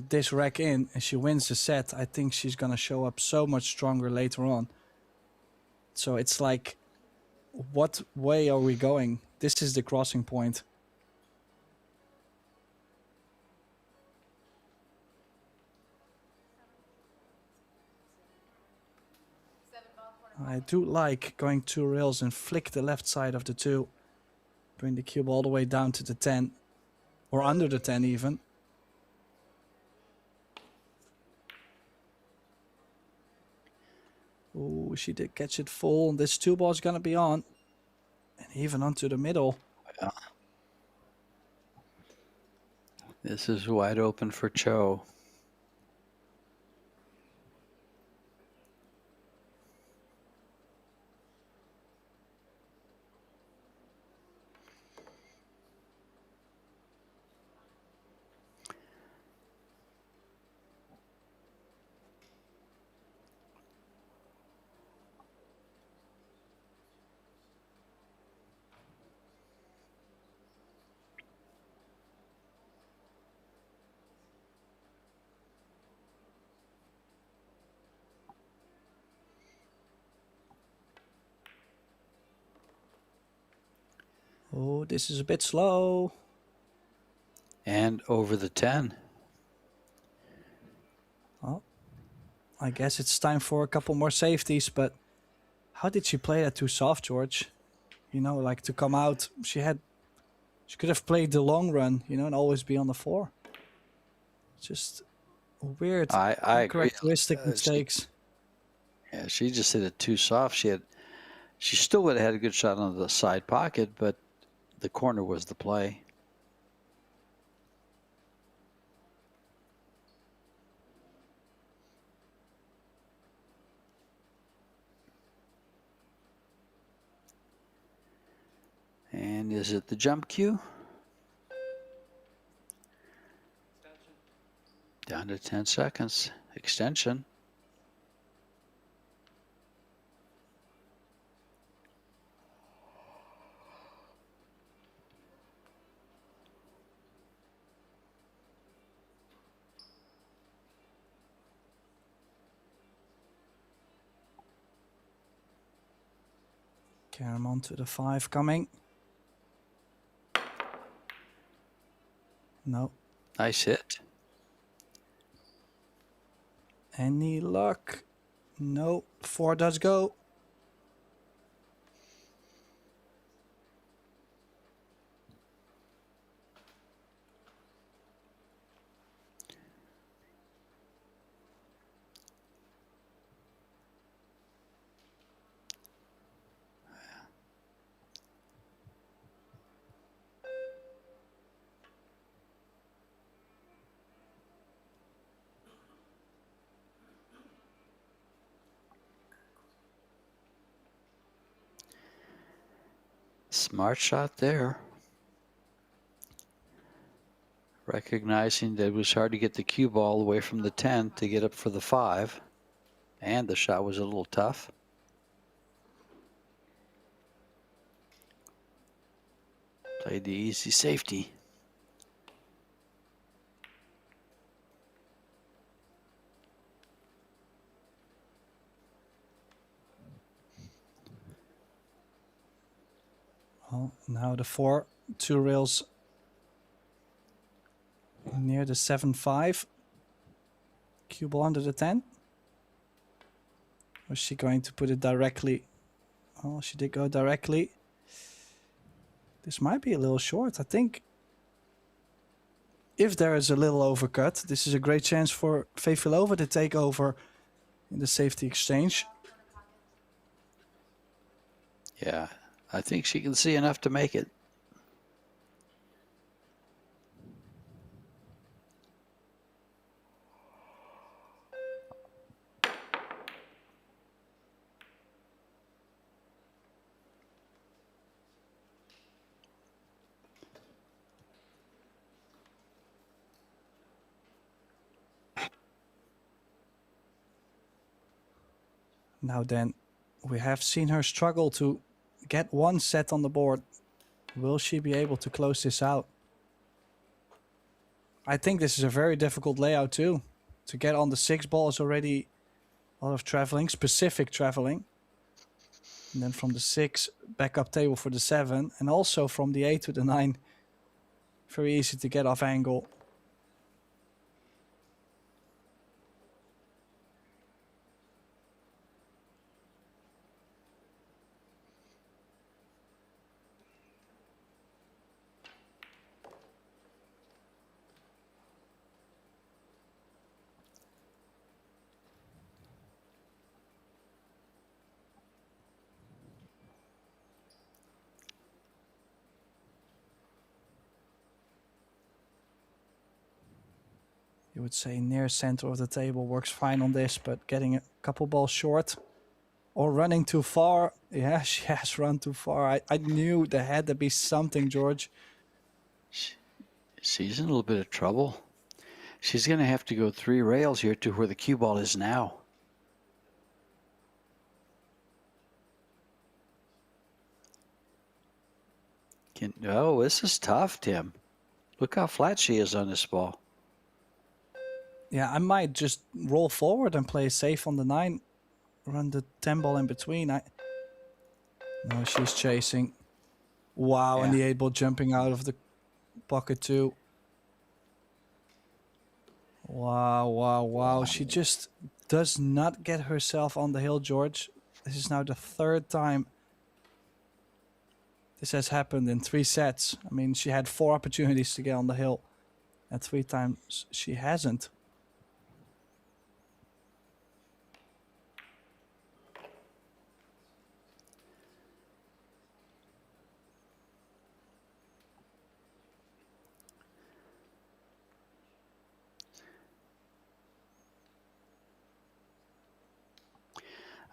this rack in and she wins the set, I think she's going to show up so much stronger later on. So it's like, what way are we going? This is the crossing point. I do like going 2 rails and flick the left side of the 2. Bring the cube all the way down to the 10. Or under the 10 even. Oh, she did catch it full. This 2 ball is going to be on. And even onto the middle. Yeah. This is wide open for Cho. Oh, this is a bit slow. And over the 10. Well, I guess it's time for a couple more safeties, but how did she play that too soft, George? You know, like to come out, she could have played the long run, you know, and always be on the 4. Just weird, I agree. characteristic mistakes. She just hit it too soft. She still would have had a good shot on the side pocket, but the corner was the play. And is it the jump cue? Down to 10 seconds. Extension. Carom on to the 5 coming. No. Nice hit. Any luck? No. 4 does go. Smart shot there. Recognizing that it was hard to get the cue ball away from the 10 to get up for the 5. And the shot was a little tough. Played the easy safety. Well, now the 4, 2 rails near the 7-5. Cue ball under the 10. Was she going to put it directly? Oh, she did go directly. This might be a little short, I think. If there is a little overcut, this is a great chance for Fevylova to take over in the safety exchange. Yeah, I think she can see enough to make it. Now then, We have seen her struggle to get one set on the board. Will she be able to close this out? I think this is a very difficult layout too. To get on the 6 ball is already a lot of traveling, specific traveling. And then from the 6, back up table for the 7. And also from the 8 to the 9. Very easy to get off angle. You would say near center of the table works fine on this, but getting a couple balls short or running too far. Yeah, she has run too far. I knew there had to be something, George. She's in a little bit of trouble. She's going to have to go 3 rails here to where the cue ball is now. Oh, this is tough, Tim. Look how flat she is on this ball. Yeah, I might just roll forward and play safe on the 9. Run the 10 ball in between. No, she's chasing. Wow, Yeah. and the 8 ball jumping out of the pocket too. Wow, wow, wow. She just does not get herself on the hill, George. This is now the 3rd time this has happened in 3 sets. I mean, she had 4 opportunities to get on the hill, and 3 times she hasn't.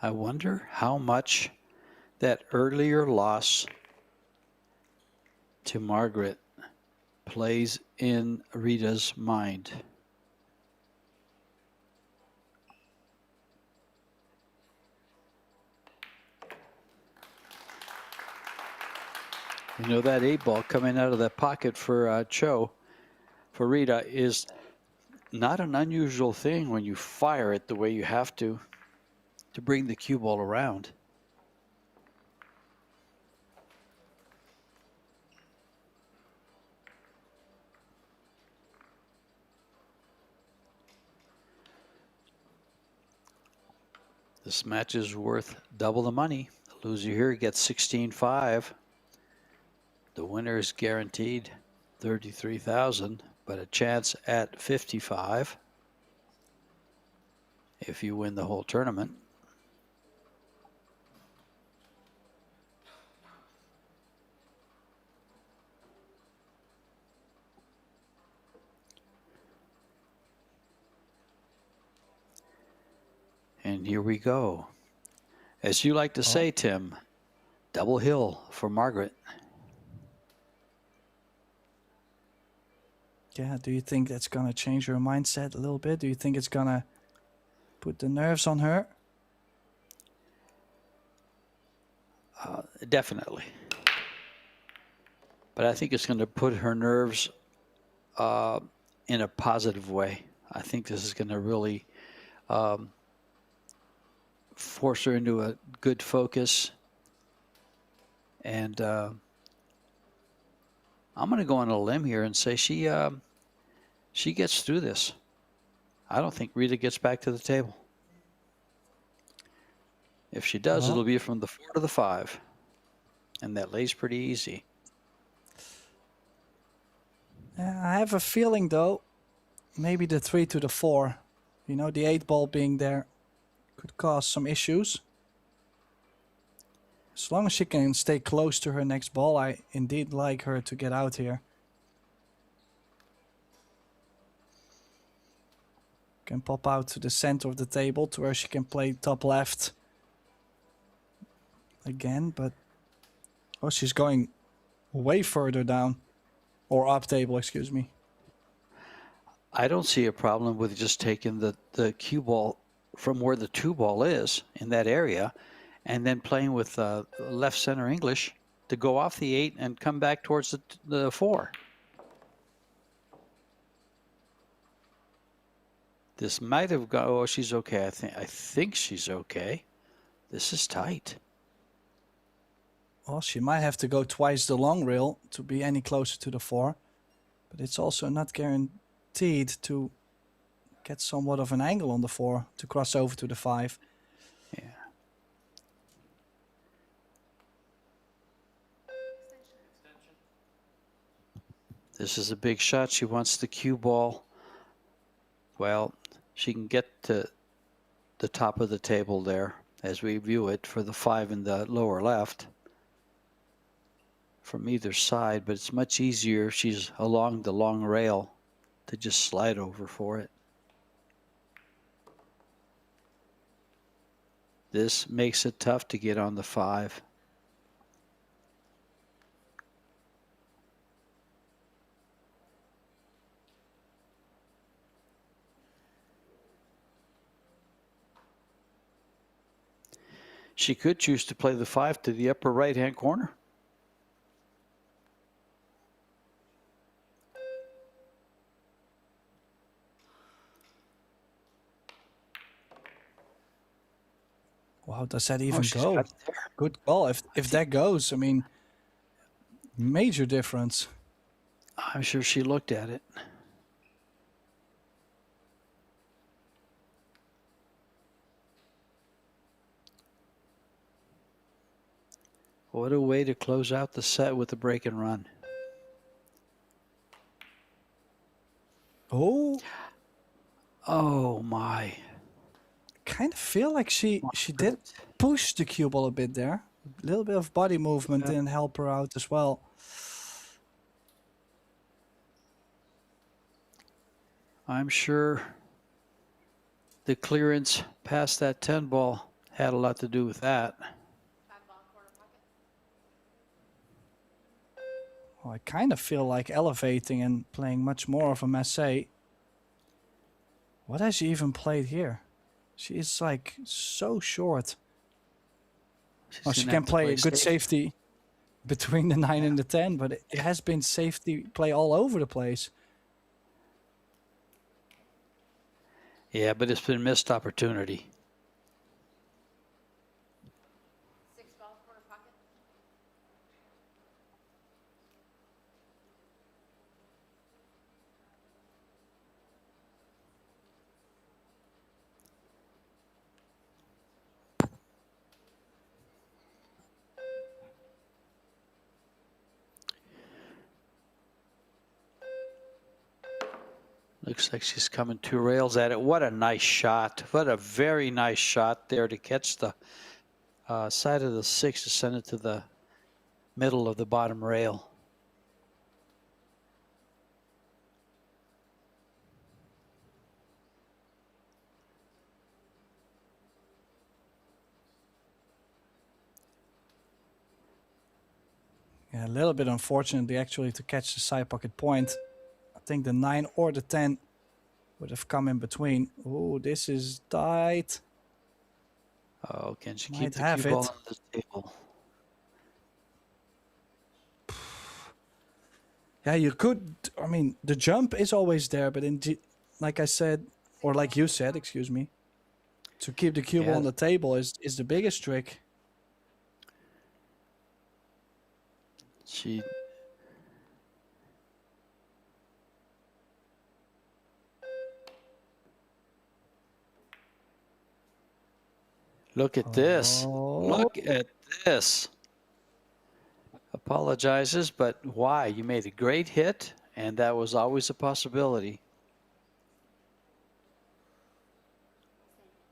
I wonder how much that earlier loss to Margaret plays in Rita's mind. You know, that 8 ball coming out of the pocket for for Rita, is not an unusual thing when you fire it the way you have to bring the cue ball around. This match is worth double the money. The loser here gets 16.5. The winner is guaranteed 33,000, but a chance at 55 if you win the whole tournament. And here we go. As you like to say, Tim, double hill for Margaret. Yeah, do you think that's going to change her mindset a little bit? Do you think it's going to put the nerves on her? Definitely. But I think it's going to put her nerves in a positive way. I think this is going to really force her into a good focus. And I'm going to go on a limb here and say she gets through this. I don't think Rita gets back to the table. If she does, it'll be from the 4 to the 5. And that lays pretty easy. I have a feeling, though, maybe the 3 to the 4. You know, the 8 ball being there could cause some issues. As long as she can stay close to her next ball, I indeed like her to get out here. Can pop out to the center of the table to where she can play top left again, but oh, she's going way further down, or up table, excuse me. I don't see a problem with just taking the cue ball from where the 2 ball is in that area and then playing with left center English to go off the 8 and come back towards the 4. This might have gone. Oh, she's okay. I think she's okay. This is tight. Well, she might have to go twice the long rail to be any closer to the 4. But it's also not guaranteed to get somewhat of an angle on the 4 to cross over to the 5. Yeah. This is a big shot. She wants the cue ball. Well, she can get to the top of the table there as we view it for the 5 in the lower left from either side, but it's much easier if she's along the long rail to just slide over for it. This makes it tough to get on the 5. She could choose to play the 5 to the upper right-hand corner. Wow, does that even she's go? got it there. Good call. If that goes, I mean, major difference. I'm sure she looked at it. What a way to close out the set with a break and run. Oh, Oh my. kind of feel like she did push the cue ball a bit there. A little bit of body movement didn't help her out as well. I'm sure the clearance past that 10 ball had a lot to do with that. 5-ball corner pocket. Well, I kind of feel like elevating and playing much more of a massé. What has she even played here? She is like so short. Oh, she gonna can have to play a play good safe. safety between the 9 and the 10, but it has been safety play all over the place. Yeah, but it's been missed opportunity. 6-ball corner pocket. Looks like she's coming 2 rails at it. What a nice shot. What a very nice shot there to catch the side of the 6 to send it to the middle of the bottom rail. Yeah, a little bit unfortunately actually to catch the side pocket point. I think the 9 or the 10 would have come in between. Oh, this is tight. Oh, can she Might keep the have cue ball it. on the table? Yeah, you could. I mean, the jump is always there, but like I said, or like you said, excuse me, to keep the cue ball Yeah. on the table is the biggest trick. She Look at this. Look at this. Apologizes, but why? You made a great hit, and that was always a possibility.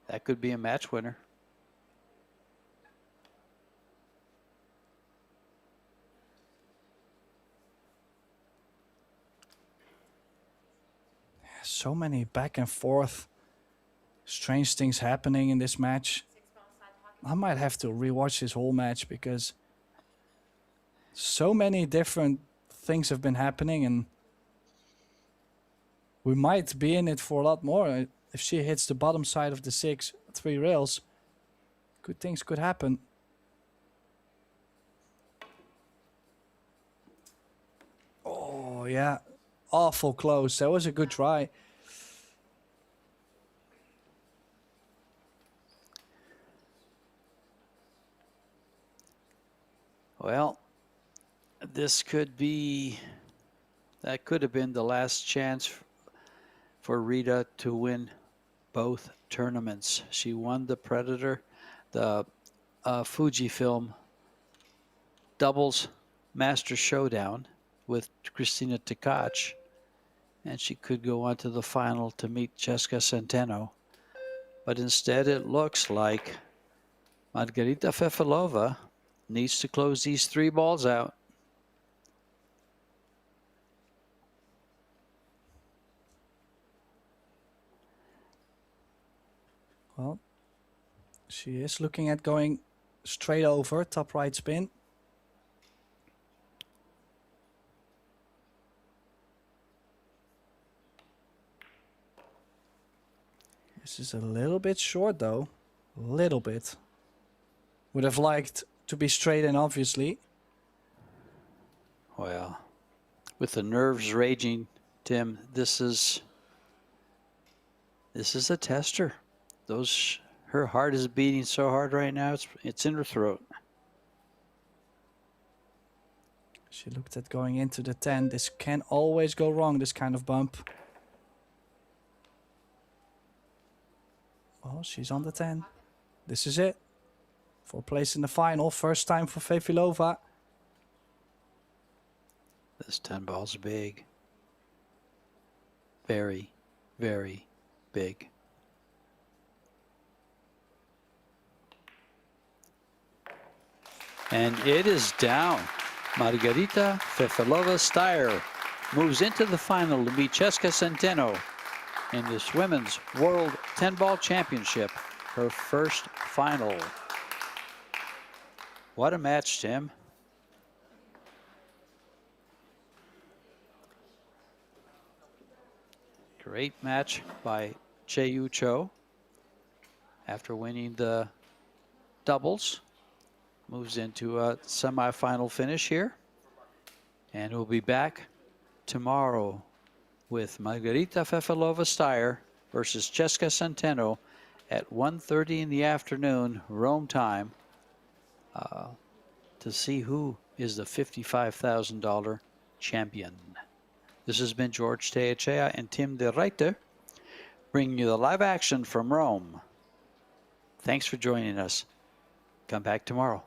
That could be a match winner. So many back and forth, strange things happening in this match. 6-ball side pocket. I might have to rewatch this whole match because so many different things have been happening, and we might be in it for a lot more. If she hits the bottom side of the 6, 3 rails, Good things could happen. Oh, yeah. Awful close. That was a good try. Well, this could be, that could have been the last chance for Rita to win both tournaments. She won the Predator, the Fujifilm doubles Master Showdown with Christina Tkach, and she could go on to the final to meet Jessica Centeno. But instead, it looks like Margarita Fefilova needs to close these 3 balls out. Well, she is looking at going straight over, top right spin. This is a little bit short though, a little bit. Would have liked to be straight in, obviously. Well, with the nerves raging, Tim, this is a tester. Her heart is beating so hard right now, it's in her throat. She looked at going into the 10. This can always go wrong, this kind of bump. Well, she's on the 10. This is it. For place in the final, first time for Fefilova. This 10 ball's big. Very, very big. And it is down. Margarita Fefilova-Steyr moves into the final to meet Jessica Centeno in this Women's World 10-Ball Championship, her first final. What a match, Tim. Great match by Che-Yu Cho after winning the doubles. Moves into a semifinal finish here. And we'll be back tomorrow with Margarita Fefilova-Steyr versus Jessica Centeno at 1:30 in the afternoon, Rome time, to see who is the $55,000 champion. This has been George Teachea and Tim de Reiter, bringing you the live action from Rome. Thanks for joining us. Come back tomorrow.